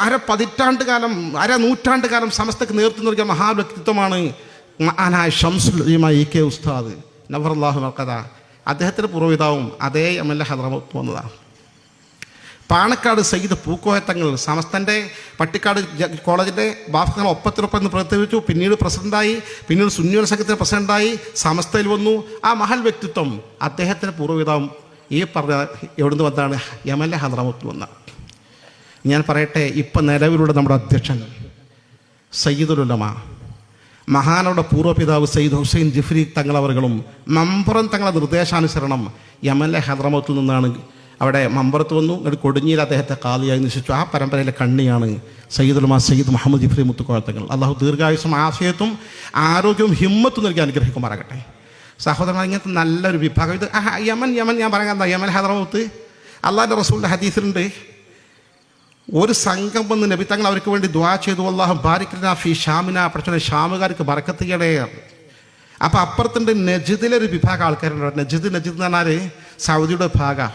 നൂറ്റാണ്ട് കാലം സമസ്തക്ക് നേതൃത്വം നൽകിയ മഹാവ്യക്തിത്വമാണ് മഹാനായ ഷംസുൽ ഉലമ EK ഉസ്താദ് നവറല്ലാഹു മർഖദ. അദ്ദേഹത്തിൻ്റെ പൂർവ്വപിതാവും അതേ യമനിലെ ഹദ്റമൗത്ത് വന്നതാണ്. പാണക്കാട് സയ്യിദ് പൂക്കോയ തങ്ങൾ സമസ്തൻ്റെ പട്ടിക്കാട് കോളേജിൻ്റെ ബാഫഖികൾ ഒപ്പത്തിനൊപ്പം പ്രവർത്തിച്ചു. പിന്നീട് പ്രസിഡൻ്റായി. പിന്നീട് സുന്നിയുടെ സംഘത്തിൻ്റെ പ്രസിഡൻ്റായി. സമസ്തയിൽ വന്നു. ആ മഹൽ വ്യക്തിത്വം അദ്ദേഹത്തിൻ്റെ പൂർവ്വപിതാവും ഈ പറഞ്ഞ എവിടുന്ന് വന്നാണ്? യമനിലെ ഹദ്റമൗത്ത് വന്ന. ഞാൻ പറയട്ടെ, ഇപ്പം നിലവിലുള്ള നമ്മുടെ അധ്യക്ഷൻ സയ്യിദുൽ ഉലമ, മഹാനോടെ പൂർവ്വപിതാവ് സയ്യിദ് ഹുസൈൻ ജിഫ്രി തങ്ങളവர்களுം മമ്പുറം തങ്ങളുടെ നിർദ്ദേശാനുസരണം യമനിലെ ഹദ്റമൗത്തിൽ നിന്നാണ് അവിടെ മമ്പുറത്ത് വന്നു. കൊടുങ്ങിയിൽ അദ്ദേഹത്തെ ഖാദിയായി നിശ്ചയിച്ചു. ആ പരമ്പരയിലെ കണ്ണിയാണ് സയ്യിദുൽ ഉലമ സയ്യിദ് മുഹമ്മദ് ജിഫ്രി മുത്തുക്കോയ തങ്ങൾ. അള്ളാഹു ദീർഘായുസും ആഫിയത്തും ആരോഗ്യവും ഹിമ്മത്തും നൽകി അനുഗ്രഹിക്കുമാറാകട്ടെ. സഹോദരന്മാർ, ഇങ്ങനത്തെ നല്ലൊരു വിഭാഗം. ഇത് യമൻ ഞാൻ പറയാൻ യമൻ ഹദ്റമൗത്ത് അള്ളാഹിൻ്റെ റസൂലിൻ്റെ ഹദീസിലുണ്ട്. ഒരു സംഘം വന്ന് നബി തങ്ങൾ അവർക്ക് വേണ്ടി ദുആ ചെയ്തു. അല്ലാഹു ബാരിക് ലനാ ഫീ ഷാമിന, പഠിച്ചോനെ ഷാമുകാർക്ക് ബറക്കത്ത് ചെയ്യണേ. അപ്പോൾ അപ്പുറത്തുണ്ട് നജിദിലൊരു വിഭാഗം ആൾക്കാരുണ്ട്. നജിദ് എന്ന് പറഞ്ഞാൽ സൗദിയുടെ ഭാഗം.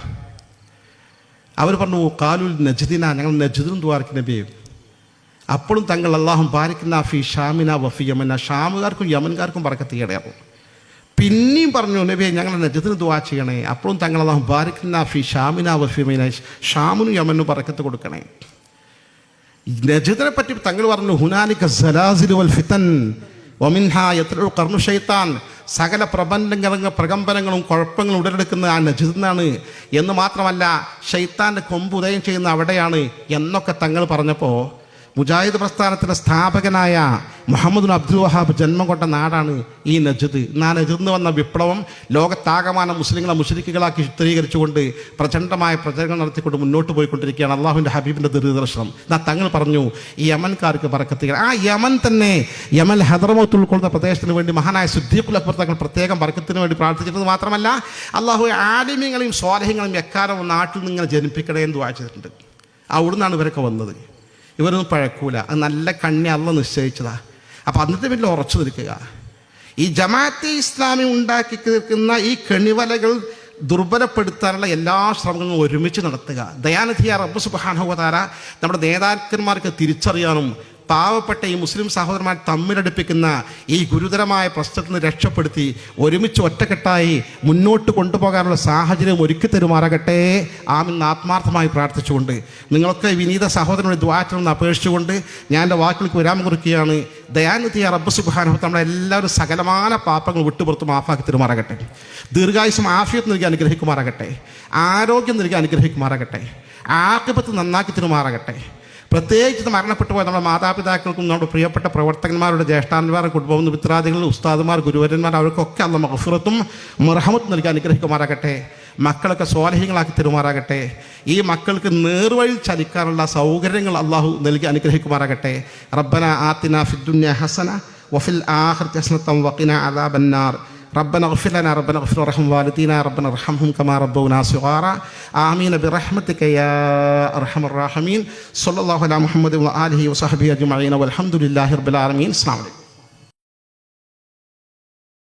അവർ പറഞ്ഞു കാലുൽ നജിദിന, ഞങ്ങൾ നജിദിനും ദുആർക്ക് നബി. അപ്പോഴും തങ്ങൾ അല്ലാഹു ബാരിക് ലനാ ഫീ ഷാമിന വഫി യമന, ഷാമുകാർക്കും യമൻകാർക്കും ബറക്കത്ത് ചെയ്യണേ. പിന്നെയും പറഞ്ഞു നബിയെ ഞങ്ങൾ നജിദിന് ദുആ ചെയ്യണേ. അപ്പോഴും തങ്ങൾ അല്ലാഹു ബാരിക് ലനാ ഫീ ഷാമിന വഫി യമന, ഷാമിനും യമനും ബറക്കത്ത് കൊടുക്കണേ. നജിദിനെ പറ്റി തങ്ങൾ പറഞ്ഞു ഹുനാലിക സലാസിലു വൽ ഫിതൻ വമിൻഹാ യത്ലു ഖർനു ശൈത്താൻ, സകല പ്രകമ്പനങ്ങളും കുഴപ്പങ്ങളും ഉടലെടുക്കുന്ന ആ നജിദിനാണ് എന്ന് മാത്രമല്ല ഷൈത്താൻ്റെ കൊമ്പ് ഉദയം ചെയ്യുന്ന അവിടെയാണ് എന്നൊക്കെ തങ്ങൾ പറഞ്ഞപ്പോൾ മുജാഹിദ് പ്രസ്ഥാനത്തിൻ്റെ സ്ഥാപകനായ മുഹമ്മദ് അബ്ദുൽ വഹാബ് ജന്മം കൊണ്ട നാടാണ് ഈ നജിദ്. ആ നജിദിന് വന്ന വിപ്ലവം ലോകത്താകമാനം മുസ്ലിങ്ങളെ മുശ്രിക്കുകളാക്കി ചിത്രീകരിച്ചുകൊണ്ട് പ്രചണ്ഡമായ പ്രചരണം നടത്തിക്കൊണ്ട് മുന്നോട്ട് പോയിക്കൊണ്ടിരിക്കുകയാണ് അള്ളാഹുവിൻ്റെ ഹബീബിൻ്റെ ദീർഘദർശനം. തങ്ങൾ പറഞ്ഞു ഈ യമൻകാർക്ക് ബറക്കത്ത്. ആ യമൻ തന്നെ യമൻ ഹദ്റമൗത്ത് ഉൾക്കൊള്ളുന്ന പ്രദേശത്തിന് വേണ്ടി മഹാനായ സിദ്ദീഖുൽ അക്ബർ തങ്ങൾ പ്രത്യേകം ബറക്കത്തിന് വേണ്ടി പ്രാർത്ഥിച്ചിരുന്നത് മാത്രമല്ല അള്ളാഹു ആലിമീങ്ങളെയും സ്വാലിഹീങ്ങളെയും എക്കാലം നാട്ടിൽ നിന്ന് ഇങ്ങനെ ജനിപ്പിക്കണേ എന്ന് ദുആ ചെയ്തിട്ടുണ്ട്. അവിടുന്നാണ് ഇവരൊക്കെ വന്നത്. ഇവരൊന്നും പഴക്കൂല. അത് നല്ല കണ്ണി അള്ള നിശ്ചയിച്ചതാ. അപ്പം അതിൻ്റെ പിന്നിൽ ഉറച്ചു നിൽക്കുക. ഈ ജമാഅത്തെ ഇസ്ലാമി ഉണ്ടാക്കി തീർക്കുന്ന ഈ കെണിവലകൾ ദുർബലപ്പെടുത്താനുള്ള എല്ലാ ശ്രമങ്ങളും ഒരുമിച്ച് നടത്തുക. ദയാനിധിയായ റബ്ബ് സുബ്ഹാനഹു വ തആല നമ്മുടെ നേതാക്കന്മാർക്ക് തിരിച്ചറിയാനും പാവപ്പെട്ട ഈ മുസ്ലിം സഹോദരന്മാർ തമ്മിലടുപ്പിക്കുന്ന ഈ ഗുരുതരമായ പ്രശ്നത്തിൽ നിന്ന് രക്ഷപ്പെടുത്തി ഒരുമിച്ച് ഒറ്റക്കെട്ടായി മുന്നോട്ട് കൊണ്ടുപോകാനുള്ള സാഹചര്യം ഒരുക്കി തരുമാറാകട്ടെ. ആമീൻ ആത്മാർത്ഥമായി പ്രാർത്ഥിച്ചുകൊണ്ട് നിങ്ങളൊക്കെ വിനീത സഹോദരനോട് ദ്വാറ്റണമെന്ന് അപേക്ഷിച്ചുകൊണ്ട് ഞാൻ എൻ്റെ വാക്കുകൾക്ക് വിരാമം കുറിക്കുകയാണ്. ദയാനിധിയായ റബ്ബ് സുബ്ഹാനഹു നമ്മളെല്ലാവരും സകലമായ പാപങ്ങൾ വിട്ടുപുറത്ത് മാഫാക്കി തരുമാറാകട്ടെ. ദീർഘായുസ്സും ആഫിയത്ത് നൽകി അനുഗ്രഹിക്കുമാറാകട്ടെ. ആരോഗ്യം നൽകി അനുഗ്രഹിക്കുമാറാകട്ടെ. ആഖിബത്ത് നന്നാക്കി തരുമാറാകട്ടെ. പ്രത്യേകിച്ച് മരണപ്പെട്ടു പോയ നമ്മുടെ മാതാപിതാക്കൾക്കും നമ്മുടെ പ്രിയപ്പെട്ട പ്രവർത്തകന്മാരുടെ ജ്യേഷ്ഠാന്മാർ കുടുംബം മിത്രാദികൾ ഉസ്താദുമാർ ഗുരുവരന്മാർ അവർക്കൊക്കെ അള്ള മഗ്ഫിറത്തും മർഹമത്തും നൽകി അനുഗ്രഹിക്കുമാറാകട്ടെ. മക്കളൊക്കെ സ്വാലിഹീങ്ങളാക്കി തരുമാറാകട്ടെ. ഈ മക്കൾക്ക് നേർവഴിയിൽ ചലിക്കാനുള്ള സൗകര്യങ്ങൾ അള്ളാഹു നൽകി അനുഗ്രഹിക്കുമാറാകട്ടെ. റബ്ബന ആതിന ഫിദ്ദുനിയ ഹസന വഫിൽ ആഖിറതി ഹസനതൻ വഖിനാ അദാബന്നാർ. ربنا اغفر لنا ربنا اغفر وارحم والدينا ربنا ارحمهم كما ربونا صغارا آمين برحمتك يا أرحم الراحمين. صلى الله على محمد وآله وصحبه أجمعين والحمد لله رب العالمين. السلام عليكم.